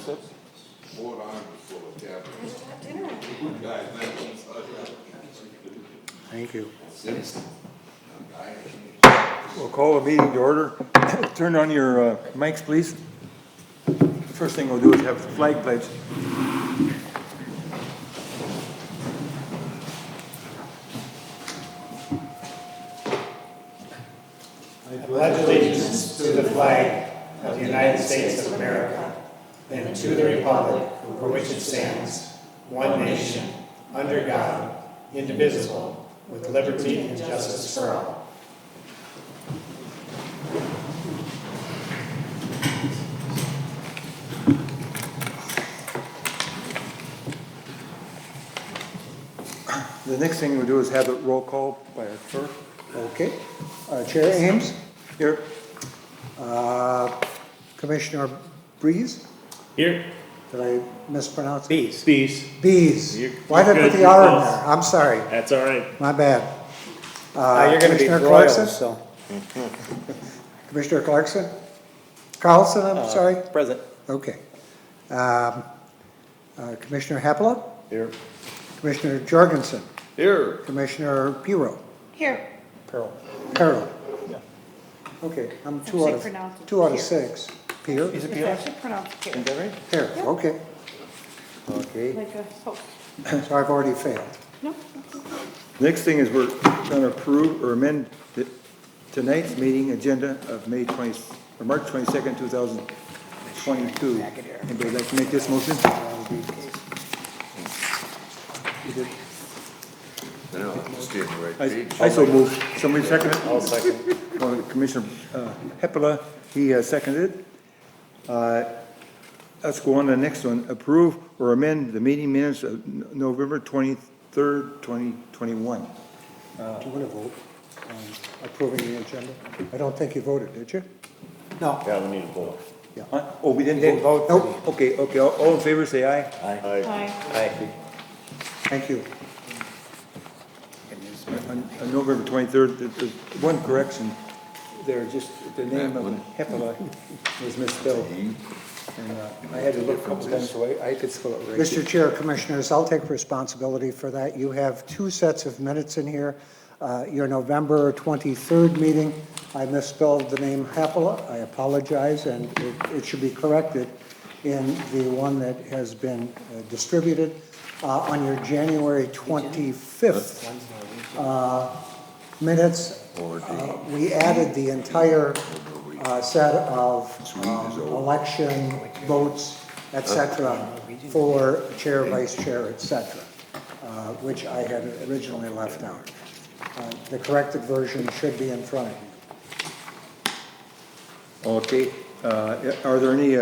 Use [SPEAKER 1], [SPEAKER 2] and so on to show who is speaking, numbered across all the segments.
[SPEAKER 1] More on before the capital. Guys,
[SPEAKER 2] Thank you.
[SPEAKER 3] We'll call the meeting to order. Turn on your mics, please. First thing we'll do is have the flag pledge.
[SPEAKER 2] I pledge allegiance to the flag of the United States of America and to the republic for which it stands, one nation, under God, indivisible, with liberty and justice for all.
[SPEAKER 3] The next thing we'll do is have a roll call by our clerk.
[SPEAKER 2] Okay. Chair Ames,
[SPEAKER 3] Here.
[SPEAKER 2] Commissioner Breeze,
[SPEAKER 4] Here.
[SPEAKER 2] did I mispronounce it?
[SPEAKER 4] Bees.
[SPEAKER 2] Bees.
[SPEAKER 4] You're
[SPEAKER 2] Why did I put
[SPEAKER 4] good,
[SPEAKER 2] the R in
[SPEAKER 4] you're
[SPEAKER 2] there? I'm sorry,
[SPEAKER 4] That's all right.
[SPEAKER 2] my bad.
[SPEAKER 5] You're gonna be
[SPEAKER 2] Commissioner
[SPEAKER 5] royal,
[SPEAKER 2] Clarkson?
[SPEAKER 5] so.
[SPEAKER 2] Commissioner Clarkson? Carlson, I'm sorry?
[SPEAKER 5] Present.
[SPEAKER 2] Okay. Commissioner Hapala?
[SPEAKER 5] Here.
[SPEAKER 2] Commissioner Jorgensen?
[SPEAKER 3] Here.
[SPEAKER 2] Commissioner Piro?
[SPEAKER 6] Here.
[SPEAKER 2] Carol? Okay, I'm two
[SPEAKER 6] Actually
[SPEAKER 2] out
[SPEAKER 6] pronounce it
[SPEAKER 2] of, 2 out of
[SPEAKER 6] Pier.
[SPEAKER 2] 6. Pier?
[SPEAKER 3] Is it
[SPEAKER 6] It's
[SPEAKER 3] Pierre?
[SPEAKER 6] actually pronounced
[SPEAKER 3] Is
[SPEAKER 6] here,
[SPEAKER 3] that right?
[SPEAKER 2] Here,
[SPEAKER 6] Yeah.
[SPEAKER 2] okay.
[SPEAKER 3] Okay.
[SPEAKER 6] like a host.
[SPEAKER 2] So I've already failed.
[SPEAKER 6] No,
[SPEAKER 3] Next thing is we're going to approve or amend tonight's meeting agenda of March 22nd, 2022. Anybody like to make this motion?
[SPEAKER 1] No, just getting the right
[SPEAKER 3] I
[SPEAKER 1] page.
[SPEAKER 3] I so move. Somebody second it?
[SPEAKER 5] I'll second.
[SPEAKER 3] Commissioner Hepala, he seconded it. Let's go on to the next one. Approve or amend the meeting minutes of November 23rd, 2021.
[SPEAKER 2] Do you want to vote on approving the agenda? I don't think you voted, did you?
[SPEAKER 5] No. Yeah, we need a vote.
[SPEAKER 3] Huh? Oh, we didn't
[SPEAKER 5] Didn't
[SPEAKER 3] vote?
[SPEAKER 5] vote.
[SPEAKER 2] Nope.
[SPEAKER 3] Okay, all in favor, say aye.
[SPEAKER 5] Aye.
[SPEAKER 6] hi.
[SPEAKER 5] Aye.
[SPEAKER 2] Thank you.
[SPEAKER 3] On November 23rd, there's one correction there, just the name of Hepala was misspelled. And I had to look a couple times so I could spell it right.
[SPEAKER 2] Mr. Chair, Commissioners, I'll take responsibility for that. You have 2 sets of minutes in here. Your November 23rd meeting, I misspelled the name Hapala. I apologize, and it should be corrected in the one that has been distributed. On your January 25th minutes, we added the entire set of election votes, et cetera, for chair, vice chair, et cetera, which I had originally left out. The corrected version should be in front of you.
[SPEAKER 3] Okay, are there any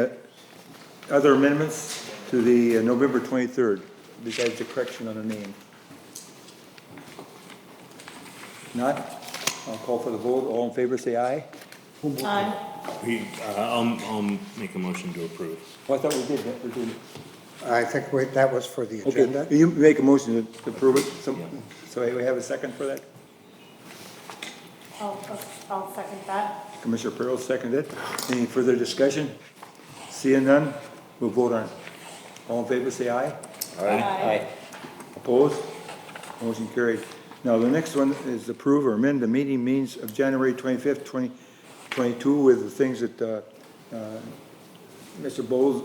[SPEAKER 3] other amendments to the November 23rd, besides the correction on the name? Not? I'll call for the vote. All in favor, say aye.
[SPEAKER 6] Aye.
[SPEAKER 4] I'll make a motion to approve.
[SPEAKER 3] Oh, I thought we did that. We're doing it.
[SPEAKER 2] I think that was for the agenda.
[SPEAKER 3] Okay, you make a motion to approve it, so we have a second for that?
[SPEAKER 6] I'll second that.
[SPEAKER 3] Commissioner Pearl seconded. Any further discussion? Seeing none, we'll vote on it. All in favor, say aye.
[SPEAKER 6] Aye.
[SPEAKER 3] Opposed? Motion carried. Now, the next one is approve or amend the meeting meetings of January 25th, 2022 with the things that Mr. Boyles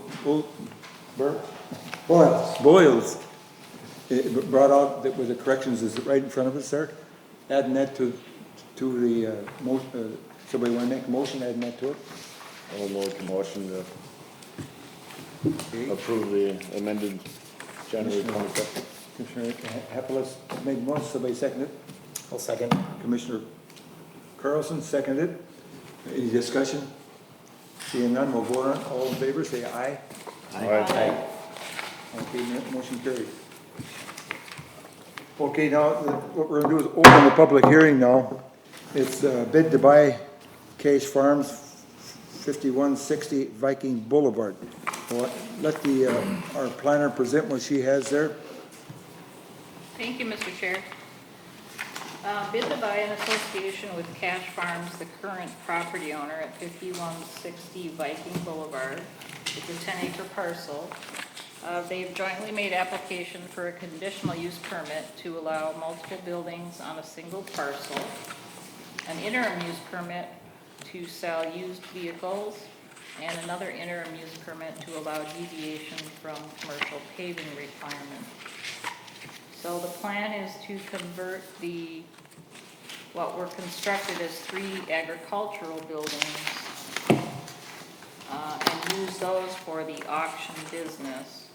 [SPEAKER 3] brought out that with the corrections is right in front of us there. Adding that to the motion, somebody want to make a motion, adding that to it?
[SPEAKER 5] I'll make a motion to approve the amended January 25th.
[SPEAKER 3] Commissioner Hapelas made a motion, somebody seconded it?
[SPEAKER 5] I'll second.
[SPEAKER 3] Commissioner Carlson seconded. Any discussion? Seeing none, we'll vote on it. All in favor, say aye.
[SPEAKER 5] Aye.
[SPEAKER 3] Okay, motion carried. Okay, now, what we're gonna do is open the public hearing now. It's bid to buy Case Farms, 5160 Viking Boulevard. Well, let our planner present what she has there.
[SPEAKER 7] Thank you, Mr. Chair. Bid to buy in association with Cash Farms, the current property owner at 5160 Viking Boulevard, It's a 10-acre parcel. They've jointly made application for a conditional use permit to allow multiple buildings on a single parcel, an interim use permit to sell used vehicles, and another interim use permit to allow deviation from commercial paving requirements. So the plan is to convert what were constructed as 3 agricultural buildings and use those for the auction business.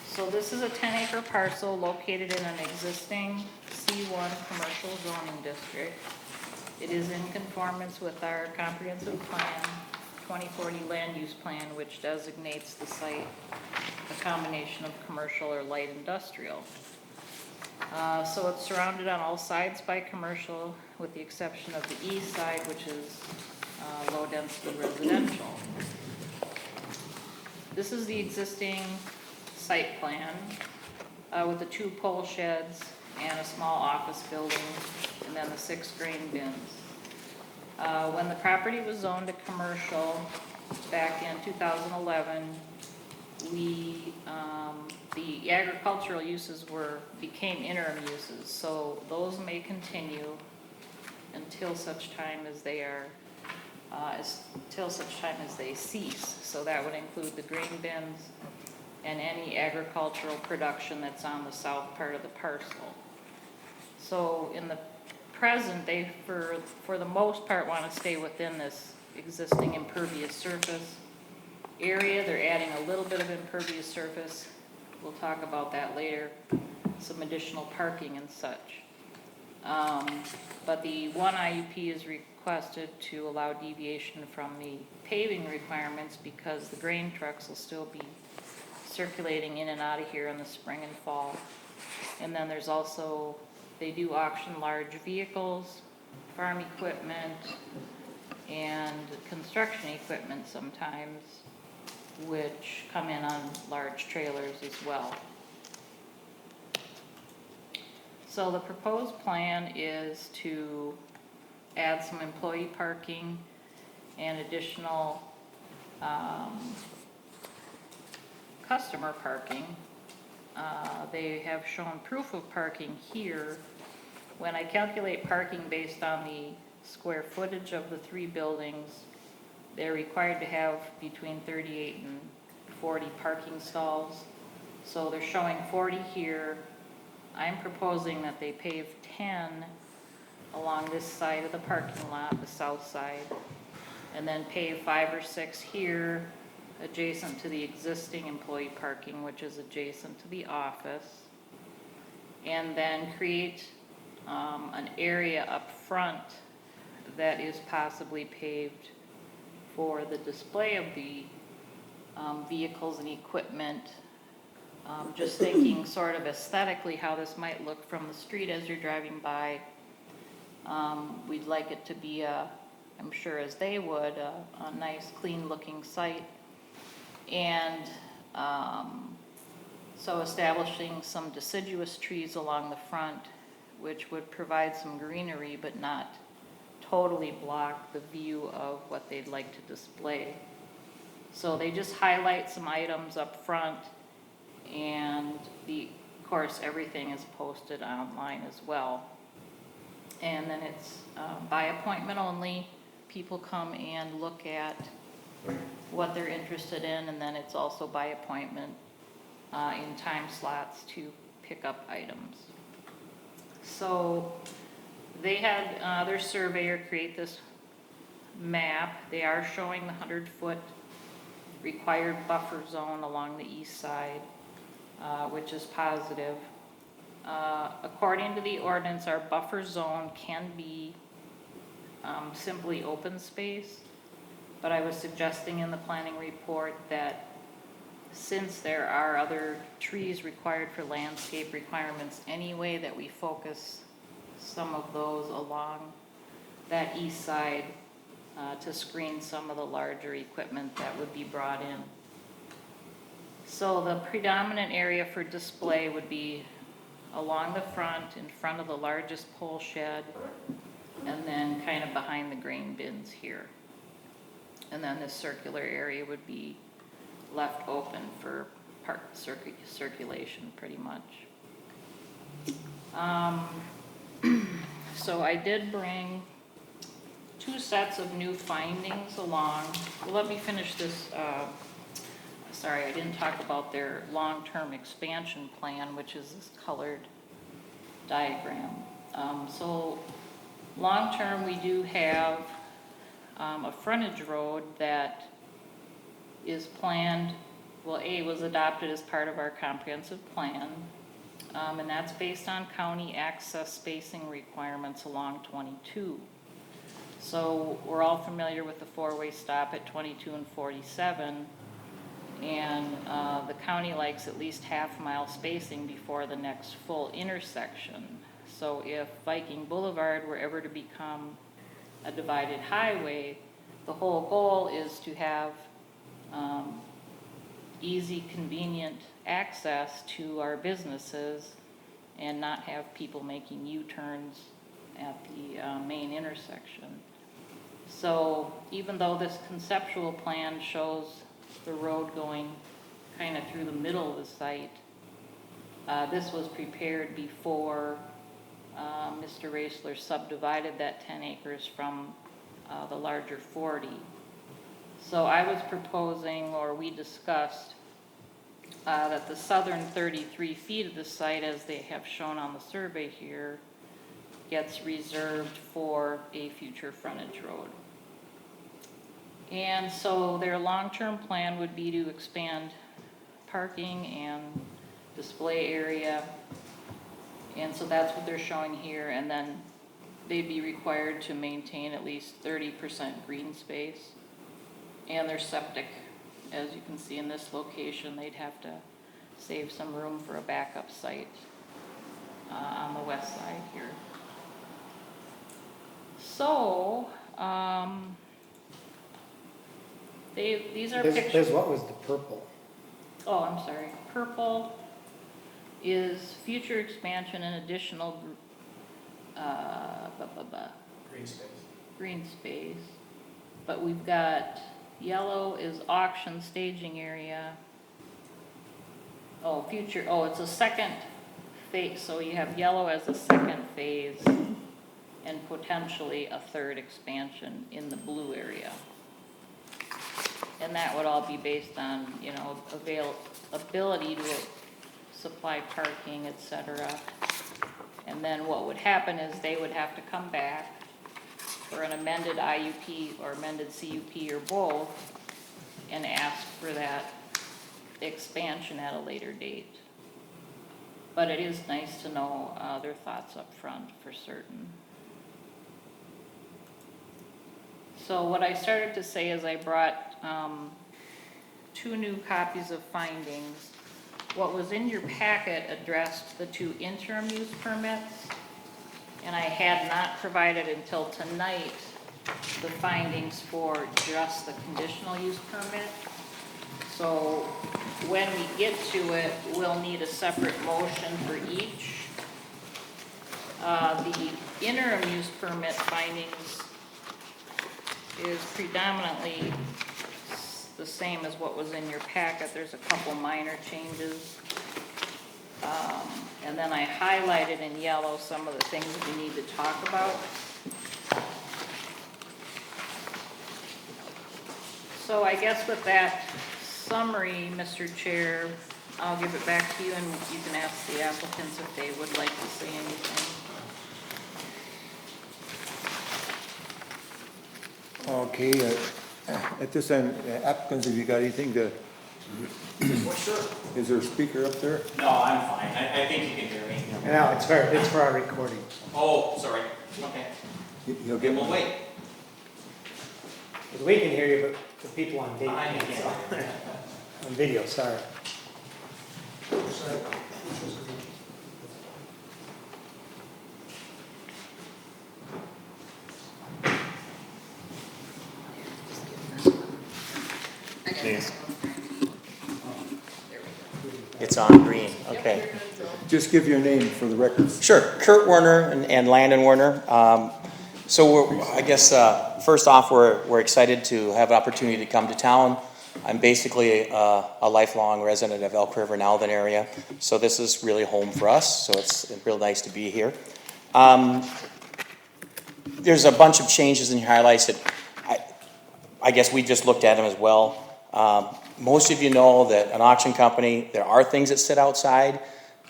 [SPEAKER 7] So this is a 10-acre parcel located in an existing C1 commercial zoning district. It is in conformance with our comprehensive plan, 2040 land use plan, which designates the site a combination of commercial or light industrial. So it's surrounded on all sides by commercial, with the exception of the east side, which is low density residential. This is the existing site plan with the 2 pole sheds and a small office building, and then the 6 grain bins. When the property was zoned to commercial back in 2011, the agricultural uses became interim uses, so those may continue until such time as they cease. So that would include the grain bins and any agricultural production that's on the south part of the parcel. So in the present, they, for the most part, want to stay within this existing impervious surface area. They're adding a little bit of impervious surface. We'll talk about that later. Some additional parking and such. But the one IUP is requested to allow deviation from the paving requirements because the grain trucks will still be circulating in and out of here in the spring and fall. And then there's also, they do auction large vehicles, farm equipment, and construction equipment sometimes, which come in on large trailers as well. So the proposed plan is to add some employee parking and additional customer parking. They have shown proof of parking here. When I calculate parking based on the square footage of the 3 buildings, they're required to have between 38 and 40 parking stalls. So they're showing 40 here. I'm proposing that they pave 10 along this side of the parking lot, the south side, and then pave 5 or 6 here adjacent to the existing employee parking, which is adjacent to the office, and then create an area up front that is possibly paved for the display of the vehicles and equipment. Just thinking sort of aesthetically how this might look from the street as you're driving by. We'd like it to be I'm sure as they would, a nice clean looking site. And so establishing some deciduous trees along the front, which would provide some greenery but not totally block the view of what they'd like to display. So they just highlight some items up front, and of course everything is posted online as well. And then it's by appointment only. People come and look at what they're interested in, and then it's also by appointment in time slots to pick up items. So they had their surveyor create this map. They are showing the 100-foot required buffer zone along the east side, which is positive. According to the ordinance, our buffer zone can be simply open space, but I was suggesting in the planning report that since there are other trees required for landscape requirements anyway, that we focus some of those along that east side to screen some of the larger equipment that would be brought in. So the predominant area for display would be along the front, in front of the largest pole shed, and then kind of behind the grain bins here. And then this circular area would be left open for park circulation, pretty much. So I did bring 2 sets of new findings along. Well, let me finish this. Sorry, I didn't talk about their long-term expansion plan, which is this colored diagram. So long-term, we do have a frontage road that is planned, well, was adopted as part of our comprehensive plan. And that's based on county access spacing requirements along 22. So we're all familiar with the 4-way stop at 22 and 47. And the county likes at least half-mile spacing before the next full intersection. So if Viking Boulevard were ever to become a divided highway, the whole goal is to have easy, convenient access to our businesses and not have people making U-turns at the main intersection. So even though this conceptual plan shows the road going kind of through the middle of the site, this was prepared before Mr. Raisler subdivided that 10 acres from the larger 40. So I was proposing, or we discussed, that the southern 33 feet of the site, as they have shown on the survey here, gets reserved for a future frontage road. And so their long-term plan would be to expand parking and display area. And so that's what they're showing here. And then they'd be required to maintain at least 30% green space. And their septic, as you can see in this location, they'd have to save some room for a backup site on the west side here. So, these are pictures.
[SPEAKER 2] There's what was the purple?
[SPEAKER 7] Oh, I'm sorry. Purple is future expansion and additional green space. But we've got yellow is auction staging area. Oh, future, it's a second phase. So you have yellow as a second phase and potentially a third expansion in the blue area. And that would all be based on, ability to supply parking, et cetera. And then what would happen is they would have to come back for an amended IUP or amended CUP or both and ask for that expansion at a later date. But it is nice to know their thoughts up front for certain. So what I started to say is I brought 2 new copies of findings. What was in your packet addressed the 2 interim use permits, and I had not provided until tonight the findings for just the conditional use permit. So when we get to it, we'll need a separate motion for each. The interim use permit findings is predominantly the same as what was in your packet. There's a couple minor changes. And then I highlighted in yellow some of the things we need to talk about. So I guess with that summary, Mr. Chair, I'll give it back to you and you can ask the applicants if they would like to say anything.
[SPEAKER 3] Okay, at this time, applicants, have you got anything to,
[SPEAKER 8] Well, sure.
[SPEAKER 3] is there a speaker up there?
[SPEAKER 8] No, I'm fine. I think you can hear me.
[SPEAKER 2] No, it's for our recording.
[SPEAKER 8] Oh, sorry. Okay.
[SPEAKER 3] He'll get
[SPEAKER 8] We'll
[SPEAKER 3] one.
[SPEAKER 8] wait.
[SPEAKER 2] We can hear you, but the people on video,
[SPEAKER 8] I can't.
[SPEAKER 2] on video, sorry.
[SPEAKER 9] It's on green, okay.
[SPEAKER 3] Just give your name for the records.
[SPEAKER 9] Sure, Kurt Werner and Landon Werner.
[SPEAKER 10] So I guess, first off, we're excited to have an opportunity to come to town. I'm basically a lifelong resident of Elk River, Nowthen area, so this is really home for us, so it's real nice to be here. There's a bunch of changes in your highlights that I guess we just looked at them as well. Most of you know that an auction company, there are things that sit outside.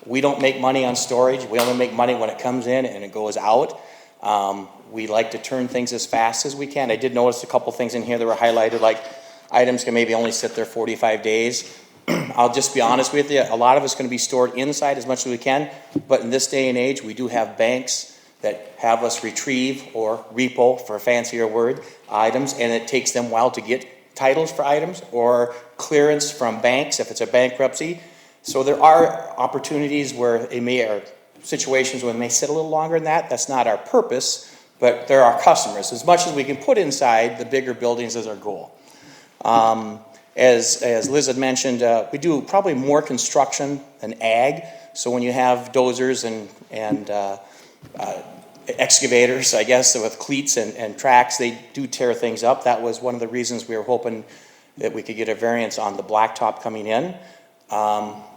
[SPEAKER 10] We don't make money on storage. We only make money when it comes in and it goes out. We like to turn things as fast as we can. I did notice a couple things in here that were highlighted, like items can maybe only sit there 45 days. I'll just be honest with you, a lot of it's going to be stored inside as much as we can, but in this day and age, we do have banks that have us retrieve or repo, for a fancier word, items, and it takes them a while to get titles for items or clearance from banks if it's a bankruptcy. So there are opportunities where it may, or situations where it may sit a little longer than that. That's not our purpose, but there are customers. As much as we can put inside, the bigger buildings is our goal. As Liz had mentioned, we do probably more construction than ag. So when you have dozers and excavators, I guess, with cleats and tracks, they do tear things up. That was one of the reasons we were hoping that we could get a variance on the blacktop coming in.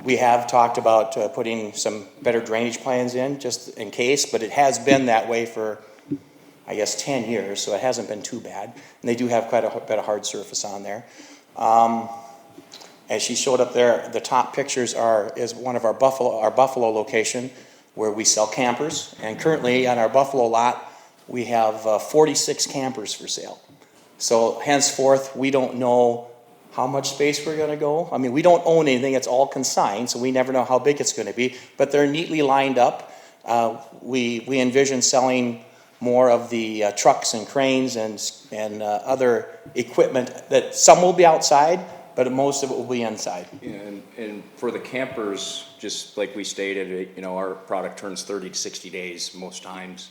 [SPEAKER 10] We have talked about putting some better drainage plans in, just in case, but it has been that way for, I guess, 10 years, so it hasn't been too bad. And they do have quite a bit of hard surface on there. As she showed up there, the top pictures is one of our Buffalo location, where we sell campers. And currently on our Buffalo lot, we have 46 campers for sale. So henceforth, we don't know how much space we're gonna go. I mean, we don't own anything, it's all consigned, so we never know how big it's gonna be, but they're neatly lined up. We envision selling more of the trucks and cranes and other equipment that some will be outside, but most of it will be inside.
[SPEAKER 11] Yeah, and for the campers, just like we stated, our product turns 30 to 60 days most times.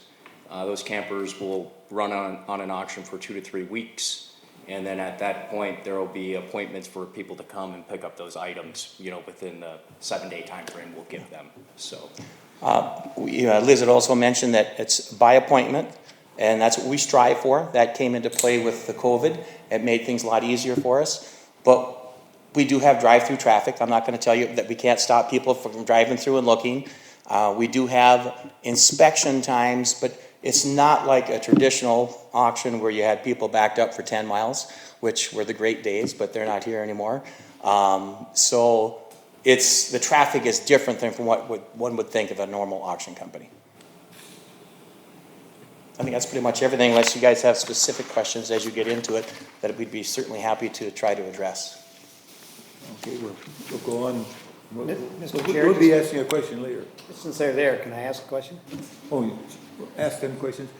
[SPEAKER 11] Those campers will run on an auction for 2 to 3 weeks. And then at that point, there will be appointments for people to come and pick up those items, within the 7-day time frame we'll give them, so.
[SPEAKER 10] Liz had also mentioned that it's by appointment, and that's what we strive for. That came into play with the COVID. It made things a lot easier for us. But we do have drive-through traffic. I'm not going to tell you that we can't stop people from driving through and looking. We do have inspection times, but it's not like a traditional auction where you had people backed up for 10 miles, which were the great days, but they're not here anymore. So the traffic is different than from what one would think of a normal auction company. I think that's pretty much everything, unless you guys have specific questions as you get into it, that we'd be certainly happy to try to address.
[SPEAKER 3] Okay, we'll go on.
[SPEAKER 6] Mr. Chair,
[SPEAKER 3] We'll be asking a question later.
[SPEAKER 6] since they're there, can I ask a question?
[SPEAKER 3] Oh, ask them questions.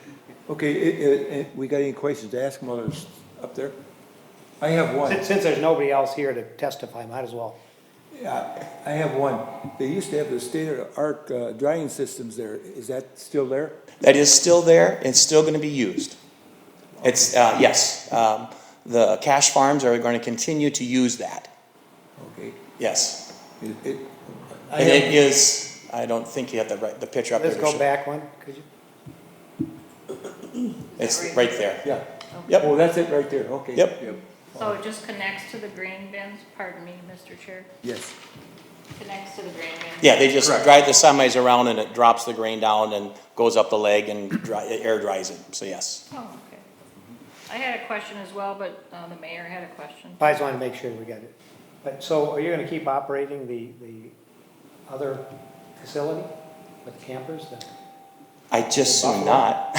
[SPEAKER 3] Okay, we got any questions to ask them while they're up there? I have one.
[SPEAKER 6] Since there's nobody else here to testify, might as well.
[SPEAKER 3] Yeah, I have one. They used to have the state-of-the-art drying systems there. Is that still there?
[SPEAKER 10] That is still there. It's still going to be used. It's, yes. The cash farms are going to continue to use that.
[SPEAKER 3] Okay.
[SPEAKER 10] Yes.
[SPEAKER 3] And
[SPEAKER 10] it is, I don't think you have the picture up there.
[SPEAKER 6] Let's go back one, could you?
[SPEAKER 10] It's right there.
[SPEAKER 3] Yeah.
[SPEAKER 10] Yep.
[SPEAKER 3] Oh, that's it right there, okay.
[SPEAKER 10] Yep.
[SPEAKER 7] So it just connects to the grain bins, pardon me, Mr. Chair,
[SPEAKER 3] Yes.
[SPEAKER 7] connects to the grain bins?
[SPEAKER 10] Yeah, they just drive the semis around and it drops the grain down and goes up the leg and air dries it, so yes.
[SPEAKER 7] Oh, okay. I had a question as well, but the mayor had a question.
[SPEAKER 6] I just wanted to make sure we got it. But, so are you gonna keep operating the other facility with campers?
[SPEAKER 10] I just soon not.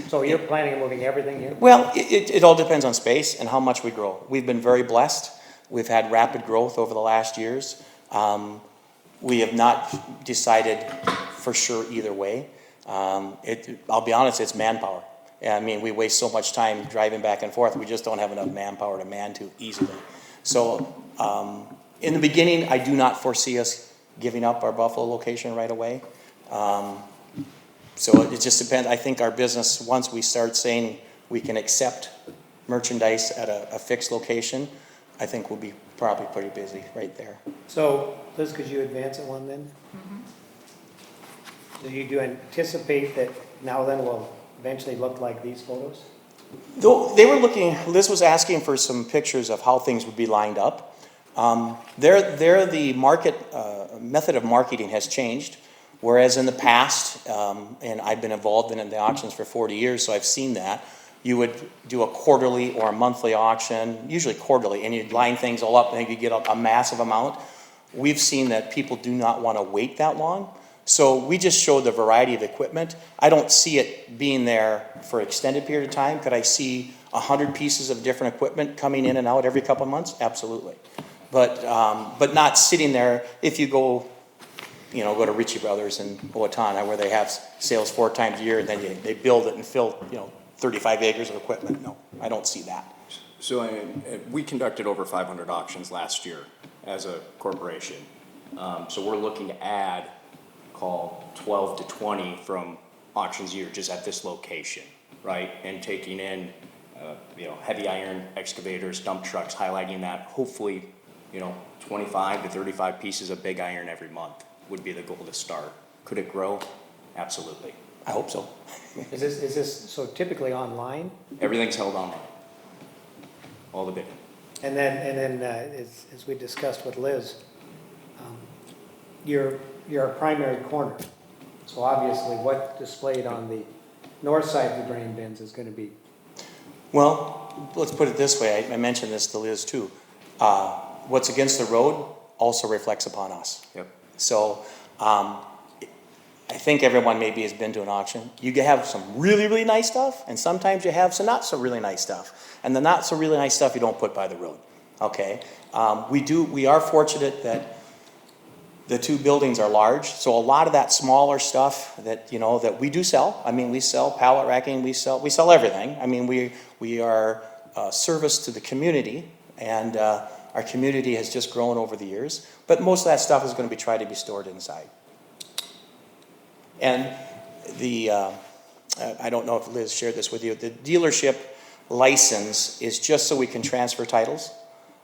[SPEAKER 6] So you're planning on moving everything here?
[SPEAKER 10] Well, it all depends on space and how much we grow. We've been very blessed. We've had rapid growth over the last years. We have not decided for sure either way. I'll be honest, it's manpower. I mean, we waste so much time driving back and forth, we just don't have enough manpower to man to easily. So in the beginning, I do not foresee us giving up our Buffalo location right away. So it just depends. I think our business, once we start saying we can accept merchandise at a fixed location, I think we'll be probably pretty busy right there.
[SPEAKER 6] So, Liz, could you advance it one then? So you do anticipate that Nowthen will eventually look like these photos?
[SPEAKER 10] Though they were looking, Liz was asking for some pictures of how things would be lined up. The market, method of marketing has changed, whereas in the past, and I've been involved in the auctions for 40 years, so I've seen that, you would do a quarterly or a monthly auction, usually quarterly, and you'd line things all up and you get a massive amount. We've seen that people do not want to wait that long, so we just show the variety of equipment. I don't see it being there for an extended period of time. Could I see 100 pieces of different equipment coming in and out every couple of months? Absolutely. But not sitting there. If you go to Ritchie Brothers in Owatonna, where they have sales 4 times a year, and then they build it and fill 35 acres of equipment. No, I don't see that.
[SPEAKER 11] So we conducted over 500 auctions last year as a corporation. So we're looking to add, call 12 to 20 from auctions a year just at this location, right? And taking in, heavy iron excavators, dump trucks, highlighting that. Hopefully, 25 to 35 pieces of big iron every month would be the goal to start. Could it grow? Absolutely.
[SPEAKER 10] I hope so.
[SPEAKER 6] Is this so typically online?
[SPEAKER 11] Everything's held online. All the bidding.
[SPEAKER 6] And then as we discussed with Liz, you're a primary corner. So obviously what's displayed on the north side of the grain bins is going to be.
[SPEAKER 10] Well, let's put it this way. I mentioned this to Liz too. What's against the road also reflects upon us.
[SPEAKER 11] Yep.
[SPEAKER 10] So I think everyone maybe has been to an auction. You have some really, really nice stuff, and sometimes you have some not so really nice stuff. And the not so really nice stuff you don't put by the road. Okay? We are fortunate that the 2 buildings are large, so a lot of that smaller stuff that that we do sell. I mean, we sell pallet racking, we sell everything. I mean, we are service to the community, and our community has just grown over the years. But most of that stuff is going to be tried to be stored inside. And I don't know if Liz shared this with you, the dealership license is just so we can transfer titles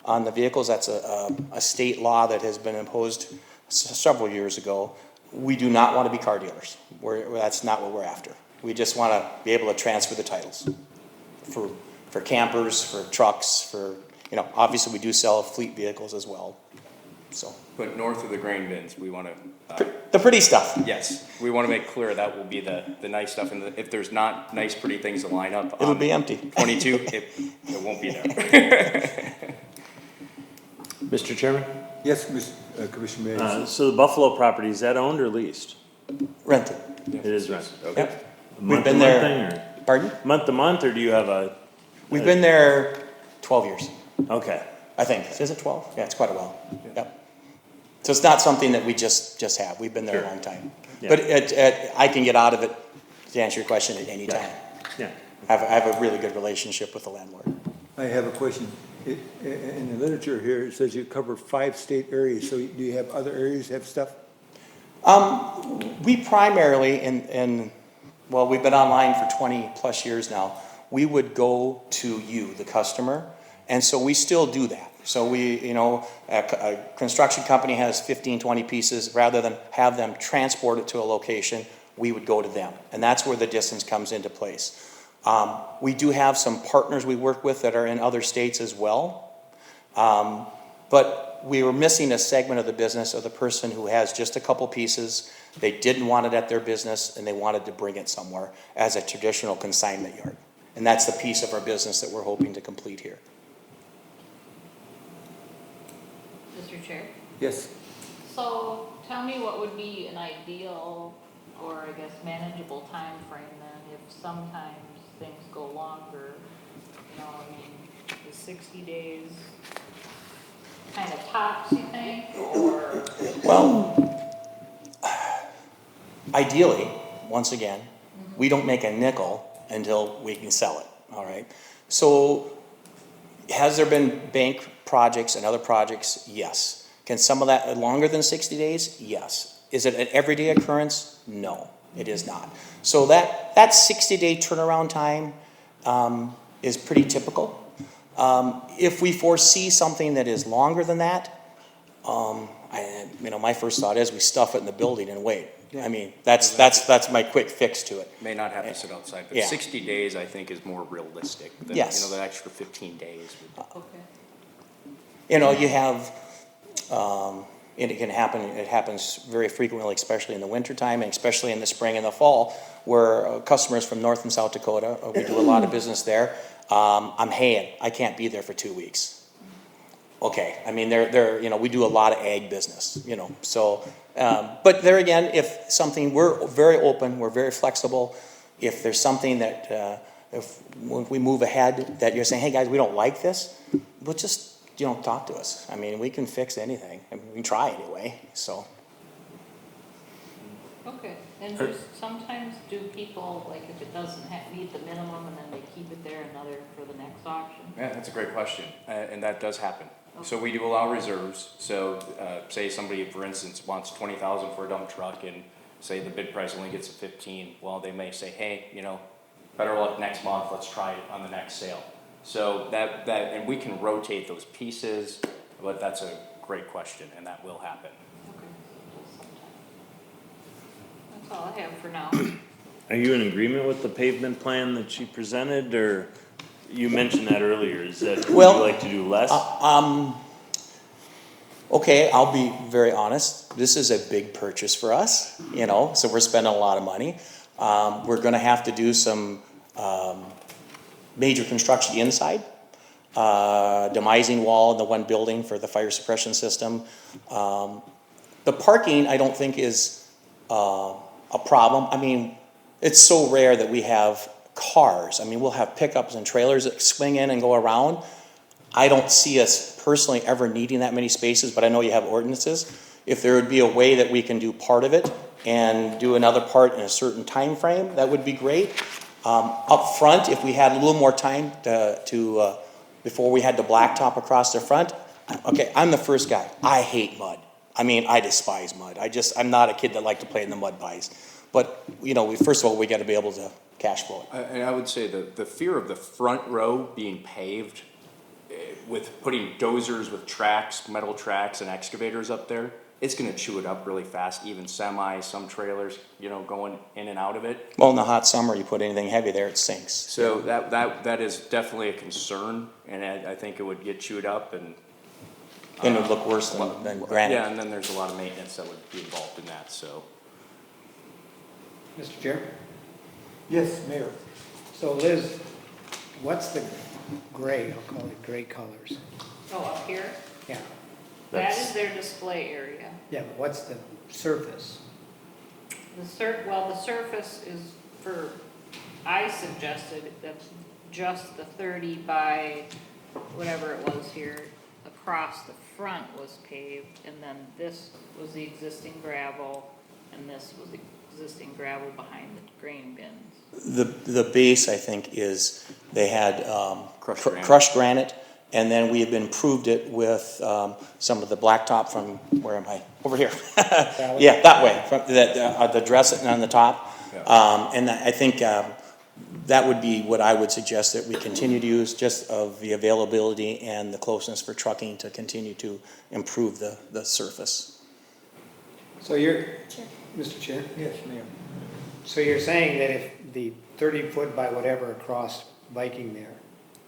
[SPEAKER 10] on the vehicles. That's a state law that has been imposed several years ago. We do not want to be car dealers. That's not what we're after. We just want to be able to transfer the titles for campers, for trucks, for, obviously we do sell fleet vehicles as well. So.
[SPEAKER 11] But north of the grain bins, we want to...
[SPEAKER 10] the pretty stuff.
[SPEAKER 11] Yes, we want to make clear that will be the nice stuff. And if there's not nice, pretty things to line up...
[SPEAKER 10] It'll be empty.
[SPEAKER 11] 22, it won't be there.
[SPEAKER 4] Mr. Chairman?
[SPEAKER 3] Yes, Commissioner Mays.
[SPEAKER 4] So the Buffalo property, is that owned or leased?
[SPEAKER 10] Rented.
[SPEAKER 4] It is rented, okay.
[SPEAKER 10] Yep. We've
[SPEAKER 4] Month to
[SPEAKER 10] been
[SPEAKER 4] month
[SPEAKER 10] there.
[SPEAKER 4] thing, or
[SPEAKER 10] Pardon?
[SPEAKER 4] month to month, or do you have a?
[SPEAKER 10] We've been there 12 years,
[SPEAKER 4] Okay.
[SPEAKER 10] I think. Is it 12? Yeah, it's quite a while. Yep. So it's not something that we just have. We've been there a long time.
[SPEAKER 4] Yeah.
[SPEAKER 10] But I can get out of it, to answer your question, at any time.
[SPEAKER 4] Yeah.
[SPEAKER 10] I have a really good relationship with the landlord.
[SPEAKER 3] I have a question. In the literature here, it says you cover 5 state areas, so do you have other areas that have stuff?
[SPEAKER 10] We primarily, we've been online for 20 plus years now. We would go to you, the customer, and so we still do that. So a construction company has 15, 20 pieces. Rather than have them transport it to a location, we would go to them. And that's where the distance comes into place. We do have some partners we work with that are in other states as well. But we were missing a segment of the business of the person who has just a couple pieces. They didn't want it at their business, and they wanted to bring it somewhere as a traditional consignment yard. And that's the piece of our business that we're hoping to complete here.
[SPEAKER 7] Mr. Chair?
[SPEAKER 3] Yes.
[SPEAKER 7] So tell me what would be an ideal, or I guess manageable time frame then, if sometimes things go longer, is 60 days kind of tops, you think, or?
[SPEAKER 10] Well, ideally, once again, we don't make a nickel until we can sell it, all right? So has there been bank projects and other projects? Yes. Can some of that longer than 60 days? Yes. Is it an everyday occurrence? No, it is not. So that 60-day turnaround time is pretty typical. If we foresee something that is longer than that, My first thought is we stuff it in the building and wait. I mean, that's my quick fix to it.
[SPEAKER 11] May not have to sit outside, but
[SPEAKER 10] Yeah.
[SPEAKER 11] 60 days, I think, is more realistic than,
[SPEAKER 10] Yes.
[SPEAKER 11] the extra 15 days.
[SPEAKER 7] Okay.
[SPEAKER 10] You have, and it happens very frequently, especially in the wintertime and especially in the spring and the fall, where customers from North and South Dakota, we do a lot of business there. I'm haying, I can't be there for 2 weeks. Okay, I mean, we do a lot of ag business, so, but there again, if something, we're very open, we're very flexible. If there's something that, when we move ahead, that you're saying, hey, guys, we don't like this, well, just, talk to us. I mean, we can fix anything. I mean, we can try anyway, so.
[SPEAKER 7] Okay, and sometimes do people, like if it doesn't meet the minimum and then they keep it there for the next auction?
[SPEAKER 11] Yeah, that's a great question, and that does happen. So we do allow reserves, so, say somebody, for instance, wants 20,000 for a dump truck, and say the bid price only gets to 15, well, they may say, hey, better luck next month, let's try it on the next sale. So and we can rotate those pieces, but that's a great question, and that will happen.
[SPEAKER 7] Okay, so sometime. That's all I have for now.
[SPEAKER 4] Are you in agreement with the pavement plan that she presented, or you mentioned that earlier, is that, would you like to do less?
[SPEAKER 10] Okay, I'll be very honest, this is a big purchase for us, so we're spending a lot of money. We're gonna have to do some, major construction inside, demising wall in the one building for the fire suppression system. The parking, I don't think is, a problem. I mean, it's so rare that we have cars. I mean, we'll have pickups and trailers that swing in and go around. I don't see us personally ever needing that many spaces, but I know you have ordinances. If there would be a way that we can do part of it and do another part in a certain time frame, that would be great. Up front, if we had a little more time before we had the blacktop across the front. Okay, I'm the first guy. I hate mud. I mean, I despise mud. I'm not a kid that like to play in the mud pies. But, first of all, we gotta be able to cash flow it.
[SPEAKER 11] And I would say the fear of the front row being paved, with putting dozers with tracks, metal tracks and excavators up there, it's gonna chew it up really fast, even semis, some trailers, going in and out of it.
[SPEAKER 10] Well, in the hot summer, you put anything heavy there, it sinks.
[SPEAKER 11] So that is definitely a concern, and I think it would get chewed up and.
[SPEAKER 10] And it would look worse than granite.
[SPEAKER 11] Yeah, and then there's a lot of maintenance that would be involved in that, so.
[SPEAKER 6] Mr. Chair?
[SPEAKER 3] Yes, Mayor.
[SPEAKER 6] So Liz, what's the gray, I'll call it gray colors?
[SPEAKER 7] Oh, up here?
[SPEAKER 6] Yeah,
[SPEAKER 7] That is their display area.
[SPEAKER 6] yeah, but what's the surface?
[SPEAKER 7] The surface is I suggested that just the 30 by whatever it was here across the front was paved, and then this was the existing gravel, and this was the existing gravel behind the grain bins.
[SPEAKER 10] The base, I think, is they had
[SPEAKER 11] Crushed
[SPEAKER 10] granite, and then we have improved it with some of the blacktop from, where am I? Over here. Yeah, that way, from the dressing on the top.
[SPEAKER 11] Yeah.
[SPEAKER 10] And I think that would be what I would suggest that we continue to use, just of the availability and the closeness for trucking to continue to improve the surface.
[SPEAKER 6] So Mr. Chair?
[SPEAKER 3] Yes, Mayor.
[SPEAKER 6] So you're saying that if the 30-foot by whatever across Viking there,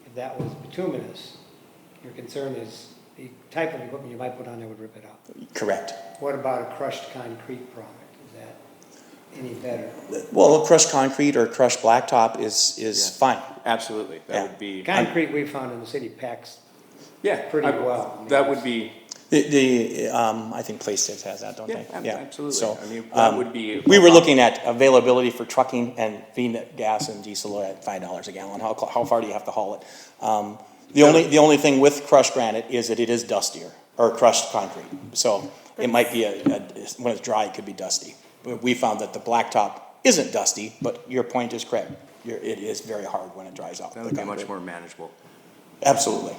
[SPEAKER 6] if that was bituminous, your concern is the type of equipment you might put on there would rip it out?
[SPEAKER 10] Correct.
[SPEAKER 6] What about a crushed concrete product? Is that any better?
[SPEAKER 10] Well, crushed concrete or crushed blacktop is fine.
[SPEAKER 11] Absolutely, that
[SPEAKER 10] Yeah.
[SPEAKER 11] would be.
[SPEAKER 6] Concrete we found in the city packs
[SPEAKER 11] Yeah.
[SPEAKER 6] pretty well. I mean,
[SPEAKER 11] That would be.
[SPEAKER 10] I think PlayStation has that, don't they?
[SPEAKER 11] Absolutely.
[SPEAKER 10] So,
[SPEAKER 11] I mean, that would be.
[SPEAKER 10] we were looking at availability for trucking and being gas and diesel at $5 a gallon. How far do you have to haul it? The only thing with crushed granite is that it is dustier, or crushed concrete. So it might be when it's dry, it could be dusty. But we found that the blacktop isn't dusty, but your point is correct. It is very hard when it dries out.
[SPEAKER 11] That would be much more manageable.
[SPEAKER 10] Absolutely.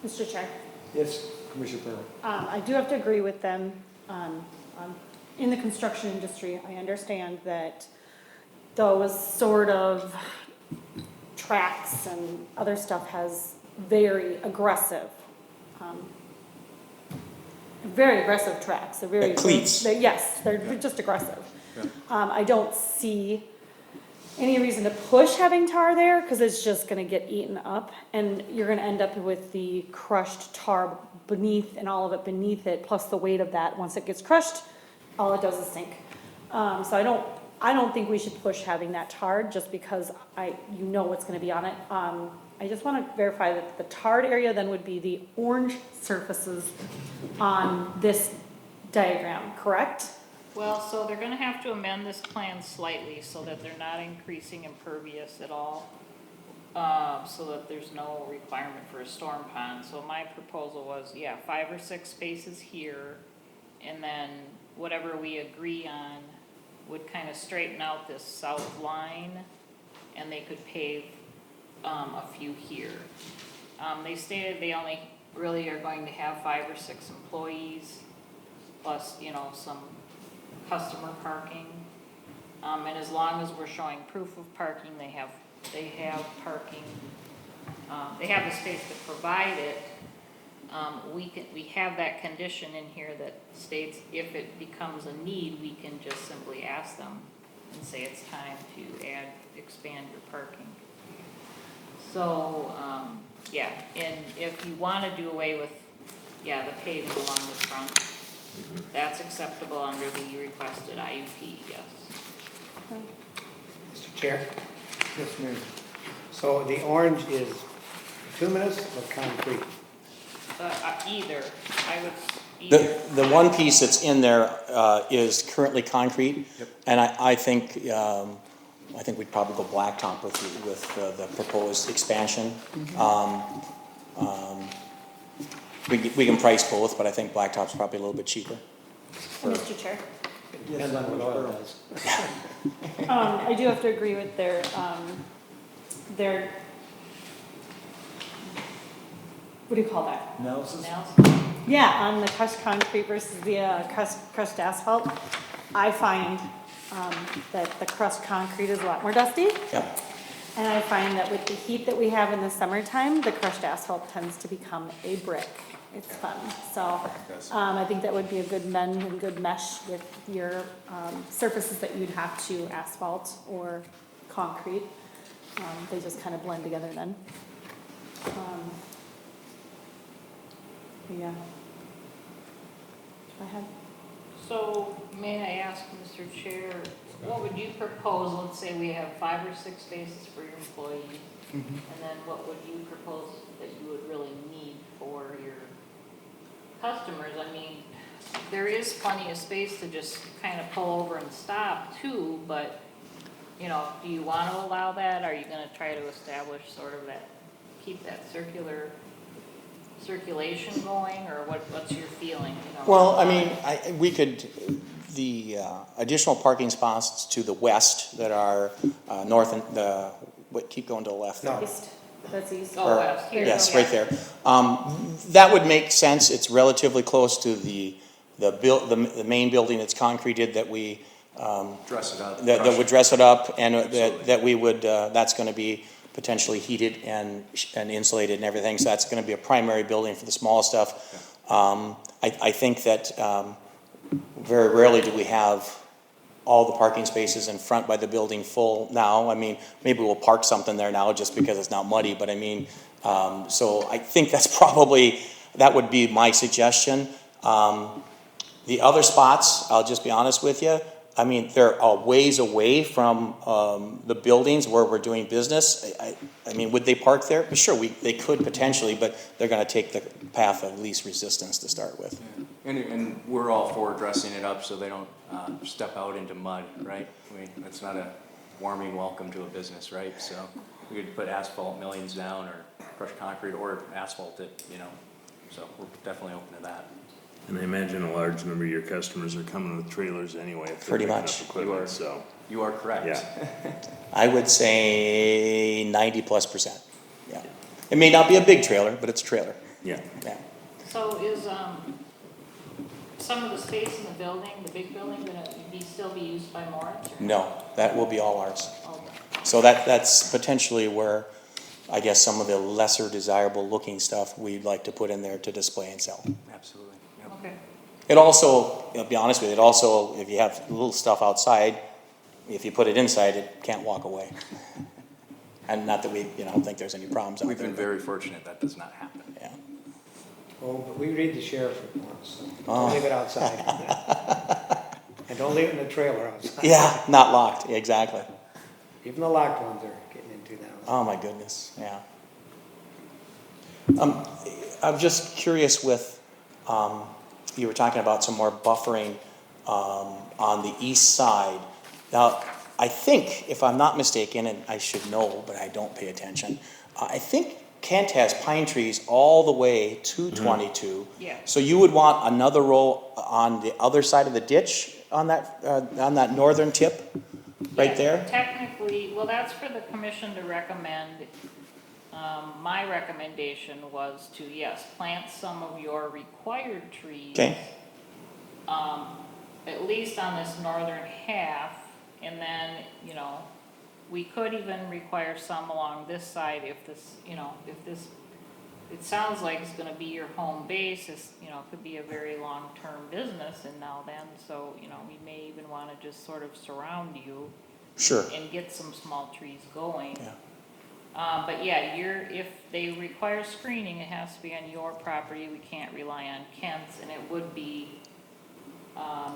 [SPEAKER 12] Mr. Chair,
[SPEAKER 3] Yes, Commissioner Perry.
[SPEAKER 12] I do have to agree with them. In the construction industry, I understand that those sort of tracks and other stuff has very aggressive very aggressive tracks, they're very.
[SPEAKER 10] Cleats.
[SPEAKER 12] Yes, they're just aggressive. I don't see any reason to push having tar there, cause it's just gonna get eaten up, and you're gonna end up with the crushed tar beneath, and all of it beneath it, plus the weight of that, once it gets crushed, all it does is sink. So I don't think we should push having that tarred, just because you know what's gonna be on it. I just wanna verify that the tarred area then would be the orange surfaces on this diagram, correct?
[SPEAKER 7] Well, so they're gonna have to amend this plan slightly so that they're not increasing impervious at all. So that there's no requirement for a storm pond. So my proposal was, 5 or 6 spaces here, and then whatever we agree on would kind of straighten out this south line, and they could pave a few here. They stated they only really are going to have 5 or 6 employees, plus, some customer parking. And as long as we're showing proof of parking, they have parking, they have the space to provide it. We have that condition in here that states if it becomes a need, we can just simply ask them and say it's time to expand your parking. So, and if you wanna do away with, the paving along the front, that's acceptable under the requested IUP, yes.
[SPEAKER 6] Mr. Chair,
[SPEAKER 3] Yes, ma'am.
[SPEAKER 6] so the orange is bituminous or concrete?
[SPEAKER 7] Either, I would,
[SPEAKER 10] The,
[SPEAKER 7] either.
[SPEAKER 10] the one piece that's in there, is currently concrete, and I think we'd probably go blacktop with the proposed expansion. We can price both, but I think blacktop's probably a little bit cheaper.
[SPEAKER 12] Mr. Chair?
[SPEAKER 6] Depends on what oil does.
[SPEAKER 12] I do have to agree with their, what do you call that?
[SPEAKER 7] Nelson?
[SPEAKER 12] Yeah, on the crushed concrete versus the crushed asphalt, I find that the crushed concrete is a lot more dusty.
[SPEAKER 10] Yep.
[SPEAKER 12] And I find that with the heat that we have in the summertime, the crushed asphalt tends to become a brick. It's fun. So I think that would be a good mend and good mesh with your surfaces that you'd have to asphalt or concrete. They just kind of blend together then. Yeah. I had.
[SPEAKER 7] So, may I ask, Mr. Chair, what would you propose, let's say we have 5 or 6 spaces for your employees, and then what would you propose that you would really need for your customers? I mean, there is plenty of space to just kind of pull over and stop too, but, do you want to allow that? Are you gonna try to establish sort of that, keep that circulation going, or what's your feeling?
[SPEAKER 10] Well, I mean, we could, the additional parking spots to the west that are north and keep going to the left.
[SPEAKER 6] No.
[SPEAKER 12] East. That's east.
[SPEAKER 7] Oh, west, here.
[SPEAKER 10] Yes,
[SPEAKER 7] Yeah.
[SPEAKER 10] right there. That would make sense. It's relatively close to the main building that's concreted that we,
[SPEAKER 11] Dress it up.
[SPEAKER 10] that would dress it up, and that we would, that's gonna be potentially heated and insulated and everything, so that's gonna be a primary building for the small stuff. I think that, very rarely do we have all the parking spaces in front by the building full now. I mean, maybe we'll park something there now just because it's not muddy, but I mean, so I think that would be my suggestion. The other spots, I'll just be honest with you, I mean, they're a ways away from the buildings where we're doing business. I mean, would they park there? Sure, they could potentially, but they're gonna take the path of least resistance to start with.
[SPEAKER 11] And we're all for dressing it up so they don't step out into mud, right? I mean, that's not a warming welcome to a business, right? So we could put asphalt millions down or crushed concrete or asphalt it, so we're definitely open to that.
[SPEAKER 4] And I imagine a large number of your customers are coming with trailers anyway. If they're
[SPEAKER 10] Pretty
[SPEAKER 4] picking up
[SPEAKER 10] much.
[SPEAKER 4] equipment, so.
[SPEAKER 11] You are correct.
[SPEAKER 4] Yeah.
[SPEAKER 10] I would say 90+%. Yeah. It may not be a big trailer, but it's a trailer.
[SPEAKER 4] Yeah.
[SPEAKER 10] Yeah.
[SPEAKER 7] So is, some of the space in the building, the big building, gonna still be used by Moritz? Or?
[SPEAKER 10] No, that will be all ours.
[SPEAKER 7] Okay.
[SPEAKER 10] So that's potentially where I guess, some of the lesser desirable looking stuff we'd like to put in there to display and sell.
[SPEAKER 11] Absolutely. Yep.
[SPEAKER 7] Okay.
[SPEAKER 10] It also, I'll be honest with you, it also, if you have little stuff outside, if you put it inside, it can't walk away. And not that we, don't think there's any problems out
[SPEAKER 11] We've
[SPEAKER 10] there.
[SPEAKER 11] been very fortunate that does not happen.
[SPEAKER 10] Yeah.
[SPEAKER 6] Oh, but we read the sheriff's reports, so
[SPEAKER 10] Oh.
[SPEAKER 6] don't leave it outside. And don't leave it in the trailer outside.
[SPEAKER 10] Yeah, not locked, exactly.
[SPEAKER 6] Even the locked ones are getting into now.
[SPEAKER 10] Oh, my goodness, yeah. I'm just curious with, you were talking about some more buffering on the east side. Now, I think, if I'm not mistaken, and I should know, but I don't pay attention, I think Kent has pine trees all the way to 22.
[SPEAKER 7] Yeah.
[SPEAKER 10] So you would want another row on the other side of the ditch on that northern tip, right
[SPEAKER 7] Yeah,
[SPEAKER 10] there?
[SPEAKER 7] Technically, well, that's for the commission to recommend. My recommendation was to, yes, plant some of your required trees.
[SPEAKER 10] Okay.
[SPEAKER 7] At least on this northern half, and then, we could even require some along this side if this, it sounds like it's gonna be your home base, it could be a very long-term business in Nowthen, so, we may even wanna just sort of surround you
[SPEAKER 10] Sure.
[SPEAKER 7] and get some small trees going.
[SPEAKER 10] Yeah.
[SPEAKER 7] But yeah, if they require screening, it has to be on your property, we can't rely on Kent's, and it would be,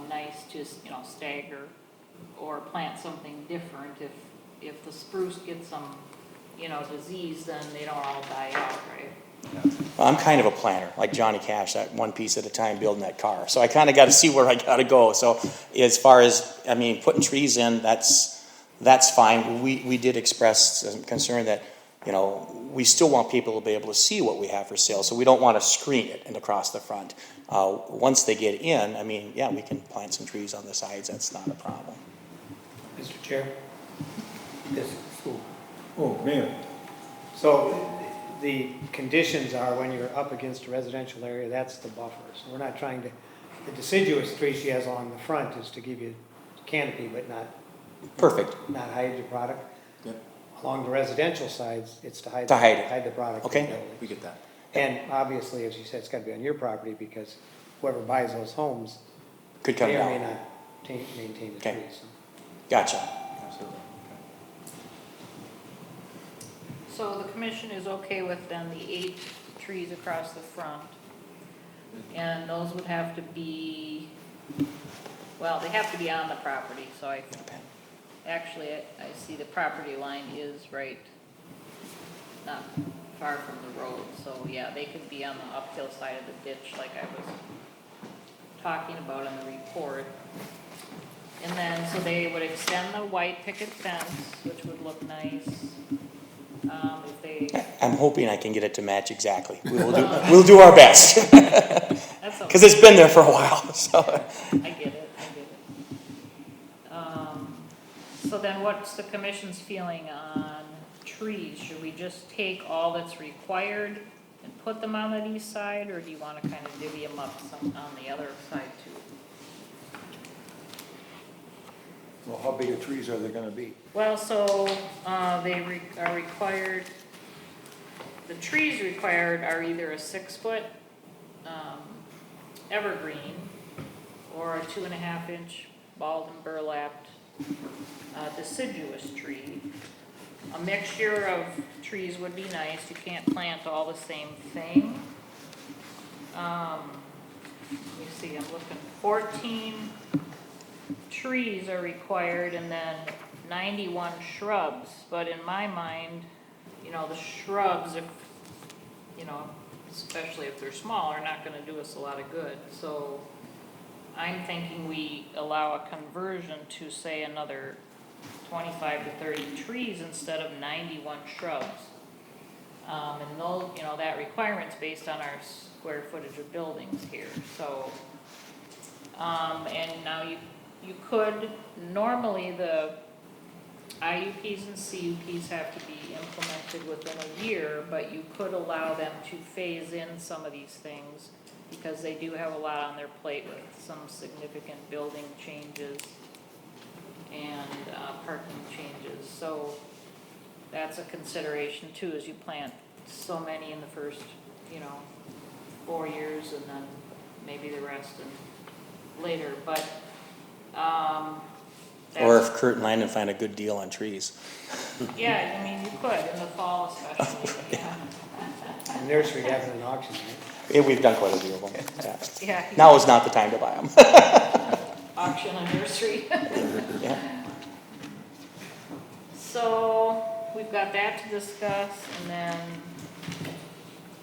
[SPEAKER 7] nice to, stagger or plant something different. If the spruce gets some, disease, then they don't all die out, right?
[SPEAKER 10] Well, I'm kind of a planner, like Johnny Cash, that one piece at a time building that car. So I kind of got to see where I got to go. So as far as, putting trees in, that's fine. We did express some concern that, we still want people to be able to see what we have for sale. So we don't want to screen it and across the front. Once they get in, yeah, we can plant some trees on the sides. That's not a problem.
[SPEAKER 6] Mr. Chair? Yes, school.
[SPEAKER 3] Oh, man.
[SPEAKER 6] So the conditions are when you're up against a residential area, that's the buffer. So we're not trying to, the deciduous tree she has along the front is to give you canopy, but
[SPEAKER 10] Perfect.
[SPEAKER 6] not hide your product.
[SPEAKER 11] Yep.
[SPEAKER 6] Along the residential sides, it's to hide,
[SPEAKER 10] To hide it.
[SPEAKER 6] hide the product.
[SPEAKER 10] Okay.
[SPEAKER 6] completely.
[SPEAKER 11] We get that.
[SPEAKER 6] And obviously, as you said, it's gotta be on your property because whoever buys those homes
[SPEAKER 10] Could come
[SPEAKER 6] may or may
[SPEAKER 10] down.
[SPEAKER 6] not maintain the
[SPEAKER 10] Okay.
[SPEAKER 6] trees. So.
[SPEAKER 10] Gotcha.
[SPEAKER 11] Absolutely.
[SPEAKER 7] So the commission is okay with then the 8 trees across the front. And those would have to be, well, they have to be on the property, so actually, I see the property line is right, not far from the road, so yeah, they could be on the uphill side of the ditch like I was talking about in the report. And then, so they would extend the white picket fence, which would look nice. If they,
[SPEAKER 10] I'm hoping I can get it to match exactly. We'll do our best.
[SPEAKER 7] that's okay.
[SPEAKER 10] Because it's been there for a while, so.
[SPEAKER 7] I get it. So then what's the commission's feeling on trees? Should we just take all that's required and put them on the east side, or do you wanna kind of divvy them up some on the other side too?
[SPEAKER 3] Well, how big of trees are they gonna be?
[SPEAKER 7] Well, so, they are required, the trees required are either a 6-foot, evergreen, or a 2.5-inch bald and burlapped, deciduous tree. A mixture of trees would be nice, you can't plant all the same thing. Let me see, I'm looking, 14 trees are required and then 91 shrubs, but in my mind, the shrubs, if, especially if they're small, are not gonna do us a lot of good, so I'm thinking we allow a conversion to say another 25 to 30 trees instead of 91 shrubs. And those, that requirement's based on our square footage of buildings here, so, and now you could, normally the IUPs and CUPs have to be implemented within a year, but you could allow them to phase in some of these things because they do have a lot on their plate with some significant building changes and parking changes. So that's a consideration too, is you plant so many in the first, 4 years and then maybe the rest and later, but,
[SPEAKER 10] Or
[SPEAKER 7] that's-
[SPEAKER 10] if Kurt and Landon find a good deal on trees.
[SPEAKER 7] yeah, I mean, you could, in the fall especially, yeah.
[SPEAKER 6] The nursery has an auction, right?
[SPEAKER 10] Yeah, we've done quite a few of them, yeah.
[SPEAKER 7] Yeah.
[SPEAKER 10] Now is not the time to buy them.
[SPEAKER 7] Auction a nursery.
[SPEAKER 10] Yeah.
[SPEAKER 7] So, we've got that to discuss, and then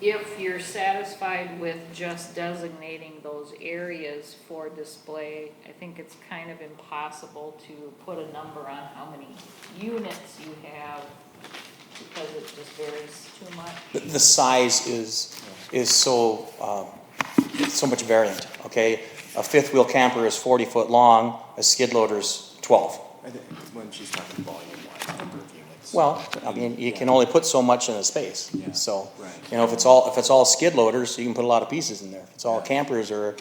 [SPEAKER 7] if you're satisfied with just designating those areas for display, I think it's kind of impossible to put a number on how many units you have, because it just varies too much.
[SPEAKER 10] The size is so, so much variant, okay? A fifth wheel camper is 40 foot long, a skid loader's 12.
[SPEAKER 11] I think when she's talking volume-wise, number of units.
[SPEAKER 10] Well, I mean, you can only put so much in a space,
[SPEAKER 11] Yeah,
[SPEAKER 10] so,
[SPEAKER 11] right.
[SPEAKER 10] if it's all skid loaders, you can put a lot of pieces in there. If it's all campers or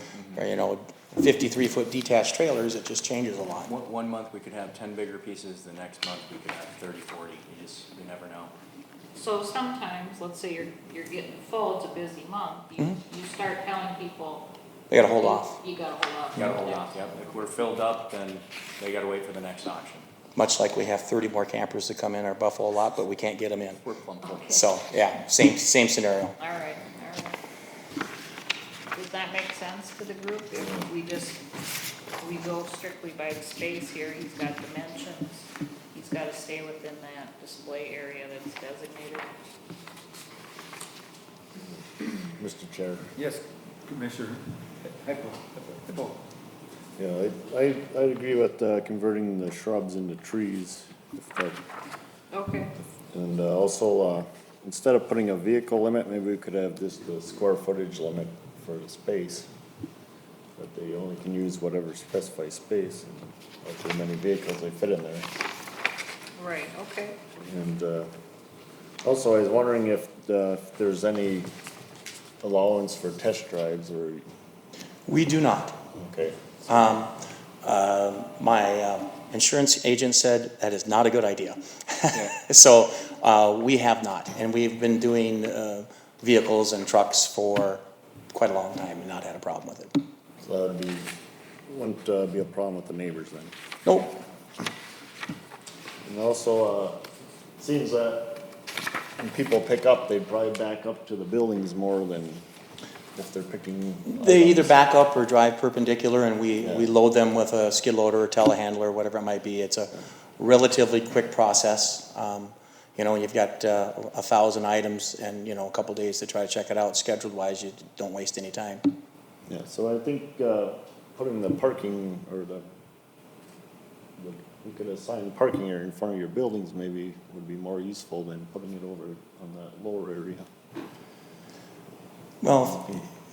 [SPEAKER 10] 53-foot detached trailers, it just changes a lot.
[SPEAKER 11] One month we could have 10 bigger pieces, the next month we could have 30, 40, you never know.
[SPEAKER 7] So sometimes, let's say you're getting full, it's a busy month, you start telling people.
[SPEAKER 10] They gotta hold off,
[SPEAKER 7] You gotta hold off.
[SPEAKER 11] You gotta hold off, yep. If we're filled up, then they gotta wait for the next auction.
[SPEAKER 10] much like we have 30 more campers to come in our Buffalo lot, but we can't get them in.
[SPEAKER 11] We're plumb full.
[SPEAKER 10] So, yeah, same scenario.
[SPEAKER 7] All right. Does that make sense to the group? If we go strictly by the space here, he's got dimensions, he's gotta stay within that display area that's designated.
[SPEAKER 5] Mr. Chair.
[SPEAKER 3] Yes, Commissioner Hippo.
[SPEAKER 5] Yeah, I agree with converting the shrubs into trees. If that-
[SPEAKER 7] Okay.
[SPEAKER 5] And also, instead of putting a vehicle limit, maybe we could have just the square footage limit for the space. That they only can use whatever specified space, and however many vehicles they fit in there.
[SPEAKER 7] Right, okay.
[SPEAKER 5] And also, I was wondering if there's any allowance for test drives or,
[SPEAKER 10] We do not.
[SPEAKER 5] okay.
[SPEAKER 10] My insurance agent said that is not a good idea.
[SPEAKER 11] Yeah.
[SPEAKER 10] So we have not, and we've been doing vehicles and trucks for quite a long time and not had a problem with it.
[SPEAKER 5] So that wouldn't be a problem with the neighbors then.
[SPEAKER 10] Nope.
[SPEAKER 5] And also, seems that when people pick up, they probably back up to the buildings more than if they're picking.
[SPEAKER 10] They either back up or drive perpendicular, and we
[SPEAKER 5] Yeah.
[SPEAKER 10] load them with a skid loader or telehandler, whatever it might be. It's a relatively quick process. You've got 1,000 items and, a couple days to try to check it out. Scheduled wise, you don't waste any time.
[SPEAKER 5] Yeah, so I think putting the parking or you could assign parking area in front of your buildings maybe would be more useful than putting it over on that lower area.
[SPEAKER 10] Well,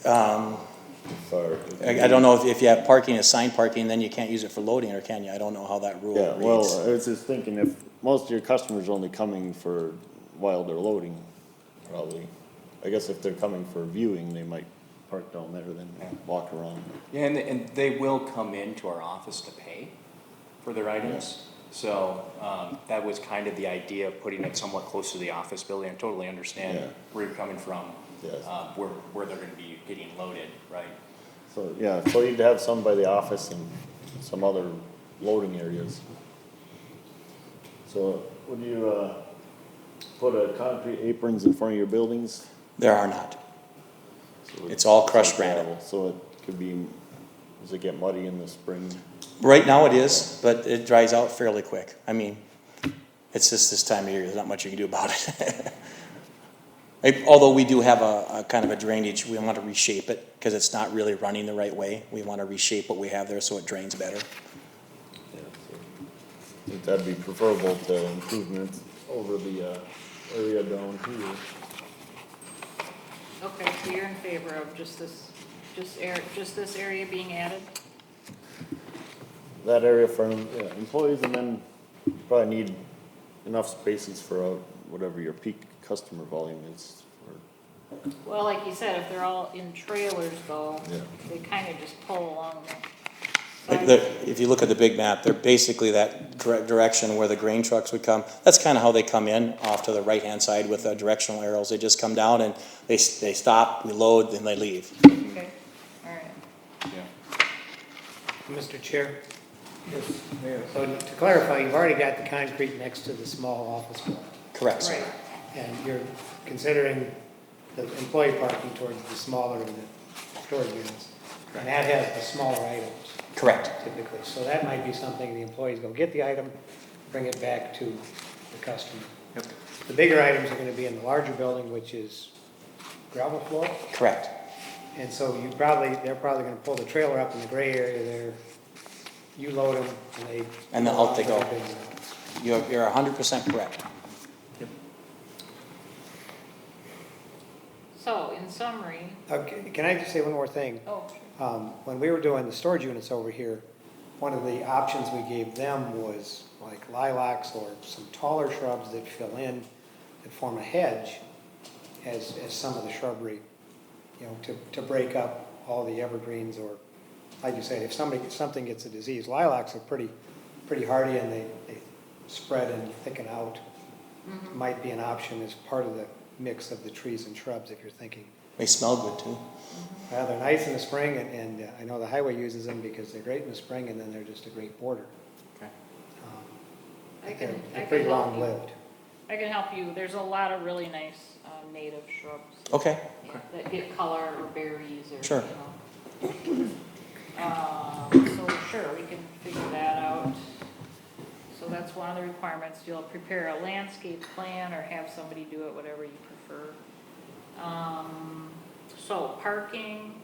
[SPEAKER 5] If,
[SPEAKER 10] I don't know if you have parking, assigned parking, then you can't use it for loading, or can you? I don't know how that rule
[SPEAKER 5] Yeah,
[SPEAKER 10] reads.
[SPEAKER 5] well, I was just thinking if most of your customers are only coming for while they're loading, probably. I guess if they're coming for viewing, they might park down there, then walk around.
[SPEAKER 11] Yeah, and they will come into our office to pay for their items. So, that was kind of the idea of putting it somewhat close to the office building. I totally understand
[SPEAKER 5] Yeah.
[SPEAKER 11] where you're coming from.
[SPEAKER 5] Yes.
[SPEAKER 11] Where they're gonna be getting loaded, right?
[SPEAKER 5] So, yeah, so you'd have some by the office and some other loading areas. So would you, put concrete aprons in front of your buildings?
[SPEAKER 10] There are not.
[SPEAKER 5] So
[SPEAKER 10] It's all crushed
[SPEAKER 5] gravel,
[SPEAKER 10] granite.
[SPEAKER 5] So it could be, does it get muddy in the spring?
[SPEAKER 10] Right now it is, but it dries out fairly quick. I mean, it's just this time of year, there's not much you can do about it. Although we do have a kind of a drainage, we want to reshape it, because it's not really running the right way. We want to reshape what we have there so it drains better.
[SPEAKER 5] Yeah, so I think that'd be preferable to improvements over the, area down here.
[SPEAKER 7] Okay, so you're in favor of just this area being added?
[SPEAKER 5] That area for employees, and then you probably need enough spaces for whatever your peak customer volume is.
[SPEAKER 7] Well, like you said, if they're all in trailers though,
[SPEAKER 5] Yeah.
[SPEAKER 7] they kind of just pull along
[SPEAKER 10] If you look at the big map, they're basically that direction where the grain trucks would come. That's kind of how they come in, off to the right-hand side with directional arrows. They just come down and they stop, we load, then they leave.
[SPEAKER 7] Okay, all right.
[SPEAKER 6] Mr. Chair,
[SPEAKER 3] Yes, Mayor.
[SPEAKER 6] so to clarify, you've already got the concrete next to the small office building,
[SPEAKER 10] Correct, sir.
[SPEAKER 7] Right.
[SPEAKER 6] and you're considering the employee parking towards the smaller of the storage units. And that has the smaller items
[SPEAKER 10] Correct.
[SPEAKER 6] typically, so that might be something the employees go get the item, bring it back to the customer. The bigger items are gonna be in the larger building, which is gravel floor.
[SPEAKER 10] Correct.
[SPEAKER 6] And so they're probably gonna pull the trailer up in the gray area there, you load them, and they.
[SPEAKER 10] And then out they go.
[SPEAKER 6] Yeah.
[SPEAKER 10] You're 100% correct.
[SPEAKER 7] So, in summary,
[SPEAKER 6] Okay, can I just say one more thing?
[SPEAKER 7] oh,
[SPEAKER 6] When we were doing the storage units over here, one of the options we gave them was like lilacs or some taller shrubs that fill in, that form a hedge as some of the shrubbery, you know, to break up all the evergreens, or, like you said, if something gets a disease, lilacs are pretty hardy and they spread and thicken out. Might be an option as part of the mix of the trees and shrubs if you're thinking.
[SPEAKER 10] They smell good too.
[SPEAKER 6] Well, they're nice in the spring, and I know the highway uses them because they're great in the spring, and then they're just a great border.
[SPEAKER 10] Okay.
[SPEAKER 7] I can
[SPEAKER 6] They're pretty
[SPEAKER 7] help you.
[SPEAKER 6] long-lived.
[SPEAKER 7] I can help you. There's a lot of really nice native shrubs.
[SPEAKER 10] Okay.
[SPEAKER 7] Yeah, that get color or berries or,
[SPEAKER 10] Sure.
[SPEAKER 7] you know. So sure, we can figure that out. So that's one of the requirements. You'll prepare a landscape plan or have somebody do it, whatever you prefer. So parking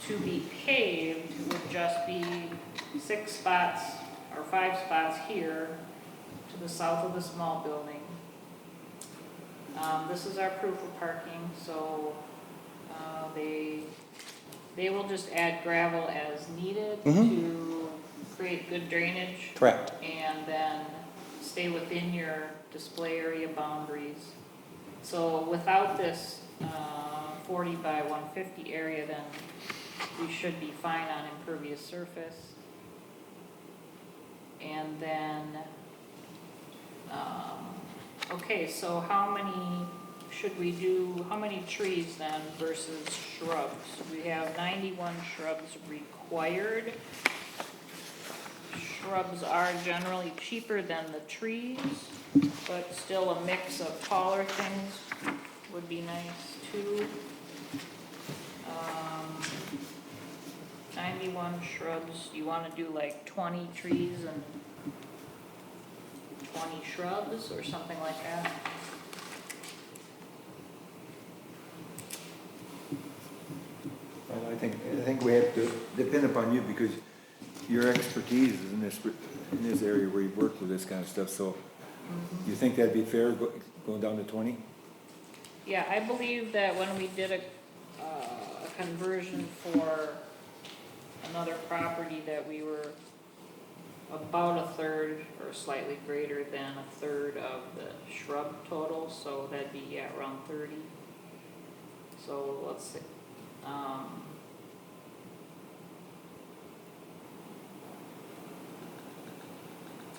[SPEAKER 7] to be paved would just be 6 spots or 5 spots here to the south of the small building. This is our proof of parking, so they will just add gravel as needed to create good drainage.
[SPEAKER 10] Correct.
[SPEAKER 7] And then stay within your display area boundaries. So without this 40 by 150 area, then we should be fine on impervious surface. And then, okay, so how many trees then versus shrubs? We have 91 shrubs required. Shrubs are generally cheaper than the trees, but still a mix of taller things would be nice too. 91 shrubs, you wanna do like 20 trees and 20 shrubs or something like that?
[SPEAKER 3] Well, I think we have to depend upon you because your expertise is in this area where you work with this kind of stuff, so you think that'd be fair, going down to 20?
[SPEAKER 7] Yeah, I believe that when we did a conversion for another property that we were about a third or slightly greater than a third of the shrub total, so that'd be, yeah, around 30. So let's see.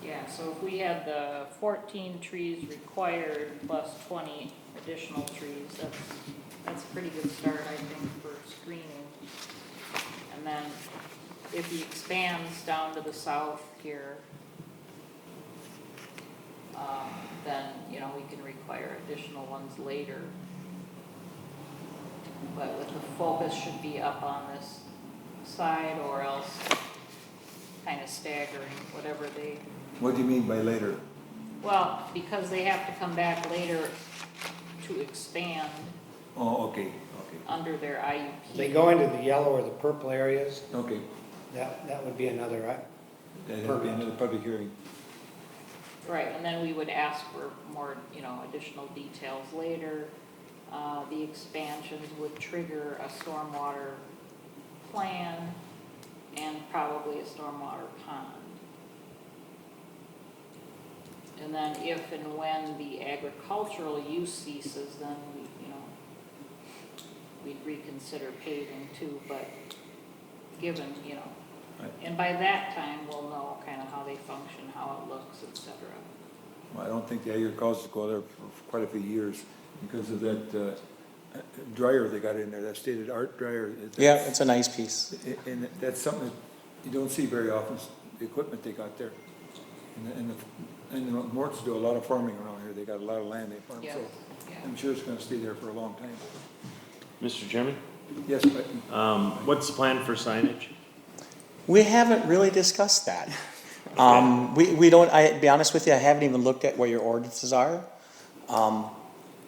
[SPEAKER 7] Yeah, so if we had the 14 trees required plus 20 additional trees, that's a pretty good start, I think, for screening. And then if he expands down to the south here, then, you know, we can require additional ones later. But with the focus should be up on this side or else kind of staggering, whatever they.
[SPEAKER 3] What do you mean by later?
[SPEAKER 7] Well, because they have to come back later to expand
[SPEAKER 3] Oh, okay,
[SPEAKER 7] under their IUP.
[SPEAKER 6] They go into the yellow or the purple areas,
[SPEAKER 3] okay.
[SPEAKER 6] that would be another,
[SPEAKER 3] That'd be another public hearing.
[SPEAKER 7] Right, and then we would ask for more, you know, additional details later. The expansions would trigger a stormwater plan and probably a stormwater pond. And then if and when the agricultural use ceases, then we, you know, we'd reconsider paving too, but given, you know, And by that time, we'll know kind of how they function, how it looks, et cetera.
[SPEAKER 3] Well, I don't think the agricultural go there for quite a few years because of that dryer they got in there, that state of the art dryer.
[SPEAKER 10] Yeah, it's a nice piece.
[SPEAKER 3] And that's something that you don't see very often, the equipment they got there. And the Morts do a lot of farming around here, they got a lot of land they farm,
[SPEAKER 7] Yes,
[SPEAKER 3] so
[SPEAKER 7] yeah.
[SPEAKER 3] I'm sure it's gonna stay there for a long time.
[SPEAKER 4] Mr. Chairman,
[SPEAKER 3] Yes, but
[SPEAKER 4] what's the plan for signage?
[SPEAKER 10] We haven't really discussed that. We don't, be honest with you, I haven't even looked at where your ordinances are.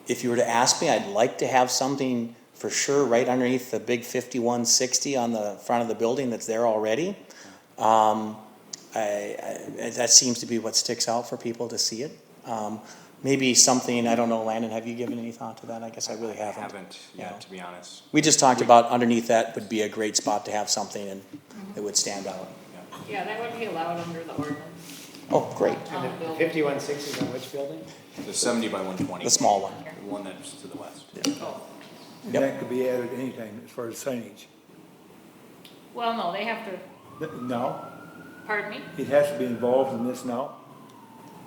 [SPEAKER 10] If you were to ask me, I'd like to have something for sure right underneath the big 5160 on the front of the building that's there already. That seems to be what sticks out for people to see it. Maybe something, I don't know, Landon, have you given any thought to that? I guess I really haven't.
[SPEAKER 11] I haven't yet, to be honest.
[SPEAKER 10] We just talked about underneath that would be a great spot to have something and it would stand out.
[SPEAKER 7] Yeah, that would be allowed under the ordinance.
[SPEAKER 10] Oh, great.
[SPEAKER 7] On the
[SPEAKER 6] And the
[SPEAKER 7] building.
[SPEAKER 6] 5160 is on which building?
[SPEAKER 11] The 70 by 120.
[SPEAKER 10] The small one.
[SPEAKER 11] The one that's to the west.
[SPEAKER 7] Oh.
[SPEAKER 3] and
[SPEAKER 10] Yep.
[SPEAKER 3] that could be added anytime as far as signage.
[SPEAKER 7] Well, no, they have to,
[SPEAKER 3] Now,
[SPEAKER 7] pardon me?
[SPEAKER 3] it has to be involved in this now?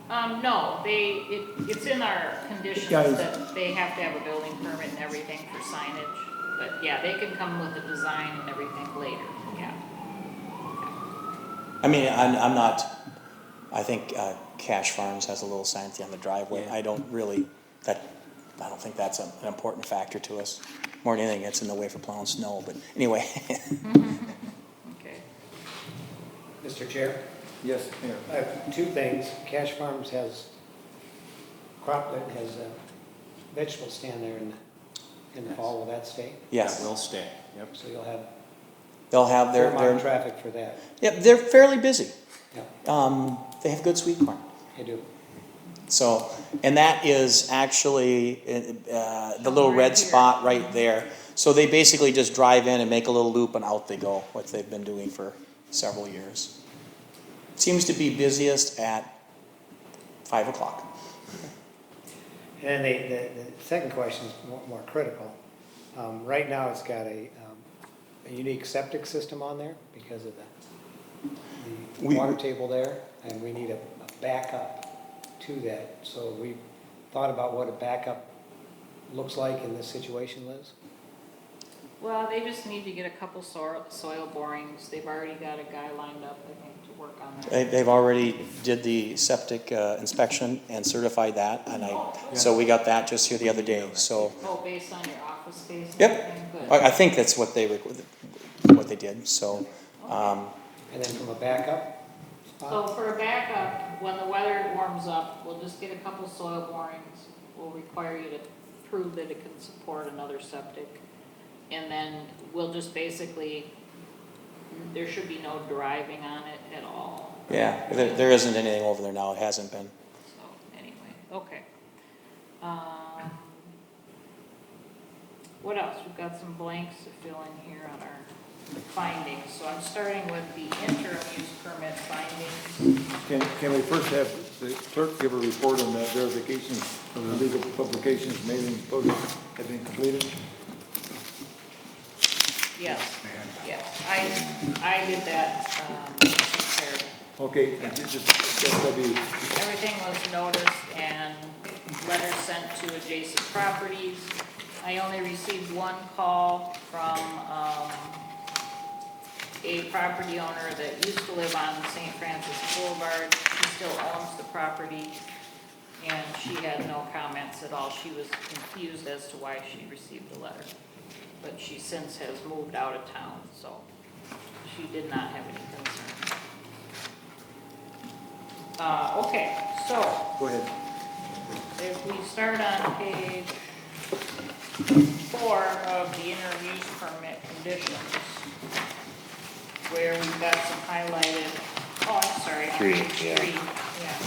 [SPEAKER 7] No, it's in our conditions
[SPEAKER 3] Yeah, it's-
[SPEAKER 7] that they have to have a building permit and everything for signage. But yeah, they can come with the design and everything later, yeah.
[SPEAKER 10] I mean, I'm not, I think Cash Farms has a little sign on the driveway.
[SPEAKER 11] Yeah.
[SPEAKER 10] I don't think that's an important factor to us. More than anything, it's in the way for plowing snow, but anyway.
[SPEAKER 7] Okay.
[SPEAKER 6] Mr. Chair?
[SPEAKER 3] Yes, Mayor.
[SPEAKER 6] I have two things. Cash Farms has a vegetable stand there in the fall. Will that stay?
[SPEAKER 10] Yes,
[SPEAKER 11] That will stay, yep.
[SPEAKER 6] So you'll have
[SPEAKER 10] they'll have
[SPEAKER 6] fair amount of
[SPEAKER 10] their,
[SPEAKER 6] traffic for that.
[SPEAKER 10] yep, they're fairly busy.
[SPEAKER 6] Yeah,
[SPEAKER 10] They have good sweet corn.
[SPEAKER 6] I do.
[SPEAKER 10] So, and that is actually the little
[SPEAKER 7] Right
[SPEAKER 10] red
[SPEAKER 7] here.
[SPEAKER 10] spot right there. So they basically just drive in and make a little loop and out they go, what they've been doing for several years. Seems to be busiest at 5 o'clock.
[SPEAKER 6] And then the second question is more critical. Right now, it's got a unique septic system on there because of the water table there, and we need a backup to that. So we thought about what a backup looks like in this situation, Liz?
[SPEAKER 7] Well, they just need to get a couple soil borings. They've already got a guy lined up, I think, to work on that.
[SPEAKER 10] They've already did the septic inspection and certified that, and so we got that just here the other day, so.
[SPEAKER 7] Oh, based on your office space and
[SPEAKER 10] Yep.
[SPEAKER 7] everything? Good.
[SPEAKER 10] I think that's what they did, so.
[SPEAKER 6] And then from a backup
[SPEAKER 7] So
[SPEAKER 6] spot?
[SPEAKER 7] for a backup, when the weather warms up, we'll just get a couple soil borings. We'll require you to prove that it can support another septic. And then we'll just basically, there should be no driving on it at all.
[SPEAKER 10] Yeah, there isn't anything over there now, it hasn't been.
[SPEAKER 7] So, anyway, okay. What else? We've got some blanks to fill in here on our findings. So I'm starting with the interim use permit findings.
[SPEAKER 3] Can we first have the clerk give a report on that verification of the legal publications made and posted have been completed?
[SPEAKER 7] Yes, yes, I did that, prepared.
[SPEAKER 3] Okay, that'll be,
[SPEAKER 7] Everything was noticed and letters sent to adjacent properties. I only received one call from, a property owner that used to live on St. Francis Boulevard. She still owns the property, and she had no comments at all. She was confused as to why she received the letter. But she since has moved out of town, so she did not have any concern. Okay, so
[SPEAKER 3] go ahead.
[SPEAKER 7] if we start on page 4 of the interim use permit conditions, where we've got some highlighted, oh, I'm sorry, on
[SPEAKER 4] Three,
[SPEAKER 7] page
[SPEAKER 4] yeah.
[SPEAKER 7] 3, yeah.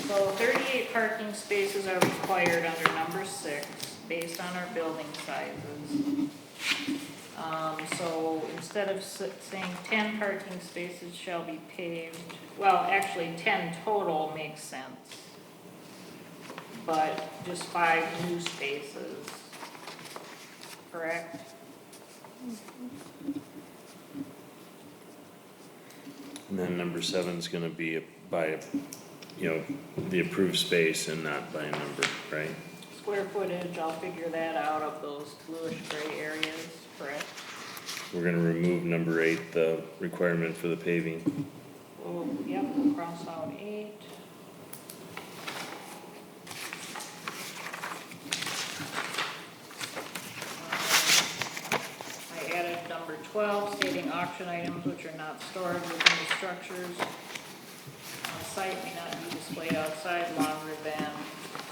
[SPEAKER 7] So 38 parking spaces are required under number 6, based on our building sizes. So instead of saying 10 parking spaces shall be paved, well, actually 10 total makes sense. But just 5 new spaces, correct?
[SPEAKER 4] And then number 7's gonna be by, the approved space and not by number, right?
[SPEAKER 7] Square footage, I'll figure that out of those bluish gray areas, correct?
[SPEAKER 4] We're gonna remove number 8, the requirement for the paving.
[SPEAKER 7] Oh, yep, we'll cross out 8. I added number 12, stating auction items which are not stored within the structures on site may not be displayed outside longer than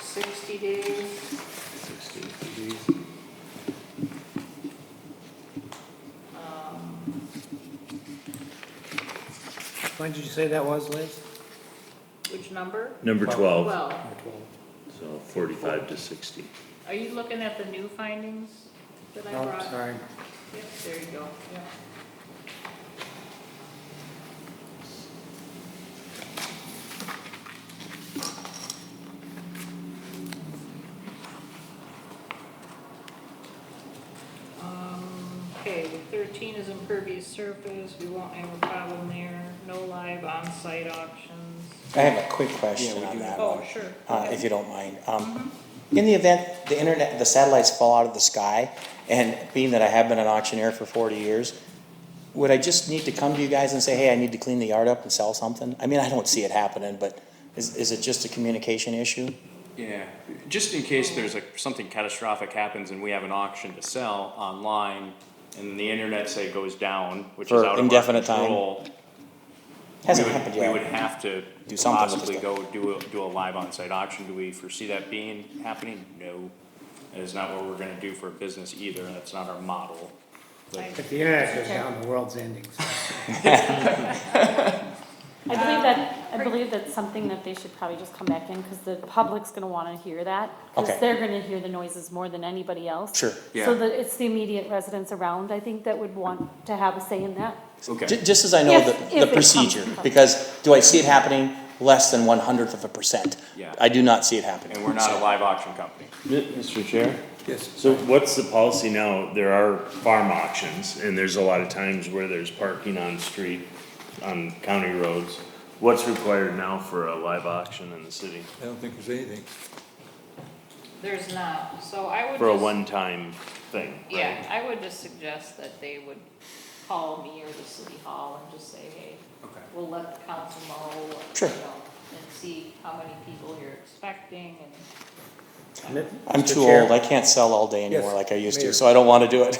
[SPEAKER 7] 60 days.
[SPEAKER 4] 60 days.
[SPEAKER 6] When did you say that was, Liz?
[SPEAKER 7] Which number?
[SPEAKER 4] Number 12,
[SPEAKER 7] 12.
[SPEAKER 4] so 45 to 60.
[SPEAKER 7] Are you looking at the new findings that I
[SPEAKER 6] Oh,
[SPEAKER 7] brought?
[SPEAKER 6] sorry.
[SPEAKER 7] Yep, there you go, yeah. Okay, 13 is impervious surface, we won't have a problem there, no live on-site auctions.
[SPEAKER 10] I have a quick question on that
[SPEAKER 7] Oh,
[SPEAKER 10] one,
[SPEAKER 7] sure.
[SPEAKER 10] if you don't mind. In the event the satellites fall out of the sky, and being that I have been an auctioneer for 40 years, would I just need to come to you guys and say, hey, I need to clean the yard up and sell something? I mean, I don't see it happening, but is it just a communication issue?
[SPEAKER 11] Yeah, just in case there's something catastrophic happens and we have an auction to sell online, and the internet, say, goes down, which is
[SPEAKER 10] For
[SPEAKER 11] out of our
[SPEAKER 10] indefinite time.
[SPEAKER 11] control.
[SPEAKER 10] Hasn't happened yet.
[SPEAKER 11] We would have to
[SPEAKER 10] Do something with
[SPEAKER 11] possibly
[SPEAKER 10] this
[SPEAKER 11] go do a live on-site auction. Do we foresee that happening? No. That is not what we're gonna do for business either. That's not our model. But
[SPEAKER 6] If the internet goes down, the world's ending.
[SPEAKER 12] I believe that's something that they should probably just come back in, because the public's gonna wanna hear that. Because
[SPEAKER 10] Okay.
[SPEAKER 12] they're gonna hear the noises more than anybody else.
[SPEAKER 10] Sure.
[SPEAKER 11] Yeah.
[SPEAKER 12] So that it's the immediate residents around, I think, that would want to have a say in that.
[SPEAKER 11] Okay.
[SPEAKER 10] Just as I know
[SPEAKER 12] If
[SPEAKER 10] the
[SPEAKER 12] it comes
[SPEAKER 10] procedure,
[SPEAKER 12] to-
[SPEAKER 10] because do I see it happening less than 1/100%?
[SPEAKER 11] Yeah.
[SPEAKER 10] I do not see it happening.
[SPEAKER 11] And we're not a live auction company.
[SPEAKER 4] Mr. Chair?
[SPEAKER 3] Yes.
[SPEAKER 4] So what's the policy now? There are farm auctions, and there's a lot of times where there's parking on street, on county roads. What's required now for a live auction in the city?
[SPEAKER 3] I don't think there's anything.
[SPEAKER 7] There's not, so I would
[SPEAKER 4] For a
[SPEAKER 7] just-
[SPEAKER 4] one-time thing, right?
[SPEAKER 7] Yeah, I would just suggest that they would call me or the city hall and just say, hey,
[SPEAKER 11] Okay.
[SPEAKER 7] we'll let the council know,
[SPEAKER 10] Sure.
[SPEAKER 7] and see how many people you're expecting and.
[SPEAKER 10] I'm
[SPEAKER 6] Mr.
[SPEAKER 10] too
[SPEAKER 6] Chair.
[SPEAKER 10] old, I can't sell all day anymore
[SPEAKER 3] Yes,
[SPEAKER 10] like I used to,
[SPEAKER 3] Mayor.
[SPEAKER 10] so I don't wanna do it.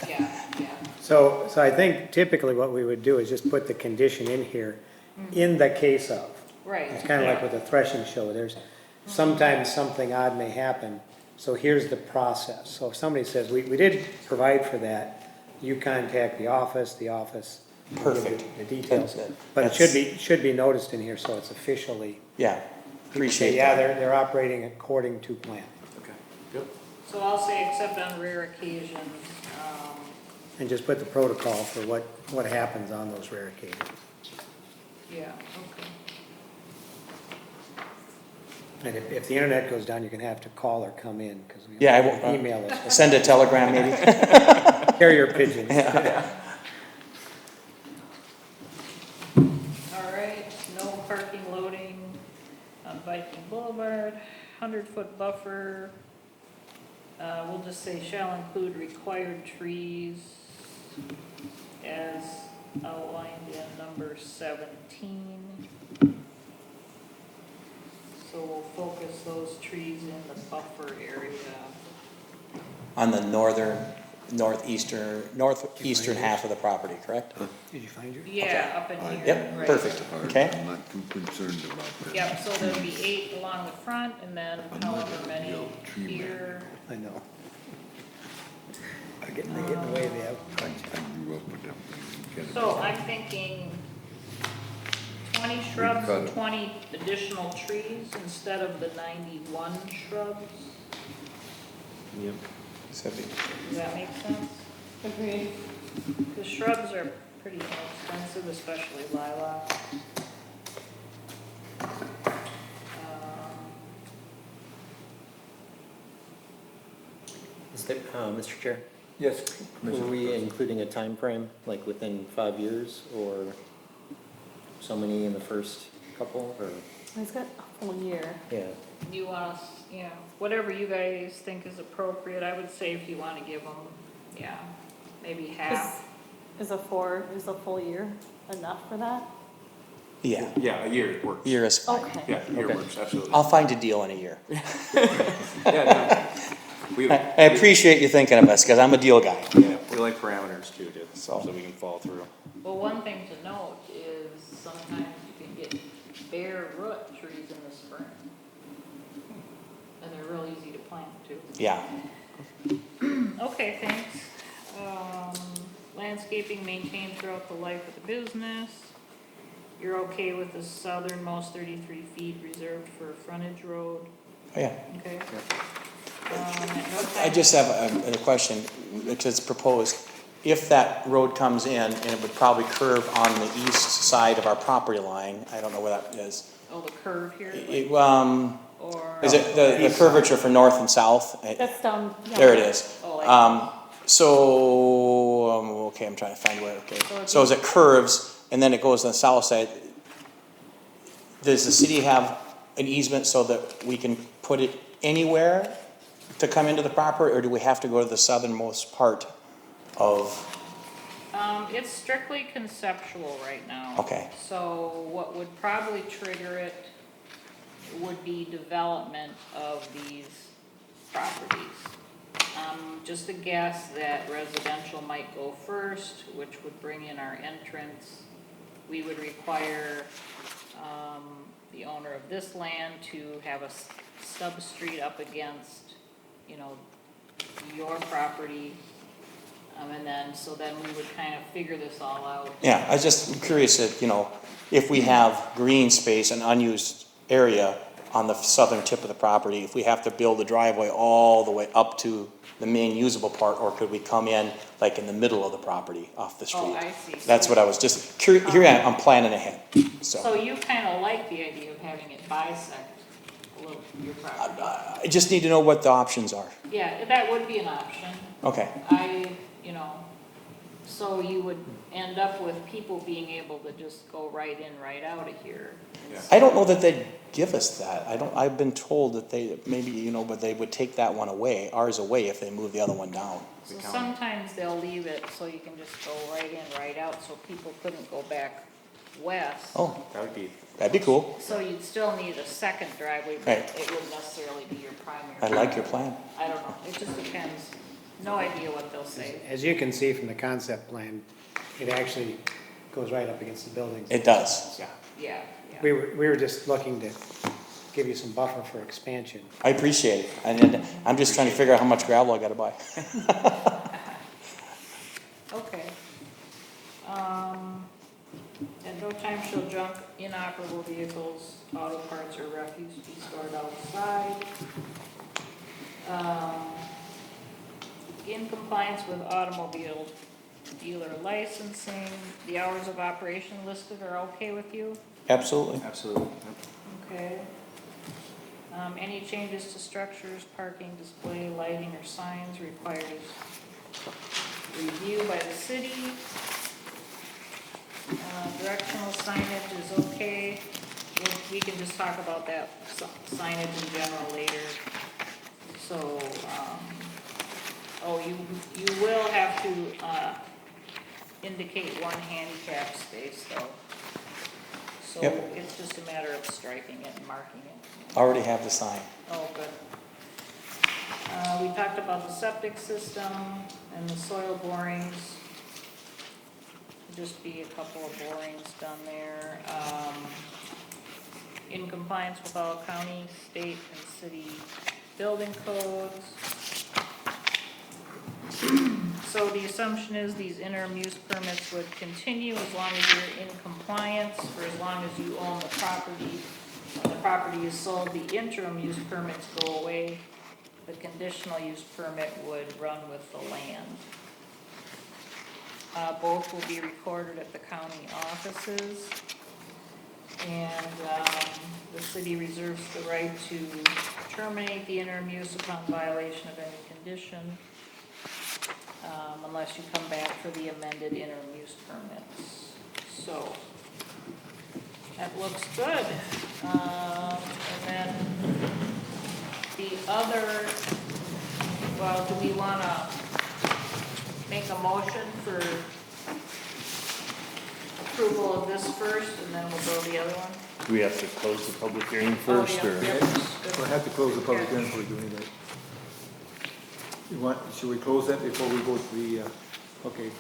[SPEAKER 7] Yeah, yeah.
[SPEAKER 6] So I think typically what we would do is just put the condition in here, in the case of.
[SPEAKER 7] Right.
[SPEAKER 6] It's kind of like with the threshing show, sometimes something odd may happen, so here's the process. So if somebody says, we did provide for that, you contact the office will give you
[SPEAKER 10] Perfect.
[SPEAKER 6] the details.
[SPEAKER 10] That's it.
[SPEAKER 6] But it
[SPEAKER 10] That's-
[SPEAKER 6] should be noticed in here, so it's officially,
[SPEAKER 10] Yeah, appreciate
[SPEAKER 6] yeah,
[SPEAKER 10] that.
[SPEAKER 6] they're operating according to plan.
[SPEAKER 11] Okay. Good.
[SPEAKER 7] So I'll say except on rare occasions,
[SPEAKER 6] And just put the protocol for what happens on those rare occasions.
[SPEAKER 7] yeah, okay.
[SPEAKER 6] And if the internet goes down, you're gonna have to call or come in, because we
[SPEAKER 10] Yeah, I will,
[SPEAKER 6] email us,
[SPEAKER 10] send a telegram maybe?
[SPEAKER 6] carrier pigeons.
[SPEAKER 7] All right, no parking loading on Viking Boulevard, 100-foot buffer. We'll just say shall include required trees as outlined in number 17. So we'll focus those trees in the buffer area.
[SPEAKER 10] On the northeastern half of the property, correct?
[SPEAKER 6] Did you find your?
[SPEAKER 7] Yeah, up in here.
[SPEAKER 10] Yep,
[SPEAKER 7] right.
[SPEAKER 10] perfect, okay?
[SPEAKER 1] I'm not too concerned about that.
[SPEAKER 7] Yep, so there'll be 8 along the front and then however many here.
[SPEAKER 6] I know. They get in the way, they have.
[SPEAKER 1] I grew up with them.
[SPEAKER 7] So I'm thinking 20 shrubs
[SPEAKER 1] cut
[SPEAKER 7] and
[SPEAKER 1] it.
[SPEAKER 7] 20 additional trees instead of the 91 shrubs.
[SPEAKER 4] Yep.
[SPEAKER 7] Does that make sense?
[SPEAKER 12] Agreed.
[SPEAKER 7] The shrubs are pretty inexpensive, especially lilac.
[SPEAKER 9] Mr. Chair,
[SPEAKER 3] Yes.
[SPEAKER 9] were we including a time frame, like within 5 years, or? so many in the first couple, or,
[SPEAKER 12] He's got a full year.
[SPEAKER 9] yeah.
[SPEAKER 7] You want us, whatever you guys think is appropriate, I would say if you wanna give them, maybe half.
[SPEAKER 12] Is a full year enough for that?
[SPEAKER 10] Yeah,
[SPEAKER 11] Yeah, a year works.
[SPEAKER 10] year is fine.
[SPEAKER 12] Okay.
[SPEAKER 11] Yeah, a year
[SPEAKER 9] Okay.
[SPEAKER 11] works, absolutely.
[SPEAKER 10] I'll find a deal in a year.
[SPEAKER 11] Yeah, no. We,
[SPEAKER 10] I appreciate you thinking of us, because I'm a deal guy.
[SPEAKER 11] yeah, we like parameters too, so we can follow through.
[SPEAKER 7] Well, one thing to note is sometimes you can get bare root trees in the spring. And they're real easy to plant too.
[SPEAKER 10] Yeah,
[SPEAKER 7] Okay, thanks. Landscaping maintained throughout the life of the business. You're okay with the southernmost 33 feet reserved for frontage road,
[SPEAKER 10] oh, yeah.
[SPEAKER 7] okay? At no
[SPEAKER 10] I
[SPEAKER 7] time-
[SPEAKER 10] just have a question, because it's proposed, if that road comes in, and it would probably curve on the east side of our property line, I don't know where that is.
[SPEAKER 7] Oh, the curve here, or?
[SPEAKER 10] Is it the curvature for north and south?
[SPEAKER 12] That's down.
[SPEAKER 10] There it is.
[SPEAKER 7] Oh, like-
[SPEAKER 10] Okay, I'm trying to find where, okay. So as it curves, and then it goes on the south side, does the city have an easement so that we can put it anywhere to come into the property, or do we have to go to the southernmost part of?
[SPEAKER 7] It's strictly conceptual right now.
[SPEAKER 10] Okay.
[SPEAKER 7] So what would probably trigger it would be development of these properties. Just a guess that residential might go first, which would bring in our entrance. We would require, the owner of this land to have a sub-street up against, your property. And then we would kind of figure this all out.
[SPEAKER 10] Yeah, I was just curious if, if we have green space and unused area on the southern tip of the property, if we have to build a driveway all the way up to the main usable part, or could we come in like in the middle of the property off the street?
[SPEAKER 7] Oh, I see.
[SPEAKER 10] That's what I was just curious, here I am, I'm planning ahead,
[SPEAKER 7] So you kind of like the idea of having it bisect a little your property?
[SPEAKER 10] I just need to know what the options are.
[SPEAKER 7] Yeah, that would be an option.
[SPEAKER 10] Okay,
[SPEAKER 7] So you would end up with people being able to just go right in, right out of here.
[SPEAKER 10] I don't know that they'd give us that, I've been told that they, maybe, but they would take that one away, ours away, if they move the other one down.
[SPEAKER 7] So sometimes they'll leave it so you can just go right in, right out, so people couldn't go back west.
[SPEAKER 10] Oh,
[SPEAKER 11] That'd be
[SPEAKER 10] cool,
[SPEAKER 7] So you'd still need a second driveway, but
[SPEAKER 10] Right.
[SPEAKER 7] it wouldn't necessarily be your primary.
[SPEAKER 10] I like your plan.
[SPEAKER 7] I don't know, it just depends. No idea what they'll say.
[SPEAKER 6] As you can see from the concept plan, it actually goes right up against the buildings.
[SPEAKER 10] It does.
[SPEAKER 6] Yeah.
[SPEAKER 7] Yeah,
[SPEAKER 6] We were just looking to give you some buffer for expansion.
[SPEAKER 10] I appreciate it, and I'm just trying to figure out how much gravel I gotta buy.
[SPEAKER 7] Okay. At no time shall junk, inoperable vehicles, auto parts, or refuse be stored outside. In compliance with automobile dealer licensing, the hours of operation listed are okay with you?
[SPEAKER 10] Absolutely.
[SPEAKER 11] Absolutely.
[SPEAKER 7] Okay. Any changes to structures, parking, display, lighting, or signs requires review by the city. Directional signage is okay. We can just talk about that signage in general later. So, you will have to, indicate one handicap space though. So
[SPEAKER 10] Yep.
[SPEAKER 7] it's just a matter of striking it and marking it.
[SPEAKER 10] Already have the sign.
[SPEAKER 7] Oh, good. We talked about the septic system and the soil borings. Just be a couple of borings done there. In compliance with all county, state, and city building codes. So the assumption is these interim use permits would continue as long as you're in compliance, for as long as you own the property. When the property is sold, the interim use permits go away. The conditional use permit would run with the land. Both will be recorded at the county offices. And the city reserves the right to terminate the interim use upon violation of any condition, unless you come back for the amended interim use permits. So, That looks good. And then the other, well, do we wanna make a motion for approval of this first, and then we'll go to the other one?
[SPEAKER 4] Do we have to close the public hearing first,
[SPEAKER 7] yeah,
[SPEAKER 4] or?
[SPEAKER 7] yeah.
[SPEAKER 3] We'll have to close the public hearing before we do anything. You want, should we close that before we go to the, okay.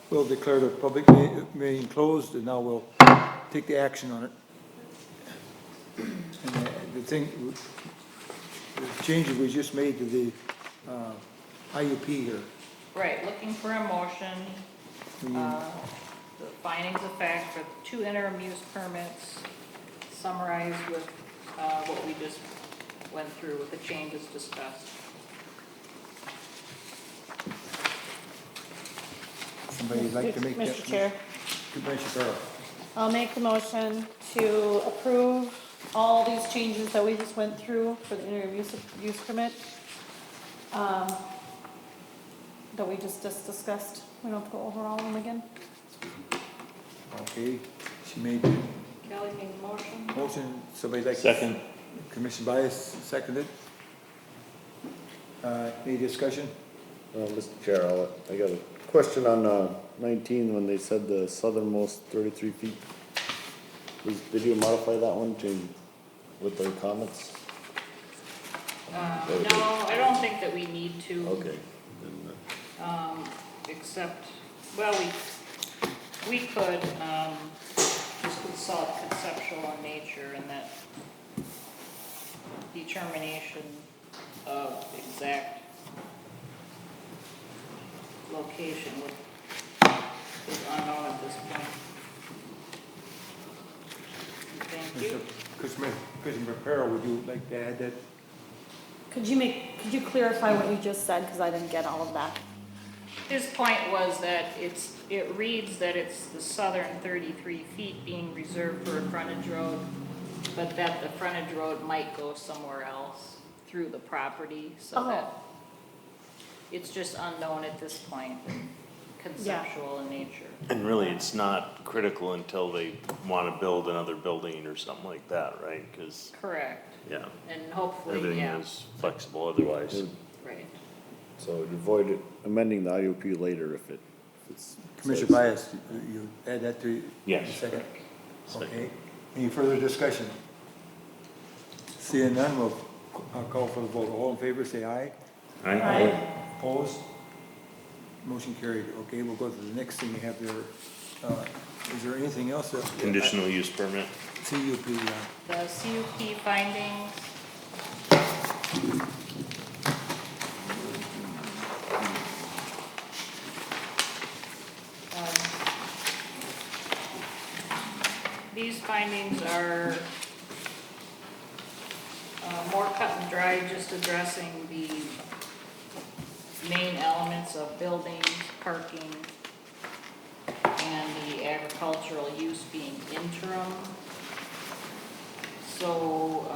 [SPEAKER 3] We'll declare the public meeting closed, and now we'll take the action on it. And the thing, the changes we just made to the IUP here.
[SPEAKER 7] Right, looking for a motion, the findings of fact for 2 interim use permits, summarized with, what we just went through with the changes discussed.
[SPEAKER 3] Somebody'd like to make that?
[SPEAKER 12] Mr. Chair,
[SPEAKER 3] Commissioner Farrell.
[SPEAKER 12] I'll make the motion to approve all these changes that we just went through for the interim use permit. That we just discussed. We don't have to go over all of them again.
[SPEAKER 3] Okay, she made
[SPEAKER 7] Kelly made the motion.
[SPEAKER 3] motion, somebody like?
[SPEAKER 4] Second.
[SPEAKER 3] Commissioner Bias seconded. Any discussion?
[SPEAKER 5] Mr. Chair, I got a question on 19, when they said the southernmost 33 feet. Did you modify that one to, with their comments?
[SPEAKER 7] No, I don't think that we need to.
[SPEAKER 5] Okay.
[SPEAKER 7] Except, well, we could, just consult conceptual in nature, and that determination of exact location is unknown at this point. Thank you.
[SPEAKER 3] Commissioner Farrell, would you like to add that?
[SPEAKER 12] Could you clarify what you just said, because I didn't get all of that?
[SPEAKER 7] His point was that it reads that it's the southern 33 feet being reserved for a frontage road, but that the frontage road might go somewhere else through the property, so that it's just unknown at this point, conceptual in nature.
[SPEAKER 4] And really, it's not critical until they wanna build another building or something like that, right? Cause,
[SPEAKER 7] Correct,
[SPEAKER 4] yeah,
[SPEAKER 7] and hopefully,
[SPEAKER 4] everything
[SPEAKER 7] yeah,
[SPEAKER 4] is flexible otherwise.
[SPEAKER 7] right.
[SPEAKER 5] So you'd avoid amending the IUP later if it's.
[SPEAKER 3] Commissioner Bias, you add that to?
[SPEAKER 4] Yes.
[SPEAKER 3] Second?
[SPEAKER 4] Second.
[SPEAKER 3] Okay. Any further discussion? Seeing none, I'll call for the vote. All in favor, say aye.
[SPEAKER 7] Aye.
[SPEAKER 3] Opposed? Motion carried. Okay, we'll go to the next thing you have there. Is there anything else?
[SPEAKER 4] Conditional use permit.
[SPEAKER 3] CUP,
[SPEAKER 7] The CUP findings. These findings are more cut and dry, just addressing the main elements of buildings, parking, and the agricultural use being interim. So,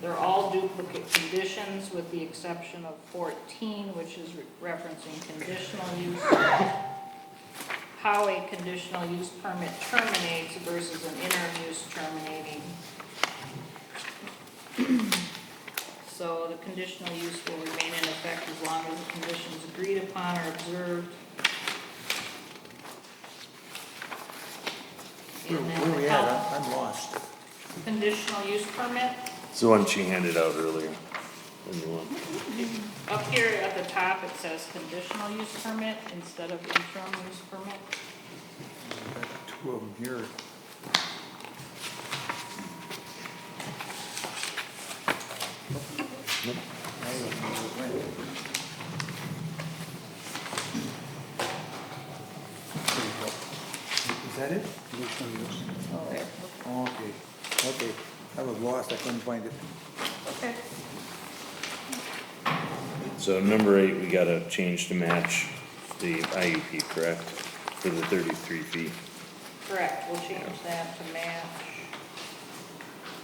[SPEAKER 7] they're all duplicate conditions with the exception of 14, which is referencing conditional use. How a conditional use permit terminates versus an interim use terminating. So the conditional use will remain in effect as long as the conditions agreed upon are observed. And then
[SPEAKER 3] where are we at? I'm lost.
[SPEAKER 7] conditional use permit,
[SPEAKER 4] It's the one she handed out earlier. And the one-
[SPEAKER 7] up here at the top, it says conditional use permit instead of interim use permit.
[SPEAKER 3] Got two of them here. Is that it?
[SPEAKER 7] Oh, there.
[SPEAKER 3] Okay. I was lost, I couldn't find it.
[SPEAKER 7] Okay.
[SPEAKER 4] So number 8, we gotta change to match the IUP, correct? For the 33 feet.
[SPEAKER 7] Correct, we'll change that to match.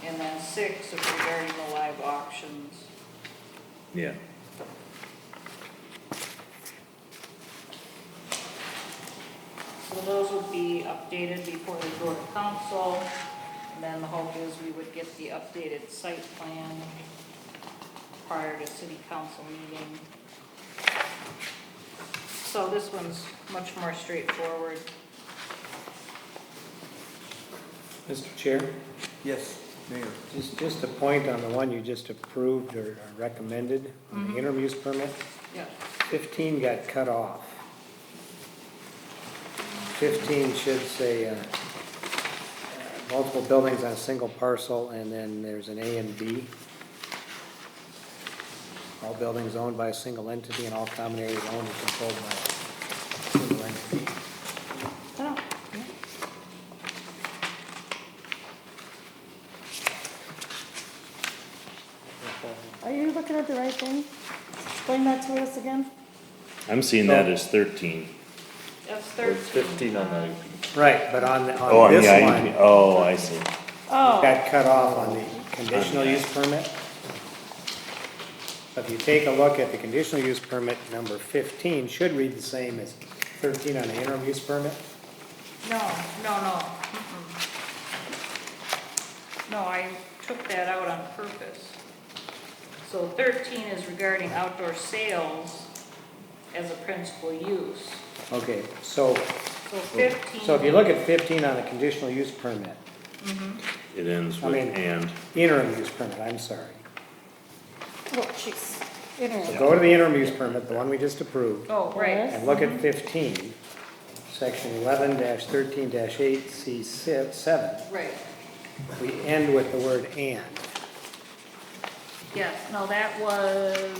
[SPEAKER 7] And then 6 is regarding the live auctions.
[SPEAKER 4] Yeah.
[SPEAKER 7] So updated before they go to council. And then the hope is we would get the updated site plan prior to city council meeting. So this one's much more straightforward.
[SPEAKER 6] Mr. Chair,
[SPEAKER 3] Yes, Mayor.
[SPEAKER 6] just a point on the one you just approved or recommended, on the interim use permit.
[SPEAKER 7] Yeah.
[SPEAKER 6] 15 got cut off. 15 should say multiple buildings on a single parcel, and then there's an A and B. All buildings owned by a single entity and all common areas owned and controlled by a single entity.
[SPEAKER 12] Oh, are you looking at the right thing? Explain that to us again.
[SPEAKER 4] I'm seeing that as 13.
[SPEAKER 7] That's
[SPEAKER 5] There's
[SPEAKER 7] 13.
[SPEAKER 5] 15 on the,
[SPEAKER 6] Right, but on
[SPEAKER 4] Oh, on the
[SPEAKER 6] this
[SPEAKER 4] IUP,
[SPEAKER 6] one,
[SPEAKER 4] oh, I see.
[SPEAKER 12] Oh,
[SPEAKER 6] got cut off on the conditional use permit. If you take a look at the conditional use permit, number 15 should read the same as 13 on the interim use permit.
[SPEAKER 7] No. Mm-mm. No, I took that out on purpose. So 13 is regarding outdoor sales as a principal use.
[SPEAKER 6] Okay, so,
[SPEAKER 7] So 15.
[SPEAKER 6] so if you look at 15 on the conditional use permit,
[SPEAKER 4] It ends
[SPEAKER 6] I
[SPEAKER 4] with
[SPEAKER 6] mean-
[SPEAKER 4] and.
[SPEAKER 6] interim use permit, I'm sorry.
[SPEAKER 12] oh, jeez.
[SPEAKER 6] So
[SPEAKER 12] Internet.
[SPEAKER 6] go to the interim use permit, the one we just approved,
[SPEAKER 7] Oh, right.
[SPEAKER 6] and look at 15, section 11-13-8 C7.
[SPEAKER 7] Right.
[SPEAKER 6] We end with the word and.
[SPEAKER 7] Yes, no, that was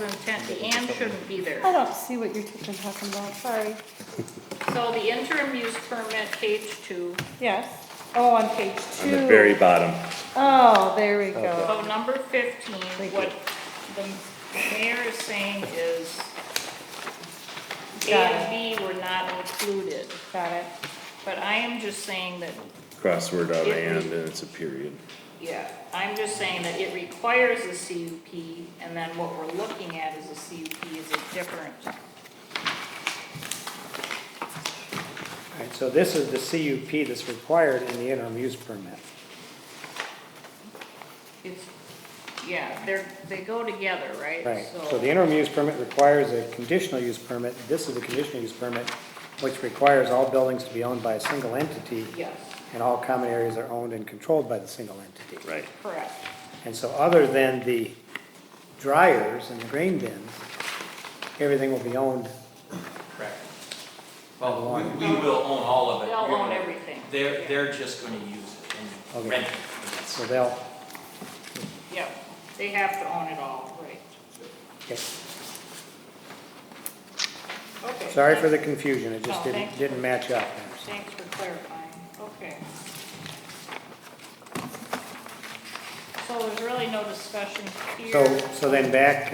[SPEAKER 7] intent, the and shouldn't be
[SPEAKER 12] I
[SPEAKER 7] there.
[SPEAKER 12] don't see what you're talking about, sorry.
[SPEAKER 7] So the interim use permit, page 2.
[SPEAKER 12] Yes. Oh, on page 2.
[SPEAKER 4] On the very bottom.
[SPEAKER 12] Oh, there we go.
[SPEAKER 7] So number 15, what the mayor is saying is A
[SPEAKER 12] Got
[SPEAKER 7] and B were not included.
[SPEAKER 12] Got it.
[SPEAKER 7] But I am just saying that,
[SPEAKER 4] Crossword out and it's a period.
[SPEAKER 7] yeah, I'm just saying that it requires a CUP, and then what we're looking at as a CUP is a different.
[SPEAKER 6] All right, so this is the CUP that's required in the interim use permit.
[SPEAKER 7] It's, yeah, they go together, right?
[SPEAKER 6] Right, so the interim use permit requires a conditional use permit. This is a conditional use permit, which requires all buildings to be owned by a single entity,
[SPEAKER 7] Yes,
[SPEAKER 6] and all common areas are owned and controlled by the single entity.
[SPEAKER 4] Right.
[SPEAKER 7] correct.
[SPEAKER 6] And so other than the dryers and the grain bins, everything will be owned.
[SPEAKER 8] Correct. Well, we will own all of it.
[SPEAKER 7] They'll own everything.
[SPEAKER 8] They're just gonna use it and
[SPEAKER 6] Okay.
[SPEAKER 8] rent it.
[SPEAKER 6] So they'll,
[SPEAKER 7] Yep, they have to own it all, right.
[SPEAKER 6] okay.
[SPEAKER 7] Okay.
[SPEAKER 6] Sorry for the confusion, it just
[SPEAKER 7] No, thanks.
[SPEAKER 6] didn't match up.
[SPEAKER 7] Thanks for clarifying, okay. So there's really no discussion here.
[SPEAKER 6] So then back,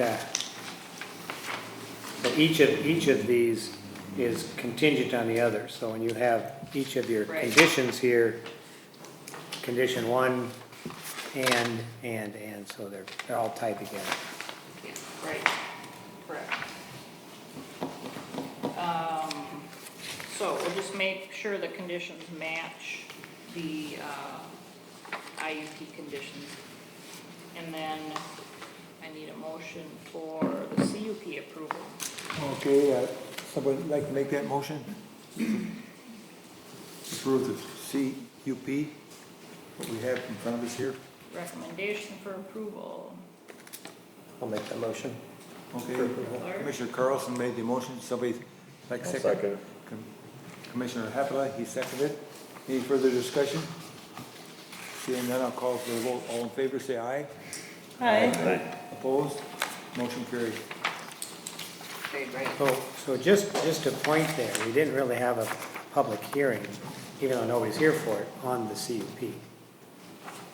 [SPEAKER 6] so each of these is contingent on the other. So when you have each of your
[SPEAKER 7] Right.
[SPEAKER 6] conditions here, condition 1, and, so they're all tied together.
[SPEAKER 7] Yeah, right, correct. So we'll just make sure the conditions match the IUP conditions. And then I need a motion for the CUP approval.
[SPEAKER 3] Okay, somebody like to make that motion? Approve the CUP, what we have in front of us here.
[SPEAKER 7] Recommendation for approval.
[SPEAKER 6] I'll make that motion.
[SPEAKER 3] Okay,
[SPEAKER 7] Larry?
[SPEAKER 3] Commissioner Carlson made the motion, somebody like
[SPEAKER 5] I'll
[SPEAKER 3] second?
[SPEAKER 5] second it.
[SPEAKER 3] Commissioner Happela, he seconded it. Any further discussion? Seeing none, I'll call for the vote. All in favor, say aye.
[SPEAKER 12] Hi.
[SPEAKER 3] Opposed? Motion carried.
[SPEAKER 7] Okay, great.
[SPEAKER 6] So just a point there, we didn't really have a public hearing, even though nobody's here for it, on the CUP.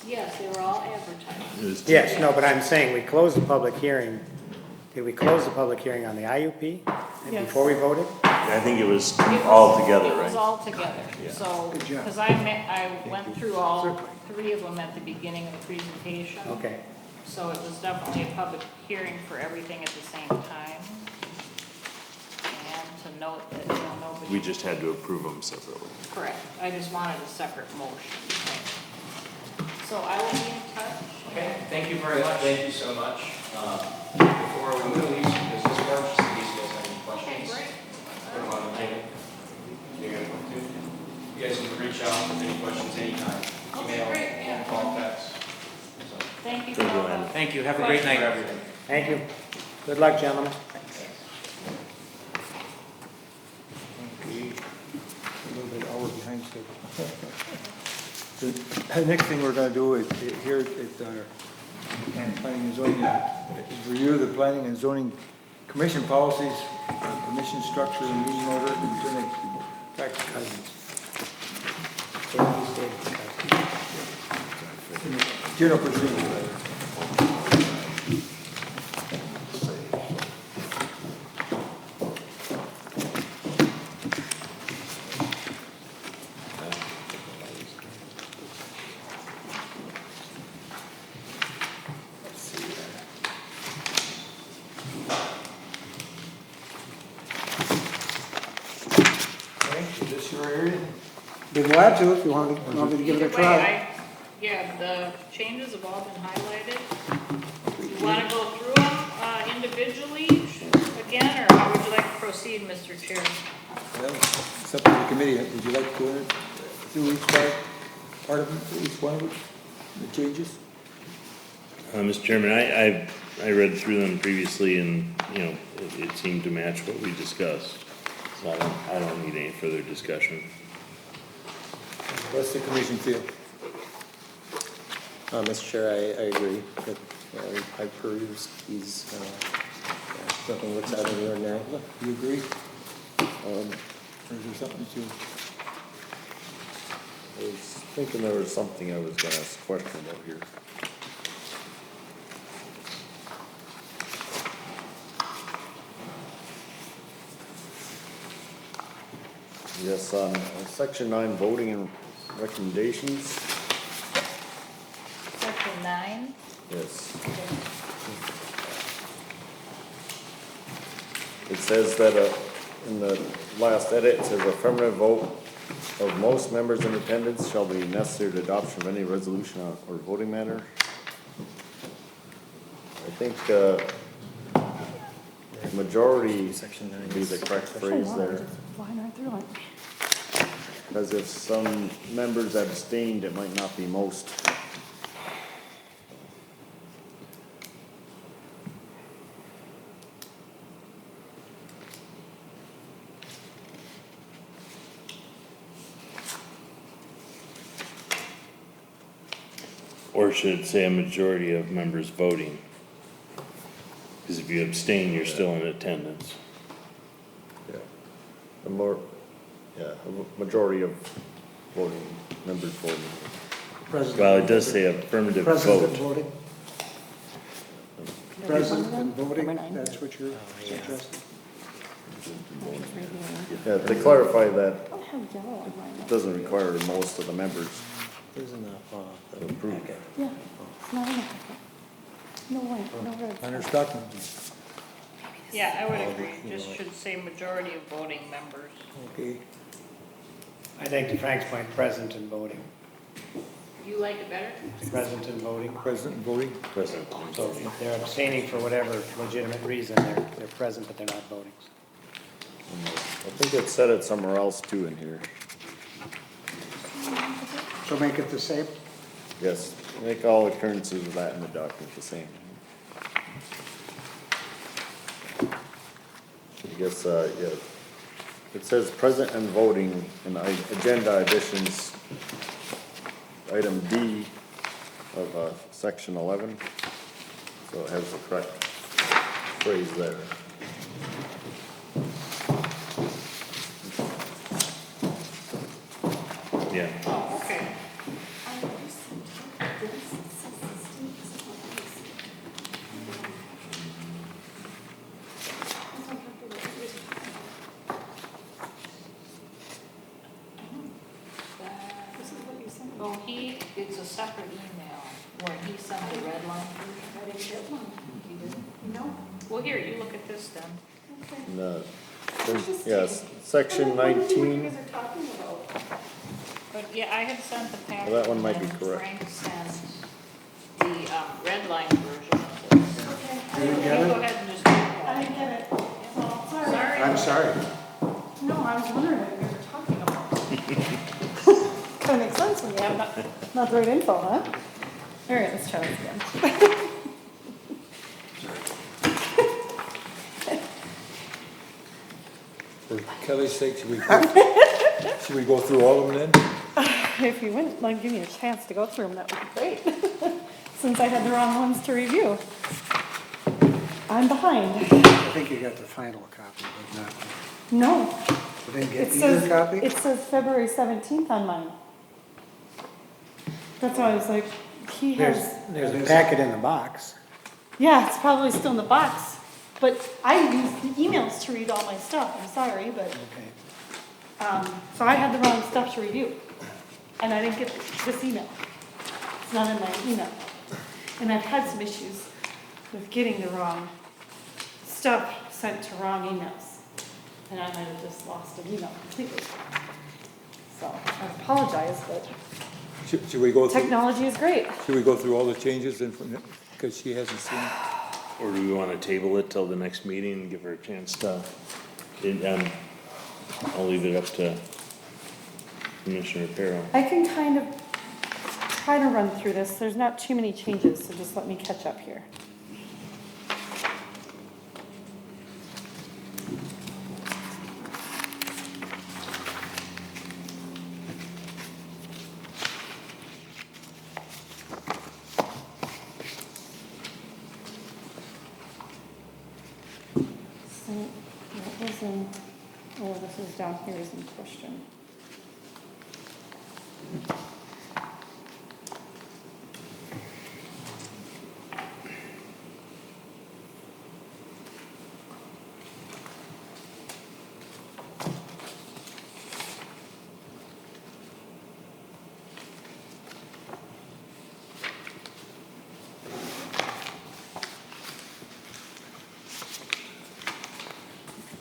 [SPEAKER 7] Yes, they were all advertised.
[SPEAKER 6] Yes, no, but I'm saying we closed the public hearing. Did we close the public hearing on the IUP
[SPEAKER 12] Yes.
[SPEAKER 6] before we voted?
[SPEAKER 4] I think it was
[SPEAKER 7] It was-
[SPEAKER 4] all together,
[SPEAKER 7] It was
[SPEAKER 4] right?
[SPEAKER 7] all together, so, because I went through all 3 of them at the beginning of the presentation.
[SPEAKER 6] Okay,
[SPEAKER 7] So it was definitely a public hearing for everything at the same time. And to note that, nobody.
[SPEAKER 4] We just had to approve them separately.
[SPEAKER 7] Correct, I just wanted a separate motion. So I will be in touch.
[SPEAKER 8] Okay, thank you very much. Thank you so much. Before we move to business work, just in case you guys have any
[SPEAKER 7] Okay,
[SPEAKER 8] questions.
[SPEAKER 7] great.
[SPEAKER 8] Put them on the table. You guys want to? You guys can reach out with any questions anytime.
[SPEAKER 7] Okay,
[SPEAKER 8] Email,
[SPEAKER 7] great, yeah.
[SPEAKER 8] phone call, text. So,
[SPEAKER 7] Thank you.
[SPEAKER 4] Thank you,
[SPEAKER 7] for all
[SPEAKER 4] Ann.
[SPEAKER 7] the-
[SPEAKER 8] thank you. Have a great night, everyone.
[SPEAKER 6] Thank you. Good luck, gentlemen.
[SPEAKER 3] Okay, a little bit hour behind schedule. The next thing we're gonna do is, here at our planning and zoning, is review the planning and zoning commission policies, commission structure and meeting order, and zoning tax guidance. General procedure. Okay, is this your area?
[SPEAKER 2] Be glad to, if you want me to give it a
[SPEAKER 7] Either way,
[SPEAKER 2] try.
[SPEAKER 7] yeah, the changes have all been highlighted. You wanna go through them, individually again, or how would you like to proceed, Mr. Chair?
[SPEAKER 3] Well, it's up to the committee. Would you like to go through each part of them, each one of them, the changes?
[SPEAKER 4] Mr. Chairman, I read through them previously and, it seemed to match what we discussed. So I don't need any further discussion.
[SPEAKER 3] What's the commission feel?
[SPEAKER 9] Mr. Chair, I agree that, I perused these, nothing looks out of the ordinary.
[SPEAKER 3] You agree? Or is there something that you?
[SPEAKER 5] I was thinking there was something I was gonna ask a question about here. Yes, on section 9, voting and recommendations,
[SPEAKER 7] Section 9,
[SPEAKER 5] yes. It says that, in the last edit, it says affirmative vote of most members in attendance shall be necessary to adoption of any resolution or voting matter. I think, majority
[SPEAKER 9] Section 9
[SPEAKER 5] would be the
[SPEAKER 9] is-
[SPEAKER 5] correct phrase there.
[SPEAKER 12] Flying right through it.
[SPEAKER 5] Because if some members abstained, it might not be most.
[SPEAKER 4] Or should it say a majority of members voting? Because if you abstain, you're still in attendance.
[SPEAKER 5] Yeah. A more, yeah, a majority of voting, members voting.
[SPEAKER 2] President-
[SPEAKER 4] Well, it does say affirmative
[SPEAKER 2] Present and
[SPEAKER 4] vote.
[SPEAKER 2] voting? Present and voting, that's what you're suggesting?
[SPEAKER 5] Yeah, to clarify that,
[SPEAKER 12] I have yellow on mine.
[SPEAKER 5] it doesn't require most of the members
[SPEAKER 9] Isn't that,
[SPEAKER 5] to approve.
[SPEAKER 12] Yeah, it's not in the packet. No way, no red.
[SPEAKER 3] Under Stockman?
[SPEAKER 7] yeah, I would agree, just should say majority of voting members.
[SPEAKER 3] Okay.
[SPEAKER 6] I think to Frank's point, present and voting.
[SPEAKER 7] You like it better?
[SPEAKER 6] Present and voting.
[SPEAKER 3] President voting?
[SPEAKER 4] Present.
[SPEAKER 6] So if they're abstaining for whatever legitimate reason, they're present, but they're not voting.
[SPEAKER 5] I think it said it somewhere else too in here.
[SPEAKER 2] So make it the same?
[SPEAKER 5] Yes, make all occurrences of that in the document the same. I guess, yeah, it says present and voting in the agenda additions, item D of, section 11. So it has the correct phrase there.
[SPEAKER 4] Yeah.
[SPEAKER 7] Oh, okay. Oh, it's a separate email where he sent the red line version. I didn't get one. You didn't? No. Well, here, you look at this then.
[SPEAKER 5] And, Yes, section
[SPEAKER 12] I don't know what you
[SPEAKER 5] 19,
[SPEAKER 12] guys are talking about.
[SPEAKER 7] But yeah, I had sent the packet.
[SPEAKER 5] Well, that one might be
[SPEAKER 7] and
[SPEAKER 5] correct.
[SPEAKER 7] Frank sent the, red line version of this.
[SPEAKER 12] Okay,
[SPEAKER 2] You
[SPEAKER 7] You
[SPEAKER 2] get
[SPEAKER 7] go
[SPEAKER 2] it?
[SPEAKER 7] ahead and just.
[SPEAKER 12] I didn't get it. So, sorry.
[SPEAKER 2] I'm sorry.
[SPEAKER 12] No, I was wondering what you guys were talking about. Kind of makes sense when you have not the right info, huh? All right, let's try this again.
[SPEAKER 3] For Kelly's sake, should we go through all of them then?
[SPEAKER 12] If you wouldn't like give me a chance to go through them, that would be great. Since I had the wrong ones to review. I'm behind.
[SPEAKER 2] I think you got the final copy, but not,
[SPEAKER 12] No,
[SPEAKER 2] you didn't
[SPEAKER 12] it
[SPEAKER 2] get either
[SPEAKER 12] says,
[SPEAKER 2] copy?
[SPEAKER 12] it says February 17th on mine. That's why I was like, he has,
[SPEAKER 6] There's a packet in the box.
[SPEAKER 12] yeah, it's probably still in the box. But I use the emails to read all my stuff, I'm sorry, but,
[SPEAKER 6] Okay.
[SPEAKER 12] so I had the wrong stuff to review. And I didn't get this email. It's not in my email. And I've had some issues with getting the wrong stuff sent to wrong emails. And I might have just lost an email completely. So I apologize, but
[SPEAKER 3] Should we go through,
[SPEAKER 12] technology is great.
[SPEAKER 3] should we go through all the changes and, because she hasn't seen?
[SPEAKER 4] Or do we wanna table it till the next meeting and give her a chance to, I'll leave it up to Commissioner Perro.
[SPEAKER 12] I can kind of try to run through this. There's not too many changes, so just let me catch up here. So, what was in, oh, this is down here is in question.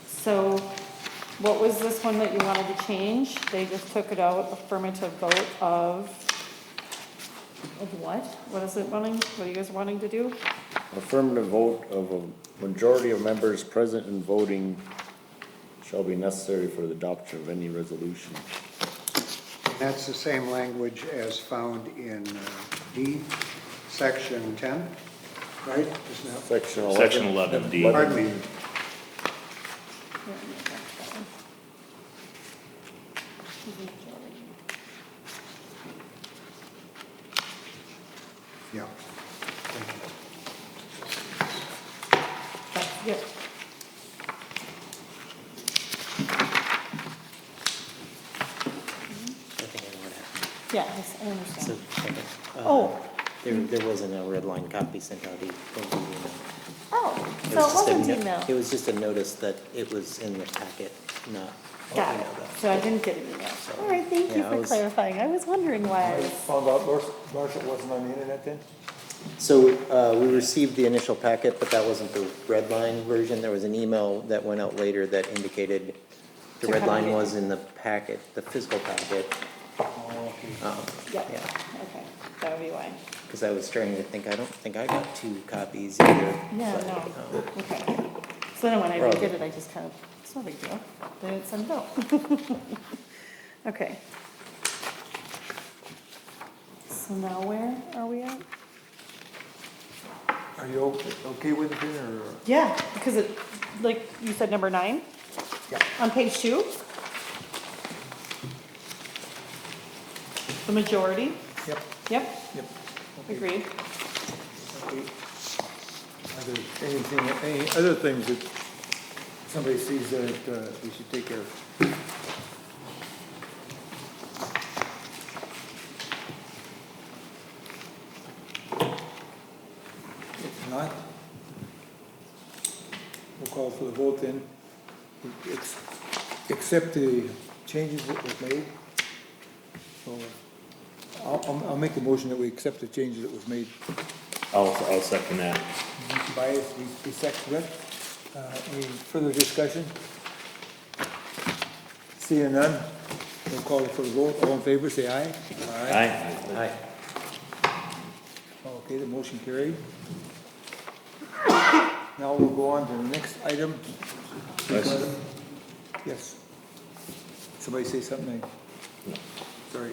[SPEAKER 12] So, what was this one that you wanted to change? They just took it out, affirmative vote of what? What is it wanting, what are you guys wanting to do?
[SPEAKER 5] affirmative vote of a majority of members present and voting shall be necessary for the adoption of any resolution.
[SPEAKER 2] That's the same language as found in D, section 10, right? Isn't that?
[SPEAKER 5] Section 11.
[SPEAKER 4] Section 11D.
[SPEAKER 2] Pardon me. Yeah.
[SPEAKER 12] Yep.
[SPEAKER 9] I think I know what happened.
[SPEAKER 12] Yeah, yes, I
[SPEAKER 9] So,
[SPEAKER 12] understand.
[SPEAKER 9] okay.
[SPEAKER 12] Oh.
[SPEAKER 9] There wasn't a red line copy sent out.
[SPEAKER 12] Oh,
[SPEAKER 9] It
[SPEAKER 12] so it
[SPEAKER 9] was just a
[SPEAKER 12] wasn't
[SPEAKER 9] no-
[SPEAKER 12] email.
[SPEAKER 9] It was just a notice that it was in the packet, not.
[SPEAKER 12] Got
[SPEAKER 9] you
[SPEAKER 12] it.
[SPEAKER 9] know, that.
[SPEAKER 12] So I didn't get an email. All right, thank you
[SPEAKER 9] Yeah, I
[SPEAKER 12] for
[SPEAKER 9] was-
[SPEAKER 12] clarifying. I was wondering why I
[SPEAKER 3] I
[SPEAKER 12] was.
[SPEAKER 3] found out Marshall wasn't on the internet then?
[SPEAKER 9] So, we received the initial packet, but that wasn't the red line version. There was an email that went out later that indicated the
[SPEAKER 12] To
[SPEAKER 9] red
[SPEAKER 12] come
[SPEAKER 9] line
[SPEAKER 12] in.
[SPEAKER 9] was in the packet, the physical packet.
[SPEAKER 12] Yep,
[SPEAKER 9] Yeah,
[SPEAKER 12] okay, that would be why.
[SPEAKER 9] because I was starting to think, I don't think I got 2 copies either.
[SPEAKER 12] Yeah,
[SPEAKER 9] but,
[SPEAKER 12] no, okay. So then when I
[SPEAKER 9] Probably.
[SPEAKER 12] redid it, I just kind of, it's no big deal. They didn't send it out. Okay. So now where are we at?
[SPEAKER 3] Are you okay with it then, or?
[SPEAKER 12] Yeah, because it, like you said, number 9?
[SPEAKER 3] Yeah.
[SPEAKER 12] On page 2? The majority?
[SPEAKER 3] Yep.
[SPEAKER 12] Yep,
[SPEAKER 3] Yep.
[SPEAKER 12] agreed.
[SPEAKER 3] Okay. Any other things that somebody sees that we should take care of? If not, we'll call for the vote then. Accept the changes that was made. So I'll make the motion that we accept the changes that was made.
[SPEAKER 4] I'll second that.
[SPEAKER 3] Bias, we second it. Any further discussion? Seeing none, we'll call for the vote. All in favor, say aye.
[SPEAKER 4] Aye.
[SPEAKER 3] Okay, the motion carried. Now we'll go on to the next item. Yes. Somebody say something? Sorry.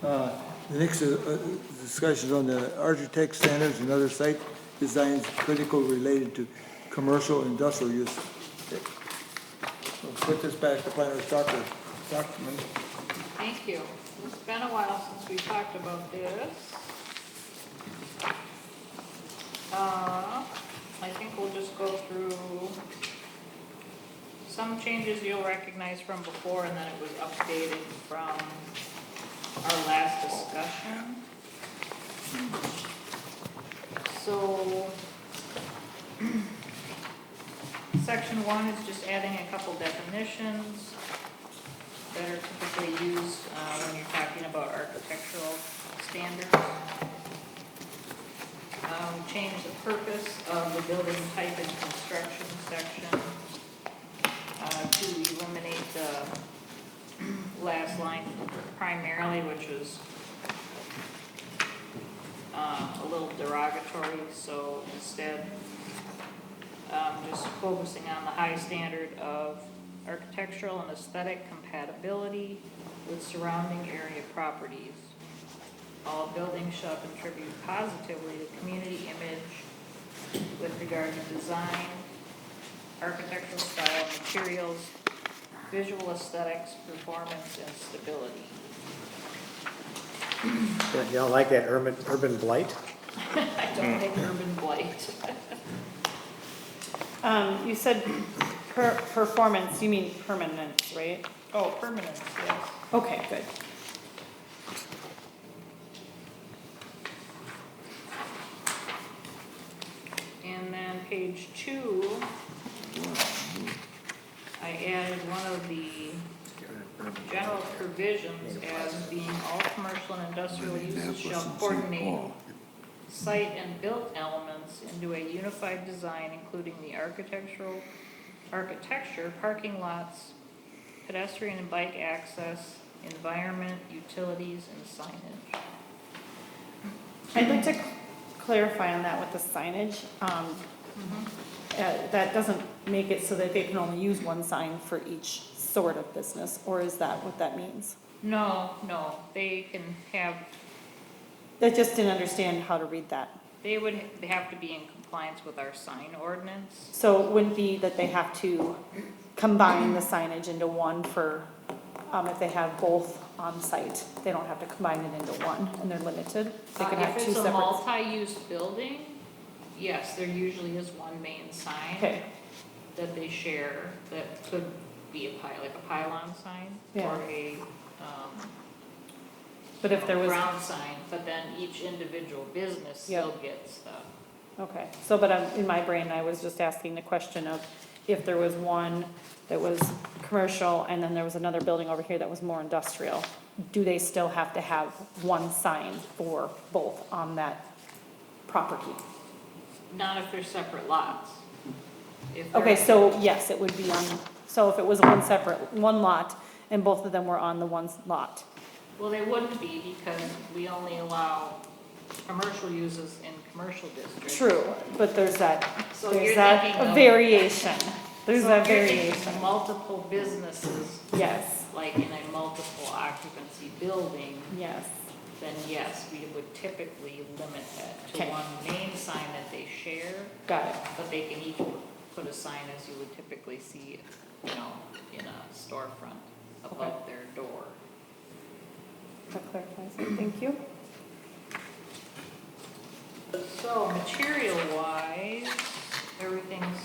[SPEAKER 3] The next discussion is on the architect standards and other site designs critical related to commercial industrial use. We'll put this back to planner's document.
[SPEAKER 7] Thank you. It's been a while since we talked about this. I think we'll just go through some changes you'll recognize from before, and then it was updated from our last discussion. So, section 1 is just adding a couple definitions that are typically used when you're talking about architectural standards. Change the purpose of the building type and construction section to eliminate the last line primarily, which is a little derogatory, so instead just focusing on the high standard of architectural and aesthetic compatibility with surrounding area properties. All buildings shall contribute positively to community image with regard to design, architectural style, materials, visual aesthetics, performance, and stability.
[SPEAKER 6] You don't like that urban blight?
[SPEAKER 7] I don't think urban blight.
[SPEAKER 12] You said performance, you mean permanence, right?
[SPEAKER 7] Oh, permanence, yes.
[SPEAKER 12] Okay, good.
[SPEAKER 7] And then page 2, I added one of the general provisions as being all commercial and industrial uses shall coordinate site and built elements into a unified design, including the architecture, parking lots, pedestrian and bike access, environment, utilities, and signage.
[SPEAKER 12] I'd like to clarify on that with the signage. That doesn't make it so that they can only use one sign for each sort of business, or is that what that means?
[SPEAKER 7] No, they can have,
[SPEAKER 12] I just didn't understand how to read that.
[SPEAKER 7] they would have to be in compliance with our sign ordinance.
[SPEAKER 12] So it wouldn't be that they have to combine the signage into one for, if they have both on site, they don't have to combine it into one, and they're limited? They can have
[SPEAKER 7] If
[SPEAKER 12] two
[SPEAKER 7] it's a
[SPEAKER 12] separate.
[SPEAKER 7] multi-use building, yes, there usually is one main sign
[SPEAKER 12] Okay,
[SPEAKER 7] that they share that could be like a pylon sign
[SPEAKER 12] Yeah.
[SPEAKER 7] or a
[SPEAKER 12] but if there was,
[SPEAKER 7] ground sign, but then each individual business still gets the.
[SPEAKER 12] okay, so, but in my brain, I was just asking the question of if there was one that was commercial and then there was another building over here that was more industrial, do they still have to have one sign for both on that property?
[SPEAKER 7] Not if they're separate lots. If
[SPEAKER 12] Okay,
[SPEAKER 7] they're-
[SPEAKER 12] so yes, it would be on, so if it was one lot and both of them were on the one lot.
[SPEAKER 7] Well, they wouldn't be because we only allow commercial uses in commercial districts.
[SPEAKER 12] True, but there's that
[SPEAKER 7] So you're thinking of-
[SPEAKER 12] variation. There's
[SPEAKER 7] So
[SPEAKER 12] that
[SPEAKER 7] if you're thinking
[SPEAKER 12] variation.
[SPEAKER 7] multiple businesses,
[SPEAKER 12] Yes,
[SPEAKER 7] like in a multiple occupancy building,
[SPEAKER 12] yes,
[SPEAKER 7] then yes, we would typically limit that to
[SPEAKER 12] Okay.
[SPEAKER 7] one main sign that they share,
[SPEAKER 12] got it.
[SPEAKER 7] but they can each put a sign as you would typically see, in a storefront above their door.
[SPEAKER 12] That clarifies it, thank you.
[SPEAKER 7] So material-wise, everything's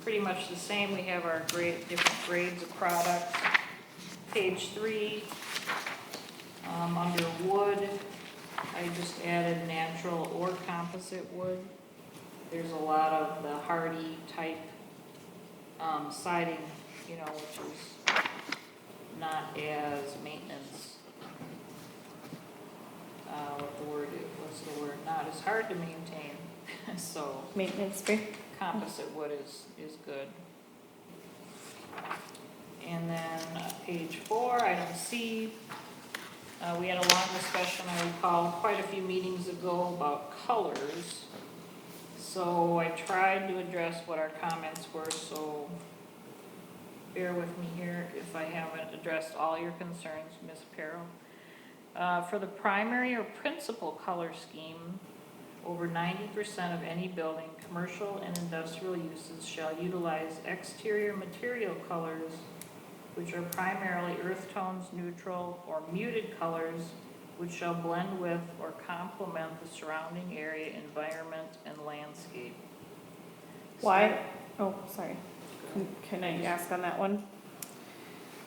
[SPEAKER 7] pretty much the same. We have our different grades of products. Page 3, under wood, I just added natural or composite wood. There's a lot of the hardy type siding, which is not as maintenance. What's the word? Not as hard to maintain. So
[SPEAKER 12] Maintenance free?
[SPEAKER 7] composite wood is good. And then page 4, item C, we had a long discussion, I recall, quite a few meetings ago about colors. So I tried to address what our comments were, so bear with me here if I haven't addressed all your concerns, Ms. Perro. For the primary or principal color scheme, over 90% of any building, commercial and industrial uses shall utilize exterior material colors which are primarily earth tones, neutral, or muted colors which shall blend with or complement the surrounding area, environment, and landscape.
[SPEAKER 12] Why, oh, sorry. Can I ask on that one?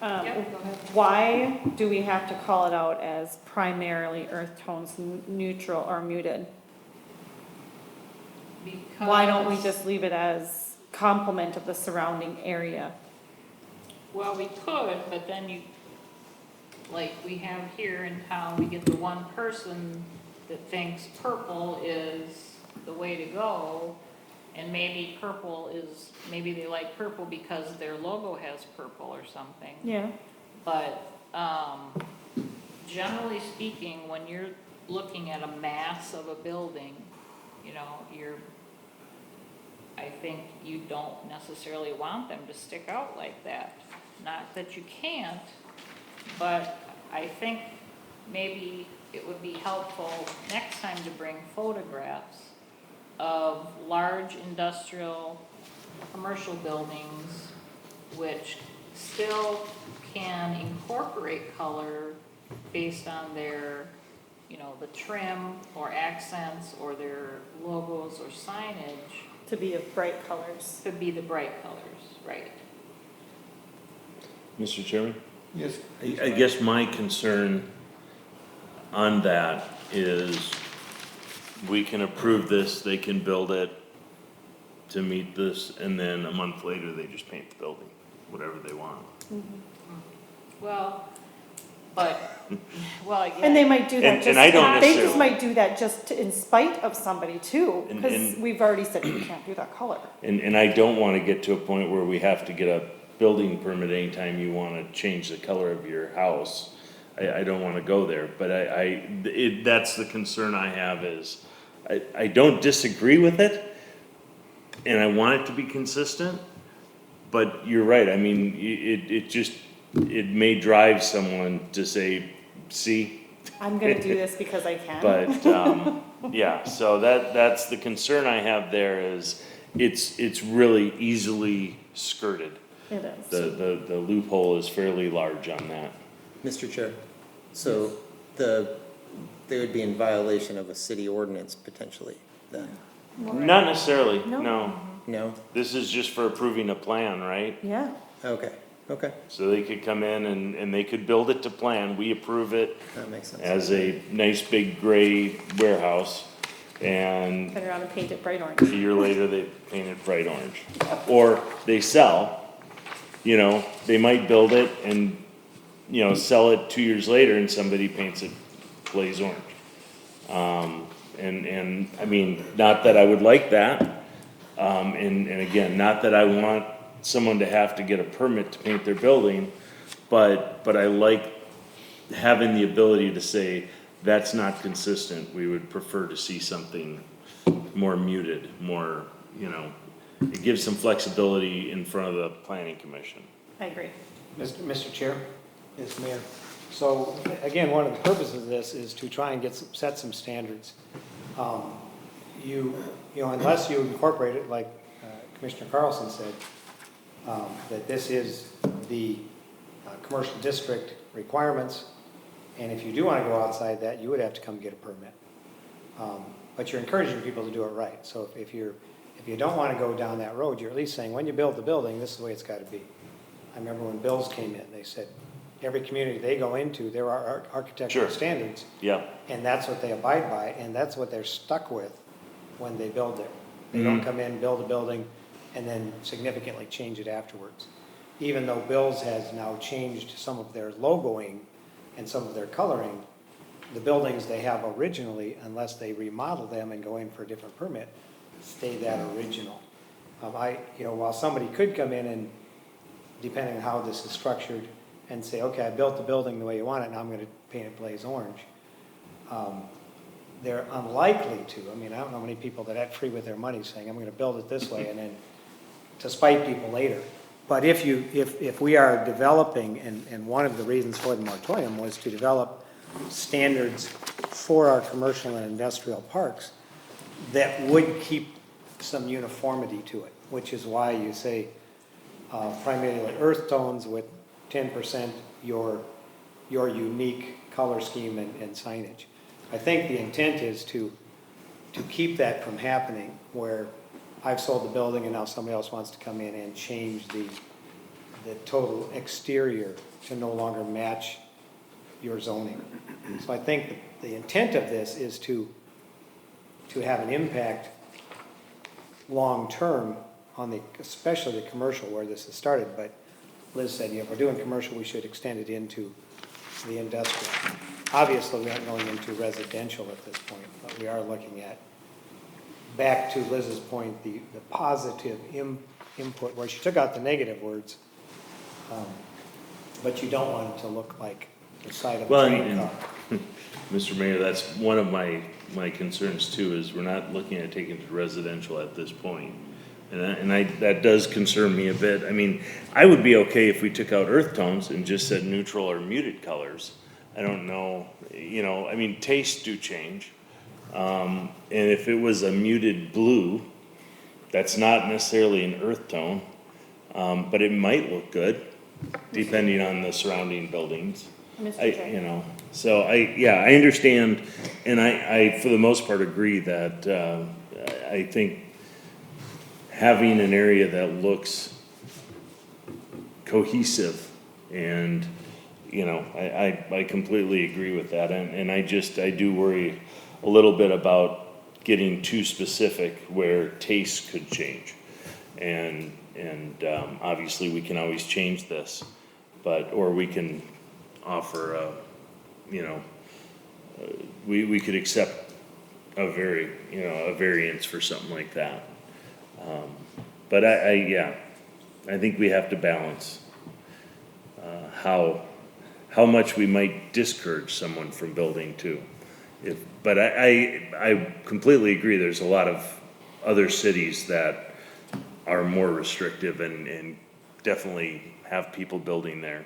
[SPEAKER 7] Yep, go ahead.
[SPEAKER 12] Why do we have to call it out as primarily earth tones, neutral, or muted?
[SPEAKER 7] Because
[SPEAKER 12] Why don't we just leave it as complement of the surrounding area?
[SPEAKER 7] Well, we could, but then you, like we have here in town, we get the one person that thinks purple is the way to go, and maybe purple is, maybe they like purple because their logo has purple or something.
[SPEAKER 12] Yeah.
[SPEAKER 7] But, generally speaking, when you're looking at a mass of a building, you know, I think you don't necessarily want them to stick out like that. Not that you can't, but I think maybe it would be helpful next time to bring photographs of large industrial, commercial buildings which still can incorporate color based on their, you know, the trim or accents or their logos or signage.
[SPEAKER 12] To be of bright colors.
[SPEAKER 7] To be the bright colors, right.
[SPEAKER 4] Mr. Chairman?
[SPEAKER 3] Yes.
[SPEAKER 4] I guess my concern on that is we can approve this, they can build it to meet this, and then a month later, they just paint the building, whatever they want.
[SPEAKER 7] Well, but, well, yeah.
[SPEAKER 12] And they might do that
[SPEAKER 4] And-
[SPEAKER 12] just,
[SPEAKER 4] and I don't
[SPEAKER 12] they just
[SPEAKER 4] necessarily-
[SPEAKER 12] might do that just in spite of somebody too,
[SPEAKER 4] And-
[SPEAKER 12] because
[SPEAKER 4] and-
[SPEAKER 12] we've already said you can't do that color.
[SPEAKER 4] And I don't wanna get to a point where we have to get a building permit anytime you wanna change the color of your house. I don't wanna go there, but that's the concern I have is, I don't disagree with it, and I want it to be consistent, but you're right, I mean, it may drive someone to say, see?
[SPEAKER 12] I'm gonna do this because I can.
[SPEAKER 4] But, yeah, so that's the concern I have there is, it's really easily skirted.
[SPEAKER 12] It is.
[SPEAKER 4] The loophole is fairly large on that.
[SPEAKER 9] Mr. Chair, so they would be in violation of a city ordinance potentially, then?
[SPEAKER 4] Not necessarily,
[SPEAKER 12] No.
[SPEAKER 4] no.
[SPEAKER 9] No?
[SPEAKER 4] This is just for approving a plan, right?
[SPEAKER 12] Yeah,
[SPEAKER 9] Okay, okay,
[SPEAKER 4] So they could come in and they could build it to plan, we approve it
[SPEAKER 9] that makes sense.
[SPEAKER 4] as a nice big gray warehouse, and
[SPEAKER 12] turn around and paint it bright
[SPEAKER 4] a
[SPEAKER 12] orange.
[SPEAKER 4] year later they paint it bright orange. Or they sell, you know, they might build it and, you know, sell it 2 years later and somebody paints it blaze orange. And I mean, not that I would like that, and again, not that I want someone to have to get a permit to paint their building, but I like having the ability to say, that's not consistent, we would prefer to see something more muted, more, you know, it gives some flexibility in front of the planning commission.
[SPEAKER 12] I agree.
[SPEAKER 6] Mr. Chair? Yes, Mayor. So, again, one of the purposes of this is to try and set some standards. You know, unless you incorporate it, like Commissioner Carlson said, that this is the commercial district requirements, and if you do want to go outside that, you would have to come get a permit. But you're encouraging people to do it right. So if you don't want to go down that road, you're at least saying, when you build the building, this is the way it's got to be. I remember when bills came in, they said, every community they go into, there are architectural
[SPEAKER 4] Sure.
[SPEAKER 6] standards,
[SPEAKER 4] Yeah,
[SPEAKER 6] and that's what they abide by, and that's what they're stuck with when they build there. They don't come in, build a building, and then significantly change it afterwards. Even though Bill's has now changed some of their logoing and some of their coloring, the buildings they have originally, unless they remodel them and go in for a different permit, stay that original. You know, while somebody could come in and depending on how this is structured, and say, okay, I built the building the way you want it, now I'm gonna paint it blaze orange. They're unlikely to, I mean, I don't know many people that act free with their money saying, I'm gonna build it this way, and then to spite people later. But if we are developing, and one of the reasons for the moratorium was to develop standards for our commercial and industrial parks that would keep some uniformity to it, which is why you say primarily earth tones with 10% your unique color scheme and signage. I think the intent is to keep that from happening where I've sold the building and now somebody else wants to come in and change the total exterior to no longer match your zoning. So I think the intent of this is to have an impact long-term on especially the commercial where this has started. But Liz said, if we're doing commercial, we should extend it into the industrial. Obviously, we aren't going into residential at this point, but we are looking at, back to Liz's point, the positive input, where she took out the negative words, but you don't want it to look like the side of a train car.
[SPEAKER 4] Mr. Mayor, that's one of my concerns too, is we're not looking at taking it to residential at this point. And that does concern me a bit. I mean, I would be okay if we took out earth tones and just said neutral or muted colors. I don't know, I mean, tastes do change. And if it was a muted blue, that's not necessarily an earth tone, but it might look good depending on the surrounding buildings. So I understand, and I for the most part agree that I think having an area that looks cohesive and I completely agree with that, and I do worry a little bit about getting too specific where tastes could change, and obviously we can always change this, or we can offer we could accept a variance for something like that, but I think we have to balance how much we might discourage someone from building too. But I completely agree, there's a lot of other cities that are more restrictive and definitely have people building there.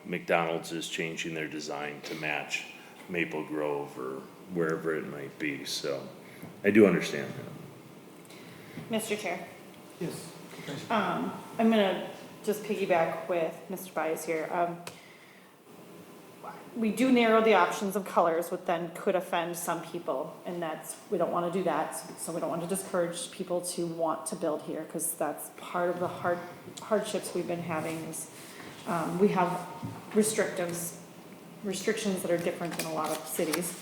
[SPEAKER 4] McDonald's is changing their design to match Maple Grove or wherever it might be, so I do understand that.
[SPEAKER 12] Mr. Chair,
[SPEAKER 3] Yes.
[SPEAKER 12] I'm gonna just piggyback with Mr. Bias here. We do narrow the options of colors, which then could offend some people, and we don't want to do that. So we don't want to discourage people to want to build here, because that's part of the hardships we've been having is we have restrictions that are different than a lot of cities.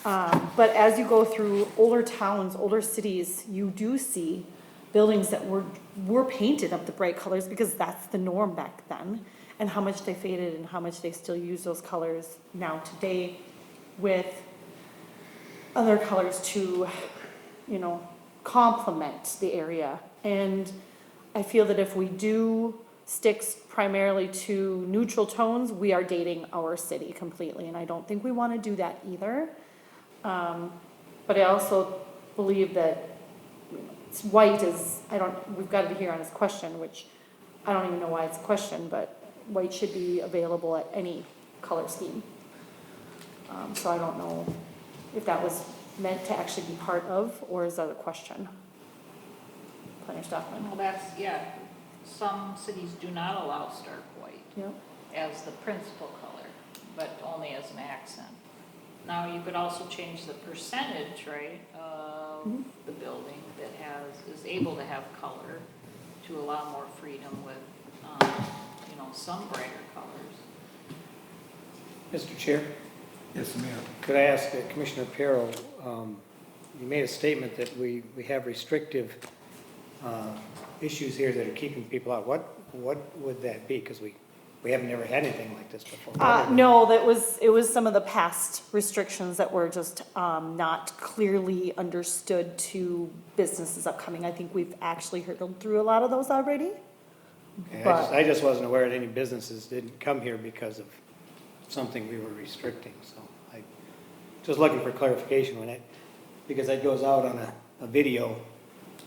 [SPEAKER 12] But as you go through older towns, older cities, you do see buildings that were painted of the bright colors because that's the norm back then, and how much they faded and how much they still use those colors now today with other colors to, complement the area. And I feel that if we do stick primarily to neutral tones, we are dating our city completely, and I don't think we want to do that either. But I also believe that white is, we've got it here on his question, which I don't even know why it's a question, but white should be available at any color scheme. So I don't know if that was meant to actually be part of, or is that a question? Planner Stockman.
[SPEAKER 7] Well, some cities do not allow stark white as the principal color, but only as an accent. Now, you could also change the percentage, right, of the building that is able to have color to allow more freedom with, some brighter colors.
[SPEAKER 6] Mr. Chair,
[SPEAKER 3] Yes, Mayor.
[SPEAKER 6] could I ask Commissioner Perro, you made a statement that we have restrictive issues here that are keeping people out. What would that be? Because we haven't never had anything like this before.
[SPEAKER 12] No, it was some of the past restrictions that were just not clearly understood to businesses upcoming. I think we've actually hurdled through a lot of those already.
[SPEAKER 6] Okay,
[SPEAKER 12] But-
[SPEAKER 6] I just wasn't aware that any businesses didn't come here because of something we were restricting, so I, just looking for clarification when because that goes out on a video.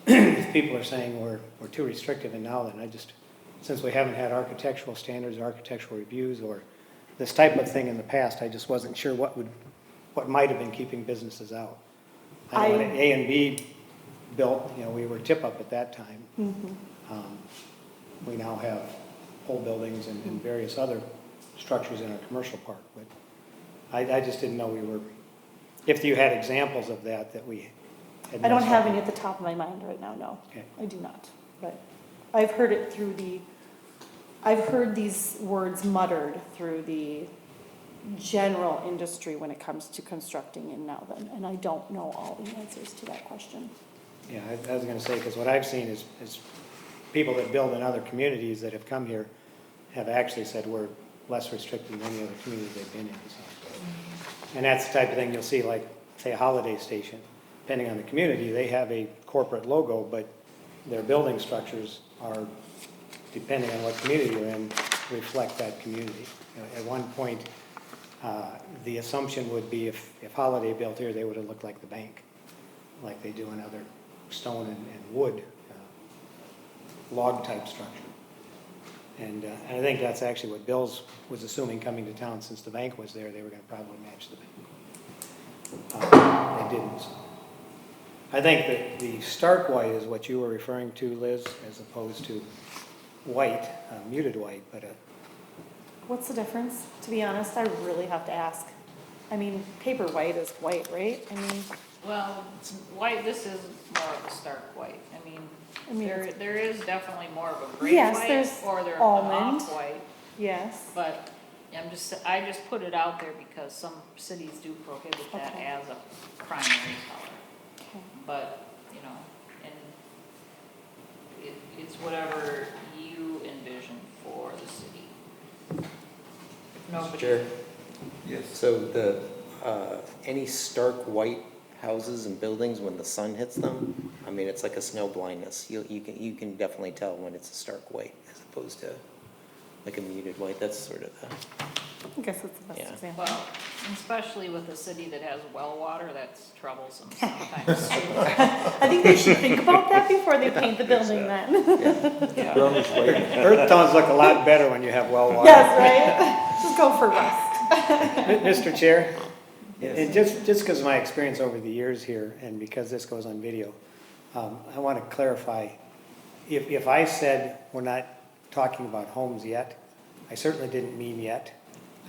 [SPEAKER 6] If people are saying we're too restrictive in Nowthen, since we haven't had architectural standards, architectural reviews, or this type of thing in the past, I just wasn't sure what might have been keeping businesses out. I know when A and B built, we were tip-up at that time. We now have whole buildings and various other structures in our commercial park, but I just didn't know if you had examples of that we had.
[SPEAKER 12] I don't
[SPEAKER 6] messed
[SPEAKER 12] have
[SPEAKER 6] up.
[SPEAKER 12] any at the top of my mind right now, no.
[SPEAKER 6] Okay.
[SPEAKER 12] I do not, but I've heard it I've heard these words muttered through the general industry when it comes to constructing in Nowthen, and I don't know all the answers to that question.
[SPEAKER 6] Yeah, I was gonna say, because what I've seen is people that build in other communities that have come here have actually said we're less restricted than any other community they've been in, so. And that's the type of thing you'll see, like, say, a Holiday Station. Depending on the community, they have a corporate logo, but their building structures are, depending on what community you're in, reflect that community. At one point, the assumption would be if Holiday built here, they would have looked like the bank, like they do in other stone and wood, log-type structure. And I think that's actually what Bill's was assuming coming to town. Since the bank was there, they were going to probably match the bank. They didn't. So. I think that the stark white is what you were referring to, Liz, as opposed to white, muted white. But
[SPEAKER 12] What's the difference? To be honest, I really have to ask. I mean, paper white is white, right? I mean,
[SPEAKER 7] Well, it's white, this is more of a stark white. I mean, there is definitely more of a gray
[SPEAKER 12] Yes,
[SPEAKER 7] white,
[SPEAKER 12] there's
[SPEAKER 7] or there's an
[SPEAKER 12] almond.
[SPEAKER 7] off-white.
[SPEAKER 12] yes.
[SPEAKER 7] But I just put it out there because some cities do prohibit that
[SPEAKER 12] Okay.
[SPEAKER 7] as a primary color.
[SPEAKER 12] Okay.
[SPEAKER 7] But, and it's whatever you envision for the city. Nobody.
[SPEAKER 9] Chair,
[SPEAKER 3] Yes.
[SPEAKER 9] so any stark white houses and buildings, when the sun hits them, I mean, it's like a snow blindness. You can definitely tell when it's a stark white as opposed to like a muted white. That's sort of
[SPEAKER 12] I guess that's the best
[SPEAKER 9] Yeah.
[SPEAKER 12] example.
[SPEAKER 7] Well, especially with a city that has well water, that's troublesome sometimes.
[SPEAKER 12] I think they should think about that before they paint the building then.
[SPEAKER 3] Brownish white.
[SPEAKER 6] earth tones look a lot better when you have well water.
[SPEAKER 12] Yes, right? Just go for rust.
[SPEAKER 6] Mr. Chair, and just because of my experience over the years here, and because this goes on video, I want to clarify, if I said we're not talking about homes yet, I certainly didn't mean yet.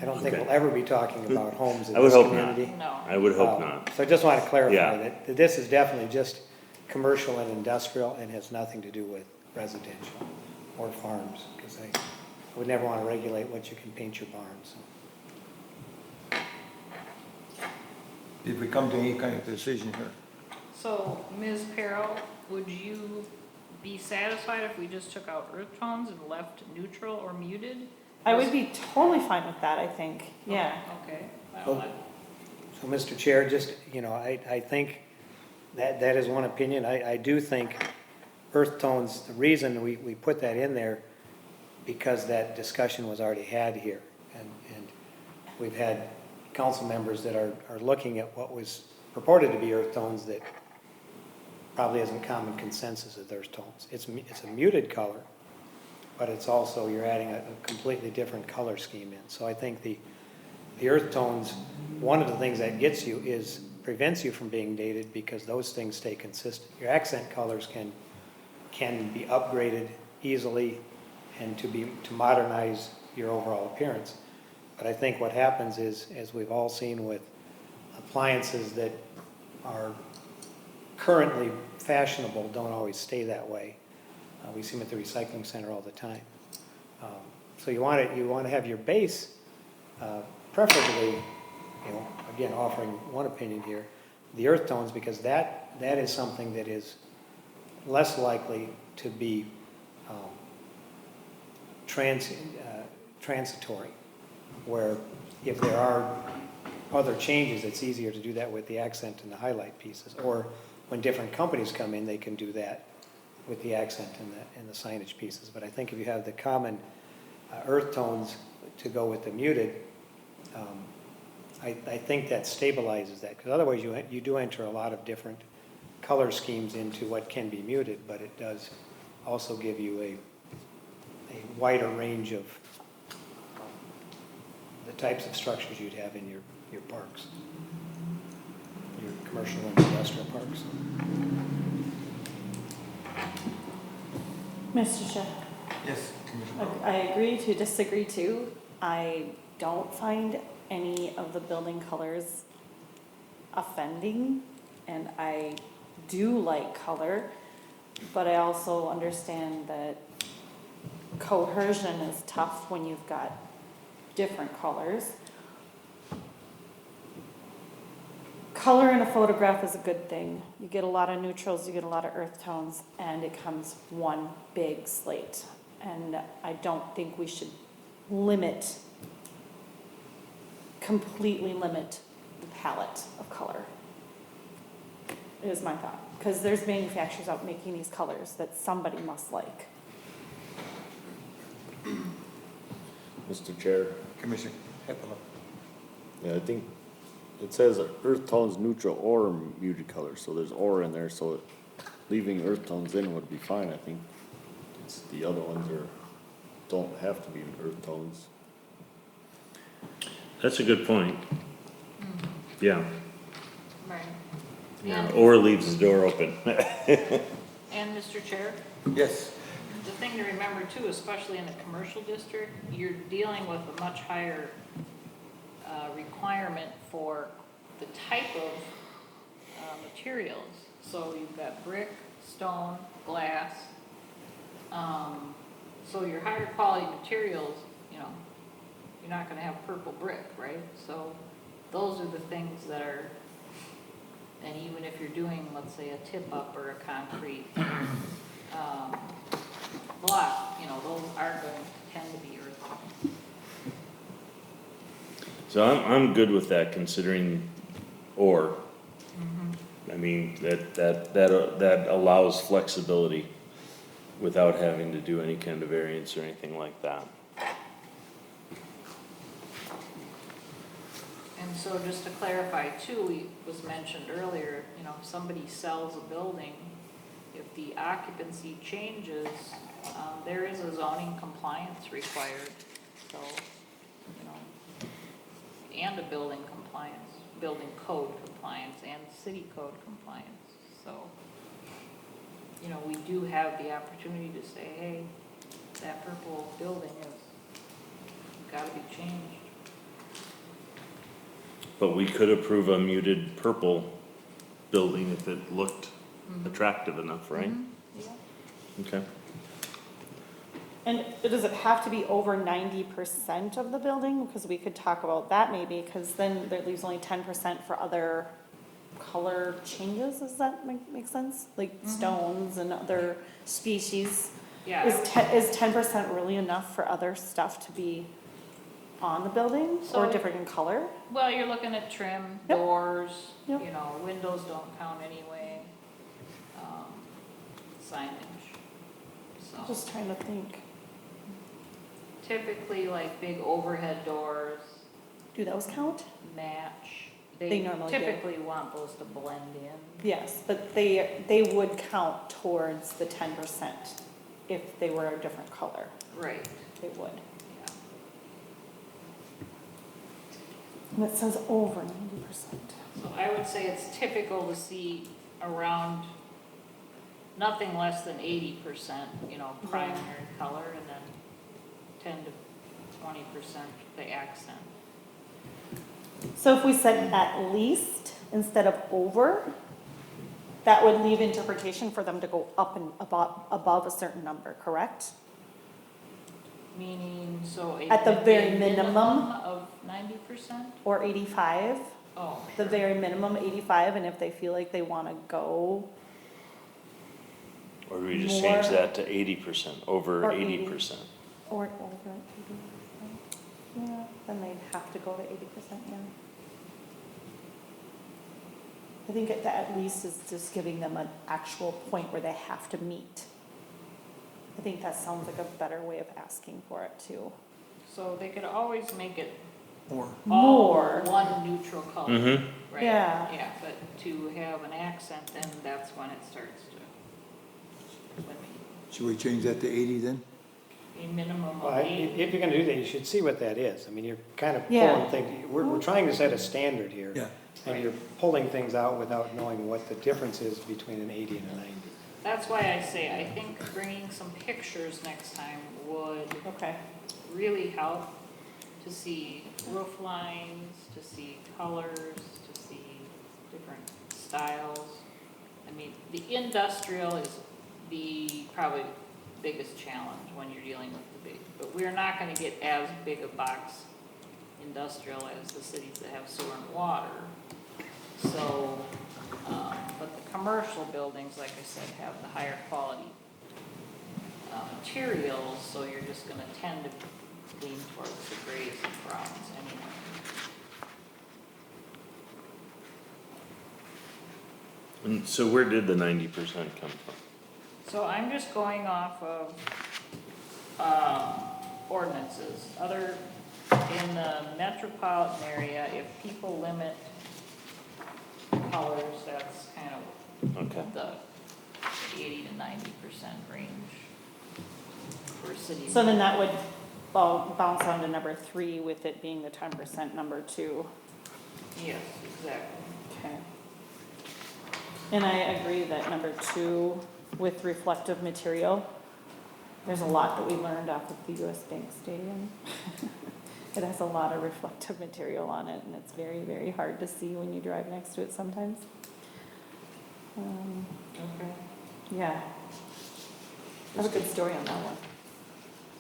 [SPEAKER 6] I don't think we'll ever be talking about homes in
[SPEAKER 4] I would
[SPEAKER 6] this
[SPEAKER 4] hope not.
[SPEAKER 6] community.
[SPEAKER 7] No.
[SPEAKER 4] I would hope not.
[SPEAKER 6] So I just want to clarify
[SPEAKER 4] Yeah.
[SPEAKER 6] that this is definitely just commercial and industrial and has nothing to do with residential or farms, because I would never want to regulate what you can paint your barns.
[SPEAKER 3] Did we come to any kind of decision here?
[SPEAKER 7] So, Ms. Perro, would you be satisfied if we just took out earth tones and left neutral or muted?
[SPEAKER 12] I would be totally fine with that, I think. Yeah.
[SPEAKER 7] Okay.
[SPEAKER 6] Well, So, Mr. Chair, just, I think that is one opinion. I do think earth tones, the reason we put that in there, because that discussion was already had here. And we've had council members that are looking at what was purported to be earth tones that probably isn't common consensus of earth tones. It's a muted color, but it's also, you're adding a completely different color scheme in. So I think the earth tones, one of the things that gets you prevents you from being dated, because those things stay consistent. Your accent colors can be upgraded easily and to modernize your overall appearance. But I think what happens is, as we've all seen with appliances that are currently fashionable, don't always stay that way. We see them at the recycling center all the time. So you want to have your base, preferably, again, offering one opinion here, the earth tones, because that is something that is less likely to be transitory, where if there are other changes, it's easier to do that with the accent and the highlight pieces, or when different companies come in, they can do that with the accent and the signage pieces. But I think if you have the common earth tones to go with the muted, I think that stabilizes that, because otherwise you do enter a lot of different color schemes into what can be muted, but it does also give you a wider range of the types of structures you'd have in your parks, your commercial and industrial parks.
[SPEAKER 12] Mr. Chair,
[SPEAKER 3] Yes, Commissioner.
[SPEAKER 12] I agree to disagree too. I don't find any of the building colors offending, and I do like color, but I also understand that cohesion is tough when you've got different colors. Color in a photograph is a good thing. You get a lot of neutrals, you get a lot of earth tones, and it comes one big slate. And I don't think we should completely limit the palette of color, is my thought. Because there's manufacturers out making these colors that somebody must like.
[SPEAKER 5] Mr. Chair,
[SPEAKER 3] Commissioner Hepala.
[SPEAKER 5] yeah, I think it says earth tones, neutral or muted colors, so there's or in there, so leaving earth tones in would be fine, I think. It's the other ones don't have to be earth tones.
[SPEAKER 4] That's a good point. Yeah,
[SPEAKER 7] Right.
[SPEAKER 4] yeah, or leaves the door open.
[SPEAKER 7] And Mr. Chair,
[SPEAKER 3] Yes.
[SPEAKER 7] the thing to remember too, especially in a commercial district, you're dealing with a much higher requirement for the type of materials. So you've got brick, stone, glass. So your higher quality materials, you know, you're not gonna have purple brick, right? So those are the things that are, and even if you're doing, let's say, a tip up or a concrete block, you know, those are going to tend to be earth tones.
[SPEAKER 4] So I'm good with that, considering or. I mean, that allows flexibility without having to do any kind of variance or anything like that.
[SPEAKER 7] And so just to clarify too, it was mentioned earlier, you know, if somebody sells a building, if the occupancy changes, there is a zoning compliance required, so, you know, and a building compliance, building code compliance, and city code compliance, so, you know, we do have the opportunity to say, hey, that purple building has gotta be changed.
[SPEAKER 4] But we could approve a muted purple building if it looked attractive enough, right?
[SPEAKER 7] Yeah.
[SPEAKER 4] Okay.
[SPEAKER 12] And does it have to be over 90% of the building? Because we could talk about that maybe, because then there leaves only 10% for other color changes. Does that make sense? Like stones and other species.
[SPEAKER 7] Yeah.
[SPEAKER 12] Is 10% really enough for other stuff to be on the building or
[SPEAKER 7] So-
[SPEAKER 12] different in color?
[SPEAKER 7] Well, you're looking at trim,
[SPEAKER 12] Yep.
[SPEAKER 7] doors,
[SPEAKER 12] Yep.
[SPEAKER 7] you know, windows don't count anyway, signage, so.
[SPEAKER 12] Just trying to think.
[SPEAKER 7] Typically, like big overhead doors
[SPEAKER 12] Do those count?
[SPEAKER 7] match.
[SPEAKER 12] They normally do.
[SPEAKER 7] Typically want those to blend in.
[SPEAKER 12] Yes, but they would count towards the 10% if they were a different color.
[SPEAKER 7] Right,
[SPEAKER 12] They would.
[SPEAKER 7] yeah.
[SPEAKER 12] And it says over 90%.
[SPEAKER 7] So I would say it's typical to see around nothing less than 80%, you know, primary color, and then 10 to 20% the accent.
[SPEAKER 12] So if we said at least instead of over, that would leave interpretation for them to go up and above a certain number, correct?
[SPEAKER 7] Meaning, so a.
[SPEAKER 12] At the very
[SPEAKER 7] a
[SPEAKER 12] minimum?
[SPEAKER 7] Of 90%?
[SPEAKER 12] Or 85,
[SPEAKER 7] Oh,
[SPEAKER 12] the very minimum 85, and if they feel like they want to go,
[SPEAKER 4] Or we just change
[SPEAKER 12] More-
[SPEAKER 4] that to 80%, over
[SPEAKER 12] Or 80.
[SPEAKER 4] 80%.
[SPEAKER 12] or over 80%. Yeah, then they'd have to go to 80%, yeah. I think at least is just giving them an actual point where they have to meet I think that sounds like a better way of asking for it too.
[SPEAKER 7] So they could always make it
[SPEAKER 3] Or,
[SPEAKER 7] all
[SPEAKER 12] More.
[SPEAKER 7] one neutral color,
[SPEAKER 4] Mhm.
[SPEAKER 7] right?
[SPEAKER 12] Yeah.
[SPEAKER 7] Yeah, but to have an accent, then that's when it starts to, when
[SPEAKER 3] should we change that to 80 then?
[SPEAKER 7] a minimum
[SPEAKER 6] Well,
[SPEAKER 7] of 8.
[SPEAKER 6] if you're gonna do that, you should see what that is. I mean, you're kind of
[SPEAKER 12] Yeah.
[SPEAKER 6] pulling things, we're trying to set a standard here.
[SPEAKER 3] Yeah.
[SPEAKER 6] And you're pulling things out without knowing what the difference is between an 80 and a 90.
[SPEAKER 7] That's why I say, I think bringing some pictures next time would
[SPEAKER 12] Okay.
[SPEAKER 7] really help to see roof lines, to see colors, to see different styles. I mean, the industrial is the probably biggest challenge when you're dealing with the big, but we're not gonna get as big a box industrial as the cities that have sewer and water. So, but the commercial buildings, like I said, have the higher quality materials, so you're just gonna tend to lean towards the grays and browns anyway.
[SPEAKER 4] And so where did the 90% come from?
[SPEAKER 7] So I'm just going off of ordinances. In the metropolitan area, if people limit colors, that's kind of
[SPEAKER 4] Okay.
[SPEAKER 7] the 80 to 90% range for cities.
[SPEAKER 12] So then that would bounce on to number 3 with it being the 10% number 2.
[SPEAKER 7] Yes, exactly.
[SPEAKER 12] Okay. And I agree that number 2 with reflective material, there's a lot that we learned off of the US Bank Stadium. It has a lot of reflective material on it, and it's very, very hard to see when you drive next to it sometimes.
[SPEAKER 7] Okay.
[SPEAKER 12] Yeah. I have a good story on that one.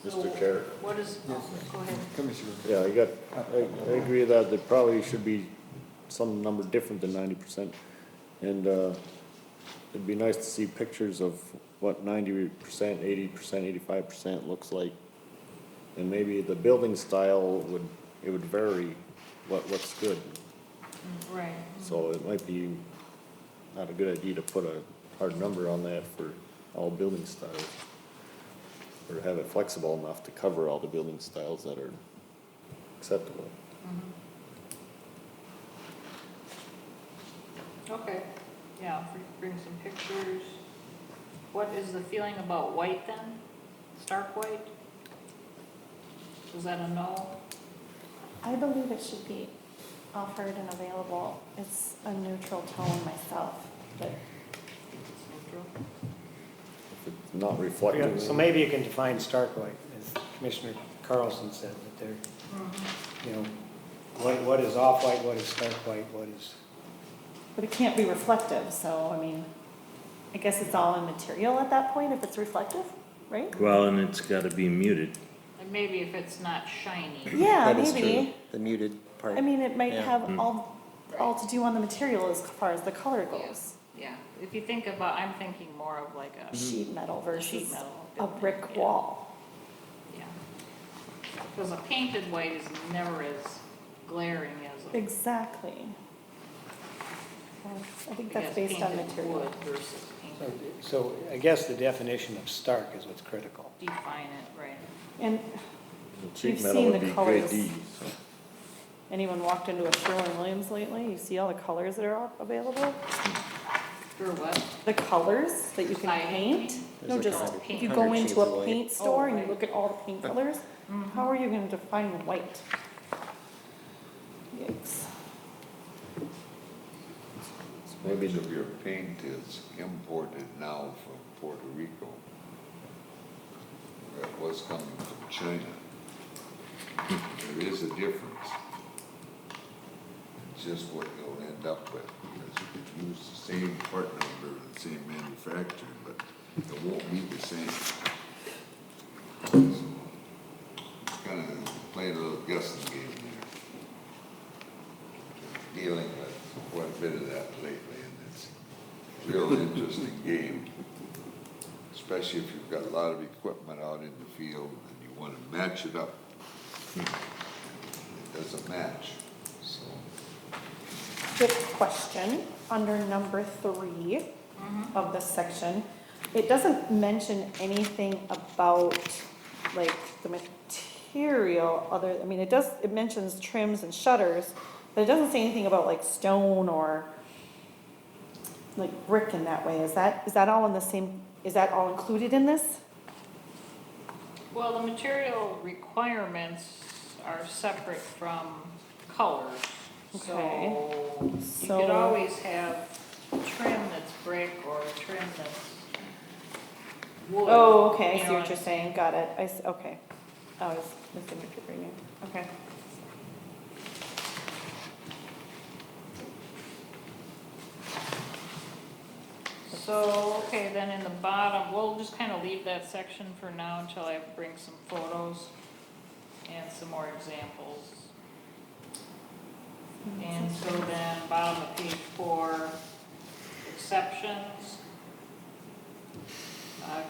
[SPEAKER 5] Mr. Chair.
[SPEAKER 7] What is, go ahead.
[SPEAKER 3] Commissioner.
[SPEAKER 5] Yeah, I agree that there probably should be some number different than 90%. And, it'd be nice to see pictures of what 90%, 80%, 85% looks like. And maybe the building style it would vary what looks good.
[SPEAKER 7] Right.
[SPEAKER 5] So it might be not a good idea to put a hard number on that for all building styles. Or have it flexible enough to cover all the building styles that are acceptable.
[SPEAKER 7] Okay, yeah, bring some pictures. What is the feeling about white then? Stark white? Is that a no?
[SPEAKER 12] I believe it should be offered and available. It's a neutral tone myself, but
[SPEAKER 5] If it's not reflective.
[SPEAKER 6] So maybe you can define stark white, as Commissioner Carlson said, that they're, you know, what is off-white, what is stark white, what is,
[SPEAKER 12] but it can't be reflective, so, I mean, I guess it's all in material at that point if it's reflective, right?
[SPEAKER 4] Well, and it's gotta be muted.
[SPEAKER 7] And maybe if it's not shiny.
[SPEAKER 12] Yeah,
[SPEAKER 9] That is
[SPEAKER 12] maybe.
[SPEAKER 9] true, the muted part.
[SPEAKER 12] I mean, it might
[SPEAKER 9] Yeah.
[SPEAKER 12] have all to do on the material as far as the color goes.
[SPEAKER 7] Yeah, if you think about, I'm thinking more of like a
[SPEAKER 12] Sheet metal versus
[SPEAKER 7] sheet metal.
[SPEAKER 12] a
[SPEAKER 7] building,
[SPEAKER 12] brick
[SPEAKER 7] yeah.
[SPEAKER 12] wall.
[SPEAKER 7] Yeah. Because a painted white is never as glaring as a.
[SPEAKER 12] Exactly. I think
[SPEAKER 7] I
[SPEAKER 12] that's
[SPEAKER 7] guess
[SPEAKER 12] based on
[SPEAKER 7] painted
[SPEAKER 12] material.
[SPEAKER 7] wood versus painted.
[SPEAKER 6] so I guess the definition of stark is what's critical.
[SPEAKER 7] Define it, right.
[SPEAKER 12] And
[SPEAKER 5] Cheap
[SPEAKER 12] You've
[SPEAKER 5] metal
[SPEAKER 12] seen
[SPEAKER 5] would
[SPEAKER 12] the
[SPEAKER 5] be
[SPEAKER 12] colors.
[SPEAKER 5] grade D.
[SPEAKER 12] anyone walked into a Sherwin-Williams lately, you see all the colors that are available?
[SPEAKER 7] For what?
[SPEAKER 12] The colors that you can
[SPEAKER 7] High
[SPEAKER 12] paint?
[SPEAKER 7] paint?
[SPEAKER 12] No,
[SPEAKER 9] There's
[SPEAKER 12] just,
[SPEAKER 9] like 100
[SPEAKER 12] if you
[SPEAKER 9] 100
[SPEAKER 12] go
[SPEAKER 9] shades
[SPEAKER 12] into
[SPEAKER 9] of
[SPEAKER 12] a
[SPEAKER 9] white.
[SPEAKER 12] paint store and you
[SPEAKER 7] right.
[SPEAKER 12] look at all the paint colors, how are you gonna define white? Yikes.
[SPEAKER 5] Maybe
[SPEAKER 1] Much of your paint is imported now from Puerto Rico. It was coming from China. There is a difference. It's just what you'll end up with, because you could use the same part number and the same manufacturer, but it won't be the same. So, kind of playing a little guessing game there. Dealing with quite a bit of that lately, and it's a real interesting game. Especially if you've got a lot of equipment out in the field and you want to match it up. It doesn't match, so.
[SPEAKER 12] Quick question, under number 3 of this section, it doesn't mention anything about, like, the material other, I mean, it mentions trims and shutters, but it doesn't say anything about like stone or like brick in that way. Is that all in the same, is that all included in this?
[SPEAKER 7] Well, the material requirements are separate from colors.
[SPEAKER 12] Okay.
[SPEAKER 7] So you
[SPEAKER 12] So-
[SPEAKER 7] could always have trim that's brick or trim that's wood.
[SPEAKER 12] Oh, okay, I
[SPEAKER 7] you
[SPEAKER 12] see
[SPEAKER 7] know
[SPEAKER 12] what you're saying, got it, okay. I was missing what you're bringing, okay.
[SPEAKER 7] So, okay, then in the bottom, we'll just kind of leave that section for now until I bring some photos and some more examples. And so then, bottom of page 4, exceptions.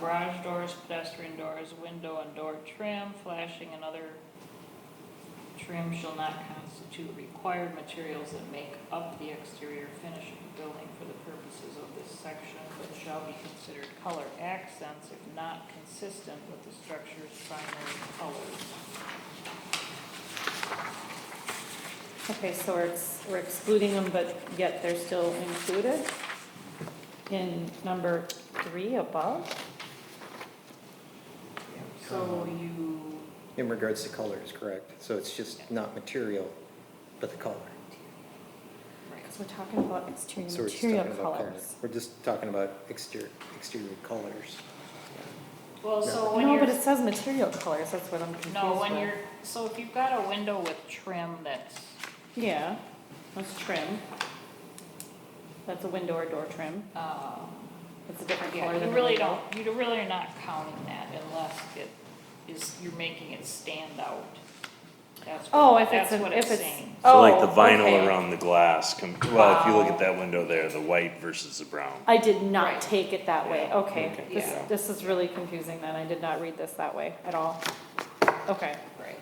[SPEAKER 7] Garage doors, pedestrian doors, window and door trim, flashing and other trim shall not constitute required materials that make up the exterior finish of the building for the purposes of this section, but shall be considered color accents if not consistent with the structure's primary colors.
[SPEAKER 12] Okay, so we're excluding them, but yet they're still included in number 3 above?
[SPEAKER 7] So you,
[SPEAKER 9] In regards to colors, correct? So it's just not material, but the color.
[SPEAKER 12] Because we're talking about exterior
[SPEAKER 9] So we're just
[SPEAKER 12] material
[SPEAKER 9] talking about color.
[SPEAKER 12] colors.
[SPEAKER 9] We're just talking about exterior colors.
[SPEAKER 7] well, so when
[SPEAKER 12] No,
[SPEAKER 7] you're.
[SPEAKER 12] but it says material colors, that's what I'm confused with.
[SPEAKER 7] No, when you're, so if you've got a window with trim that's,
[SPEAKER 12] Yeah, that's trim. That's a window or door trim. It's a different color
[SPEAKER 7] yeah,
[SPEAKER 12] than
[SPEAKER 7] you
[SPEAKER 12] the
[SPEAKER 7] really
[SPEAKER 12] window.
[SPEAKER 7] don't, you really are not counting that unless it is, you're making it stand out. That's
[SPEAKER 12] Oh,
[SPEAKER 7] what,
[SPEAKER 12] if it's,
[SPEAKER 7] that's what
[SPEAKER 12] if
[SPEAKER 7] it's
[SPEAKER 12] it's.
[SPEAKER 7] saying.
[SPEAKER 4] So like the
[SPEAKER 12] Oh,
[SPEAKER 4] vinyl
[SPEAKER 12] okay.
[SPEAKER 4] around the glass, well, if you look at that window there, the white versus the brown.
[SPEAKER 12] I did not
[SPEAKER 7] Right.
[SPEAKER 12] take it that way,
[SPEAKER 4] Yeah,
[SPEAKER 12] okay.
[SPEAKER 4] okay,
[SPEAKER 7] yeah.
[SPEAKER 12] This is really confusing then, I did not read this that way at all. Okay.
[SPEAKER 7] Right.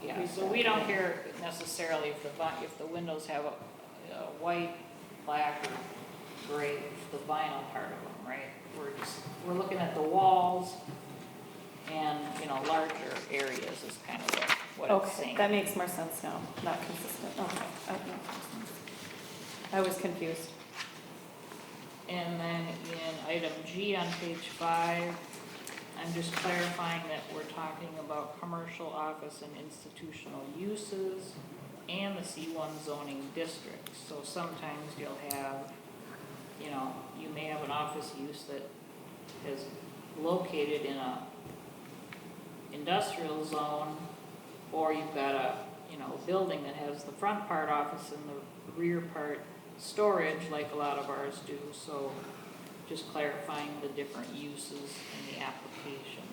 [SPEAKER 7] Yeah, so we don't care necessarily if if the windows have a white, black, or gray, the vinyl part of them, right? We're looking at the walls and, larger areas is kind of what it's
[SPEAKER 12] Okay,
[SPEAKER 7] saying.
[SPEAKER 12] that makes more sense now, not consistent, okay, that makes more sense. I was confused.
[SPEAKER 7] And then in item G on page 5, I'm just clarifying that we're talking about commercial, office, and institutional uses and the C1 zoning district. So sometimes you'll have, you may have an office use that is located in a industrial zone, or you've got a, building that has the front part office and the rear part storage, like a lot of ours do. So just clarifying the different uses in the application.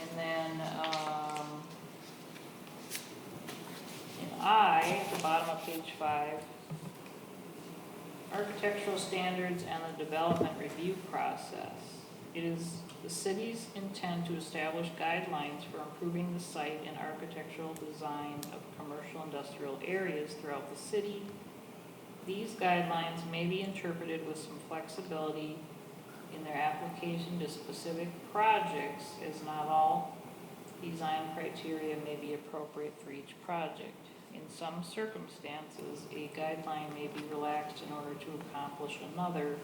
[SPEAKER 7] And then, in I, at the bottom of page 5, architectural standards and the development review process. It is the city's intent to establish guidelines for improving the site and architectural design of commercial industrial areas throughout the city. These guidelines may be interpreted with some flexibility in their application to specific projects, as not all design criteria may be appropriate for each project. In some circumstances, a guideline may be relaxed in order to accomplish another,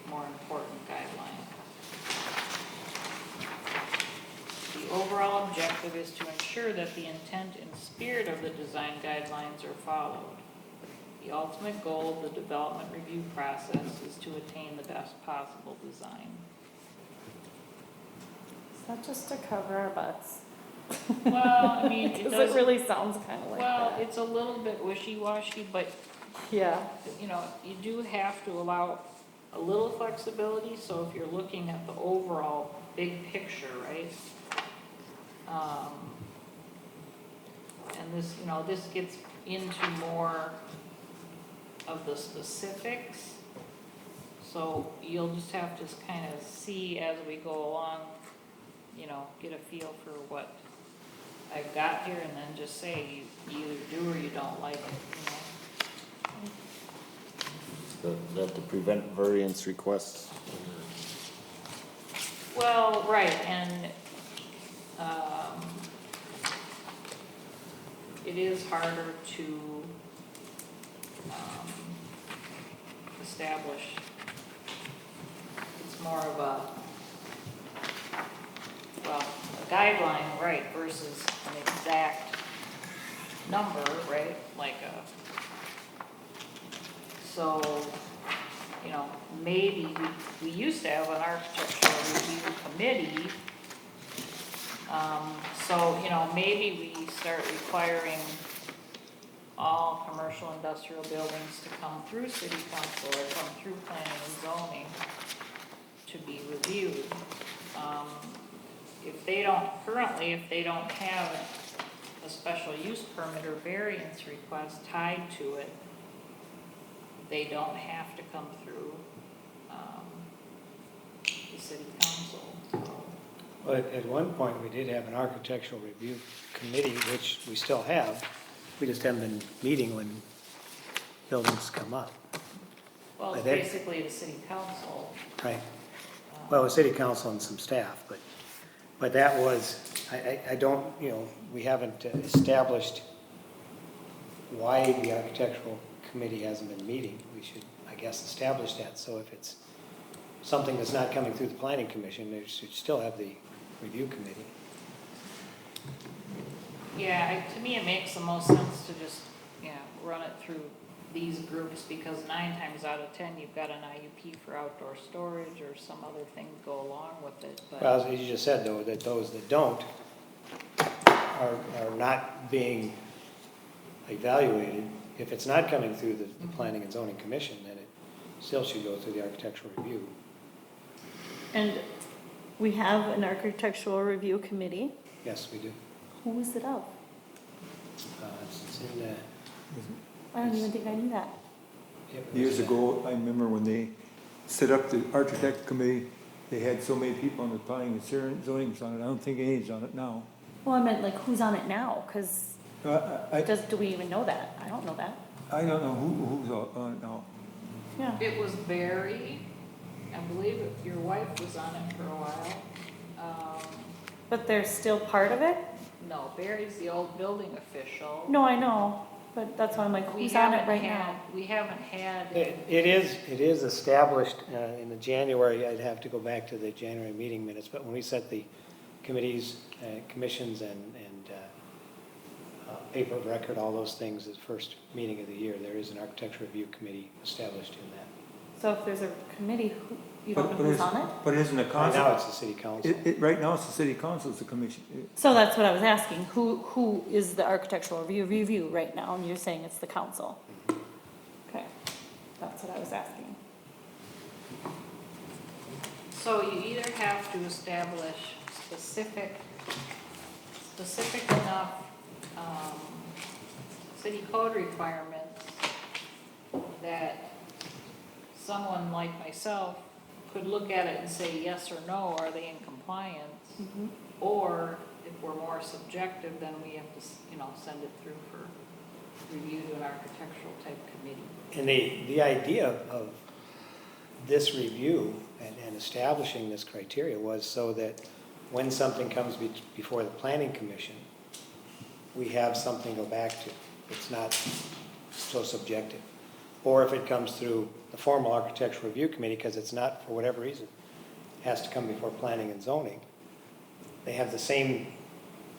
[SPEAKER 7] more important guideline. The overall objective is to ensure that the intent and spirit of the design guidelines are followed. The ultimate goal of the development review process is to attain the best possible design.
[SPEAKER 12] Is that just to cover our butts?
[SPEAKER 7] Well, I mean, it
[SPEAKER 12] Because
[SPEAKER 7] does.
[SPEAKER 12] it really sounds kind of like
[SPEAKER 7] Well,
[SPEAKER 12] that.
[SPEAKER 7] it's a little bit wishy-washy, but,
[SPEAKER 12] Yeah,
[SPEAKER 7] you do have to allow a little flexibility, so if you're looking at the overall big picture, right? And this, this gets into more of the specifics. So you'll just have to kind of see as we go along, get a feel for what I've got here, and then just say you either do or you don't like it,
[SPEAKER 5] That to prevent variance requests.
[SPEAKER 7] Well, right, and, it is harder to, establish. It's more of a, well, a guideline, right, versus an exact number, right, like so, you know, maybe we used to have an architectural review committee. So, you know, maybe we start requiring all commercial industrial buildings to come through city council or come through planning and zoning to be reviewed. If they don't, currently, if they don't have a special use permit or variance request tied to it, they don't have to come through, the city council.
[SPEAKER 6] Well, at one point, we did have an architectural review committee, which we still have. We just haven't been meeting when buildings come up.
[SPEAKER 7] Well, it's
[SPEAKER 6] But that-
[SPEAKER 7] basically the city council.
[SPEAKER 6] Right. Well, the city council and some staff, but that was, I don't, you know, we haven't established why the architectural committee hasn't been meeting. We should, I guess, establish that. So if it's something that's not coming through the planning commission, they should still have the review committee.
[SPEAKER 7] Yeah, to me, it makes the most sense to just, run it through these groups, because 9 times out of 10, you've got an IUP for outdoor storage or some other thing to go along with it, but.
[SPEAKER 6] Well, as you just said, though, that those that don't are not being evaluated. If it's not coming through the planning and zoning commission, then it still should go through the architectural review.
[SPEAKER 12] And we have an architectural review committee.
[SPEAKER 6] Yes, we do.
[SPEAKER 12] Who is it of?
[SPEAKER 6] It's in the.
[SPEAKER 12] I don't even think I knew that.
[SPEAKER 6] it was,
[SPEAKER 3] Years ago, I remember when they set up the architect committee, they had so many people on the planning and zoning on it. I don't think any's on it now.
[SPEAKER 12] Well, I meant like who's on it now, because
[SPEAKER 3] I
[SPEAKER 12] do we even know that? I don't know that.
[SPEAKER 3] don't know who's on it now.
[SPEAKER 12] Yeah.
[SPEAKER 7] It was Barry, I believe your wife was on it for a while.
[SPEAKER 12] But they're still part of it?
[SPEAKER 7] No, Barry's the old building official.
[SPEAKER 12] No, I know, but that's why I'm like, who's on it right now?
[SPEAKER 7] We haven't had.
[SPEAKER 6] It is established in the January. I'd have to go back to the January meeting minutes, but when we set the committees, commissions and paper of record, all those things, the first meeting of the year, there is an architecture review committee established in that.
[SPEAKER 12] So if there's a committee, you don't know who's on it?
[SPEAKER 3] But isn't the
[SPEAKER 6] Right
[SPEAKER 3] council?
[SPEAKER 6] now, it's the city council.
[SPEAKER 3] Right now, it's the city council, it's the commission.
[SPEAKER 12] So that's what I was asking. Who is the architectural review right now? And you're saying it's the council? Okay, that's what I was asking.
[SPEAKER 7] So you either have to establish specific enough, city code requirements that someone like myself could look at it and say yes or no, are they in compliance? Or if we're more subjective, then we have to, send it through for review to an architectural type committee.
[SPEAKER 6] And the idea of this review and establishing this criteria was so that when something comes before the planning commission, we have something to go back to. It's not so subjective. Or if it comes through the formal architectural review committee, because it's not, for whatever reason, has to come before planning and zoning, they have the same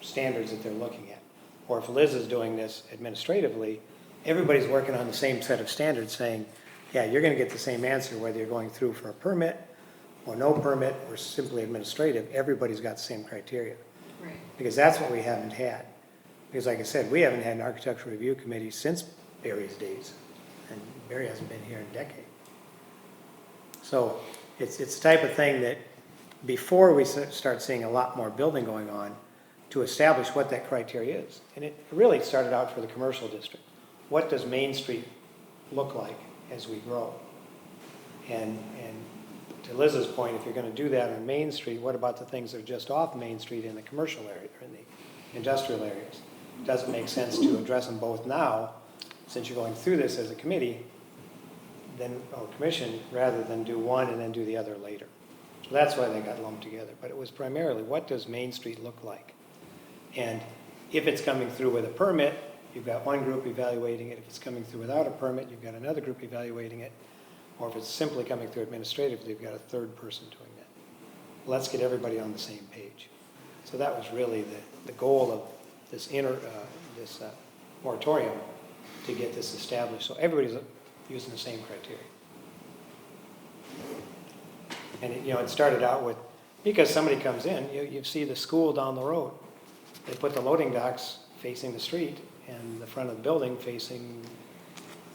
[SPEAKER 6] standards that they're looking at. Or if Liz is doing this administratively, everybody's working on the same set of standards saying, yeah, you're gonna get the same answer whether you're going through for a permit or no permit or simply administrative. Everybody's got the same criteria.
[SPEAKER 7] Right.
[SPEAKER 6] Because that's what we haven't had. Because like I said, we haven't had an architectural review committee since Barry's days. And Barry hasn't been here in a decade. So it's the type of thing that before we start seeing a lot more building going on, to establish what that criteria is. And it really started out for the commercial district. What does Main Street look like as we grow? And to Liz's point, if you're going to do that on Main Street, what about the things that are just off Main Street in the commercial area or in the industrial areas? It doesn't make sense to address them both now, since you're going through this as a committee, commission, rather than do one and then do the other later. So that's why they got lumped together. But it was primarily, what does Main Street look like? And if it's coming through with a permit, you've got one group evaluating it. If it's coming through without a permit, you've got another group evaluating it. Or if it's simply coming through administratively, you've got a third person doing that. Let's get everybody on the same page. So that was really the goal of this moratorium, to get this established, so everybody's using the same criteria. And it started out with, because somebody comes in, you see the school down the road. They put the loading docks facing the street and the front of the building facing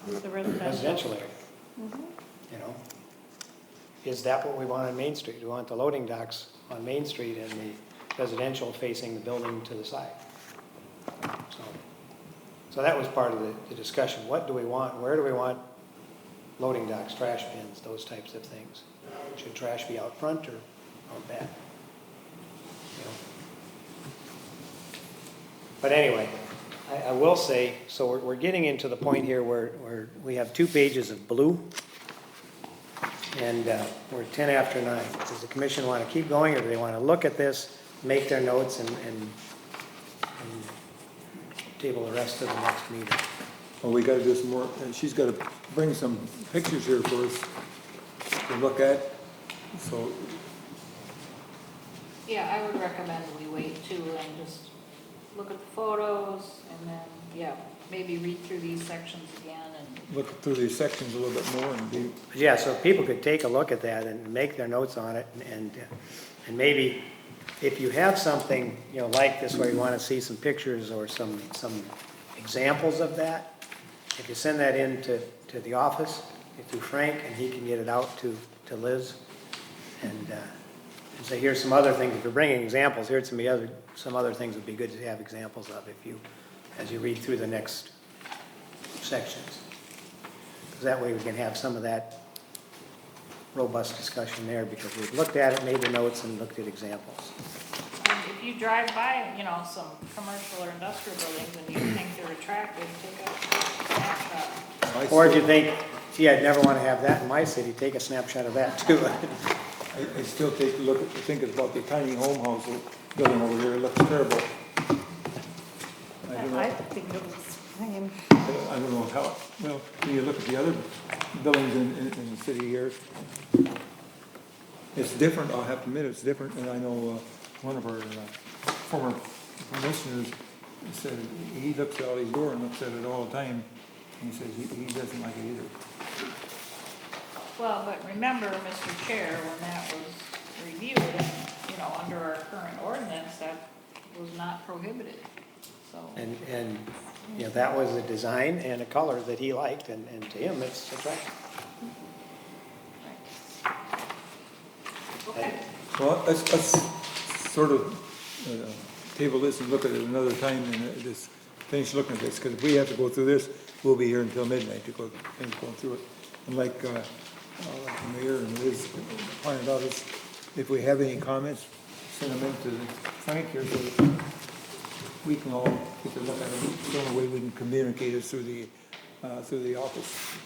[SPEAKER 12] The
[SPEAKER 6] residential area.
[SPEAKER 12] Mhm.
[SPEAKER 6] Is that what we want on Main Street? Do we want the loading docks on Main Street and the residential facing the building to the side? So that was part of the discussion. What do we want? Where do we want loading docks, trash bins, those types of things? Should trash be out front or out back? But anyway, I will say, so we're getting into the point here where we have 2 pages of blue, and we're 10 after 9. Does the commission want to keep going, or do they want to look at this, make their notes, and table the rest of the next meeting?
[SPEAKER 3] Well, we gotta do some more, and she's gotta bring some pictures here for us to look at, so,
[SPEAKER 7] Yeah, I would recommend we wait too and just look at the photos and then, yeah, maybe read through these sections again and.
[SPEAKER 3] look through these sections a little bit more and be,
[SPEAKER 6] Yeah, so people could take a look at that and make their notes on it, and maybe if you have something, like this, where you want to see some pictures or some examples of that, if you send that in to the office, through Frank, and he can get it out to Liz, and say, here's some other things, if you're bringing examples, here's some other things would be good to have examples of as you read through the next sections. Because that way we can have some of that robust discussion there, because we've looked at it, made the notes, and looked at examples.
[SPEAKER 7] If you drive by, some commercial or industrial buildings and you think they're attractive, take a snapshot.
[SPEAKER 6] Or if you think, gee, I'd never want to have that in my city, take a snapshot of that too.
[SPEAKER 3] I still take a look at, think about the tiny home house building over here, it looks terrible. I don't know.
[SPEAKER 12] I think it was fine.
[SPEAKER 3] I don't know how, well, when you look at the other buildings in the city here, it's different, I'll have to admit, it's different, and I know one of our former commissioners said he looks out his door and looks at it all the time, and he says he doesn't like it either.
[SPEAKER 7] Well, but remember, Mr. Chair, when that was reviewed, under our current ordinance, that was not prohibited, so.
[SPEAKER 6] And that was a design and a color that he liked, and to him, it's attractive.
[SPEAKER 7] Okay.
[SPEAKER 3] Well, let's sort of table this and look at it another time and just finish looking at this, because if we have to go through this, we'll be here until midnight to finish going through it. And like the mayor and Liz pointed out, if we have any comments, send them in to Frank here so that we can all get to look at them. It's the only way we can communicate it through the office.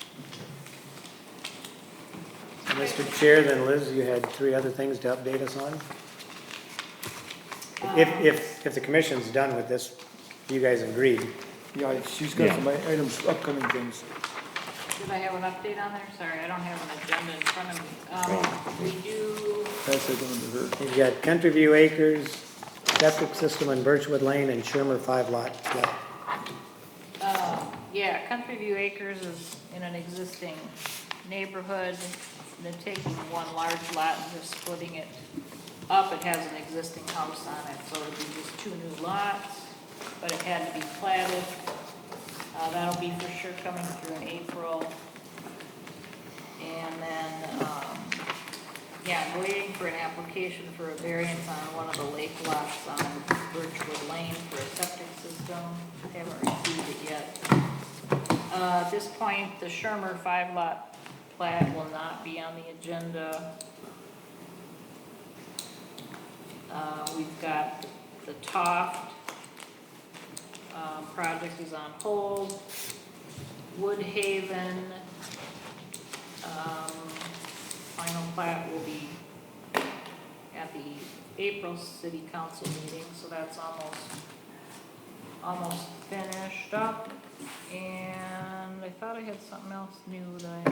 [SPEAKER 6] Mr. Chair, then Liz, you had 3 other things to update us on? If the commission's done with this, you guys agreed.
[SPEAKER 3] Yeah, she's got some items, upcoming things.
[SPEAKER 7] Did I have an update on there? Sorry, I don't have an agenda in front of me. We do,
[SPEAKER 3] Pass it on to her.
[SPEAKER 6] You've got Country View Acres, septic system in Birchwood Lane, and Shermer 5-lot.
[SPEAKER 7] yeah, Country View Acres is in an existing neighborhood. They're taking one large lot and just splitting it up. It has an existing house on it, so it'll be just 2 new lots, but it had to be platted. That'll be for sure coming through in April. And then, I'm waiting for an application for a variance on one of the lake lots on Birchwood Lane for a septic system. I haven't received it yet. At this point, the Shermer 5-lot plat will not be on the agenda. We've got the Toft project is on hold. Woodhaven, Final plat will be at the April city council meeting, so that's almost finished up. And I thought I had something else new that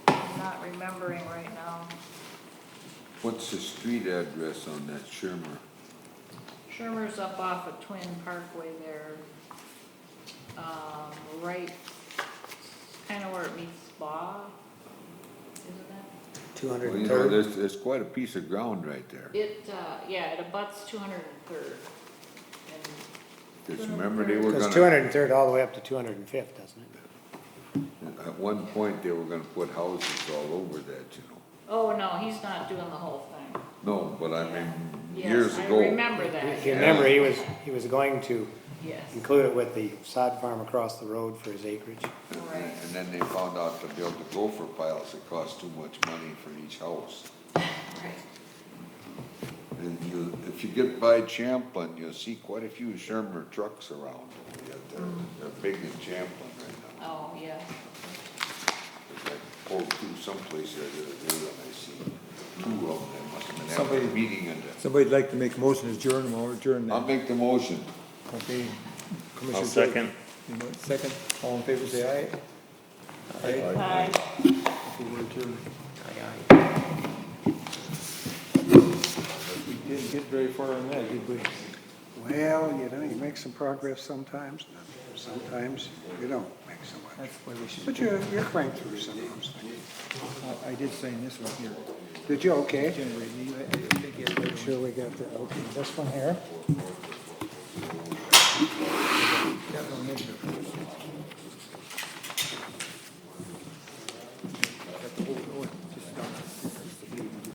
[SPEAKER 7] I'm not remembering right now.
[SPEAKER 1] What's the street address on that Shermer?
[SPEAKER 7] Shermer's up off of Twin Parkway there. Right, kind of where it meets Spa, isn't it?
[SPEAKER 6] 200
[SPEAKER 1] Well,
[SPEAKER 6] and
[SPEAKER 1] you know,
[SPEAKER 6] third.
[SPEAKER 1] there's quite a piece of ground right there.
[SPEAKER 7] Yeah, it abuts 203rd.
[SPEAKER 1] Because remember, they were
[SPEAKER 6] Goes
[SPEAKER 1] gonna,
[SPEAKER 6] 203rd all the way up to 205th, doesn't it?
[SPEAKER 1] at one point, they were gonna put houses all over that, you know.
[SPEAKER 7] Oh, no, he's not doing the whole thing.
[SPEAKER 1] No, but I mean,
[SPEAKER 7] Yes,
[SPEAKER 1] years ago.
[SPEAKER 7] I remember that.
[SPEAKER 6] If you remember, he was going to
[SPEAKER 7] Yes.
[SPEAKER 6] include it with the sod farm across the road for his acreage.
[SPEAKER 7] Right.
[SPEAKER 1] And then they found out to build the gopher piles, it cost too much money for each house.
[SPEAKER 7] Right.
[SPEAKER 1] And if you get by Champlin, you'll see quite a few Shermer trucks around. Yeah, they're big in Champlin right now.
[SPEAKER 7] Oh, yeah.
[SPEAKER 1] Because I pulled through someplace the other day and I see two of them, they must have been having
[SPEAKER 3] Somebody-
[SPEAKER 1] a meeting in there.
[SPEAKER 3] Somebody'd like to make a motion to adjourn, or adjourn
[SPEAKER 1] I'll
[SPEAKER 3] then.
[SPEAKER 1] make the motion.
[SPEAKER 3] Okay. Commissioner
[SPEAKER 4] I'll
[SPEAKER 3] Drake,
[SPEAKER 4] second.
[SPEAKER 3] you want second, all in favor, say aye. Aye.
[SPEAKER 7] Hi.
[SPEAKER 3] Okay, we're adjourned. We didn't get very far on that, did we?
[SPEAKER 2] Well, you know, you make some progress sometimes, and sometimes you don't make so much.
[SPEAKER 3] That's why we should.
[SPEAKER 2] But you're cranked through some of those things.
[SPEAKER 3] I did sign this one here.
[SPEAKER 2] Did you, okay?
[SPEAKER 3] Generate, I think you have
[SPEAKER 2] Make sure we got the, okay, this one here.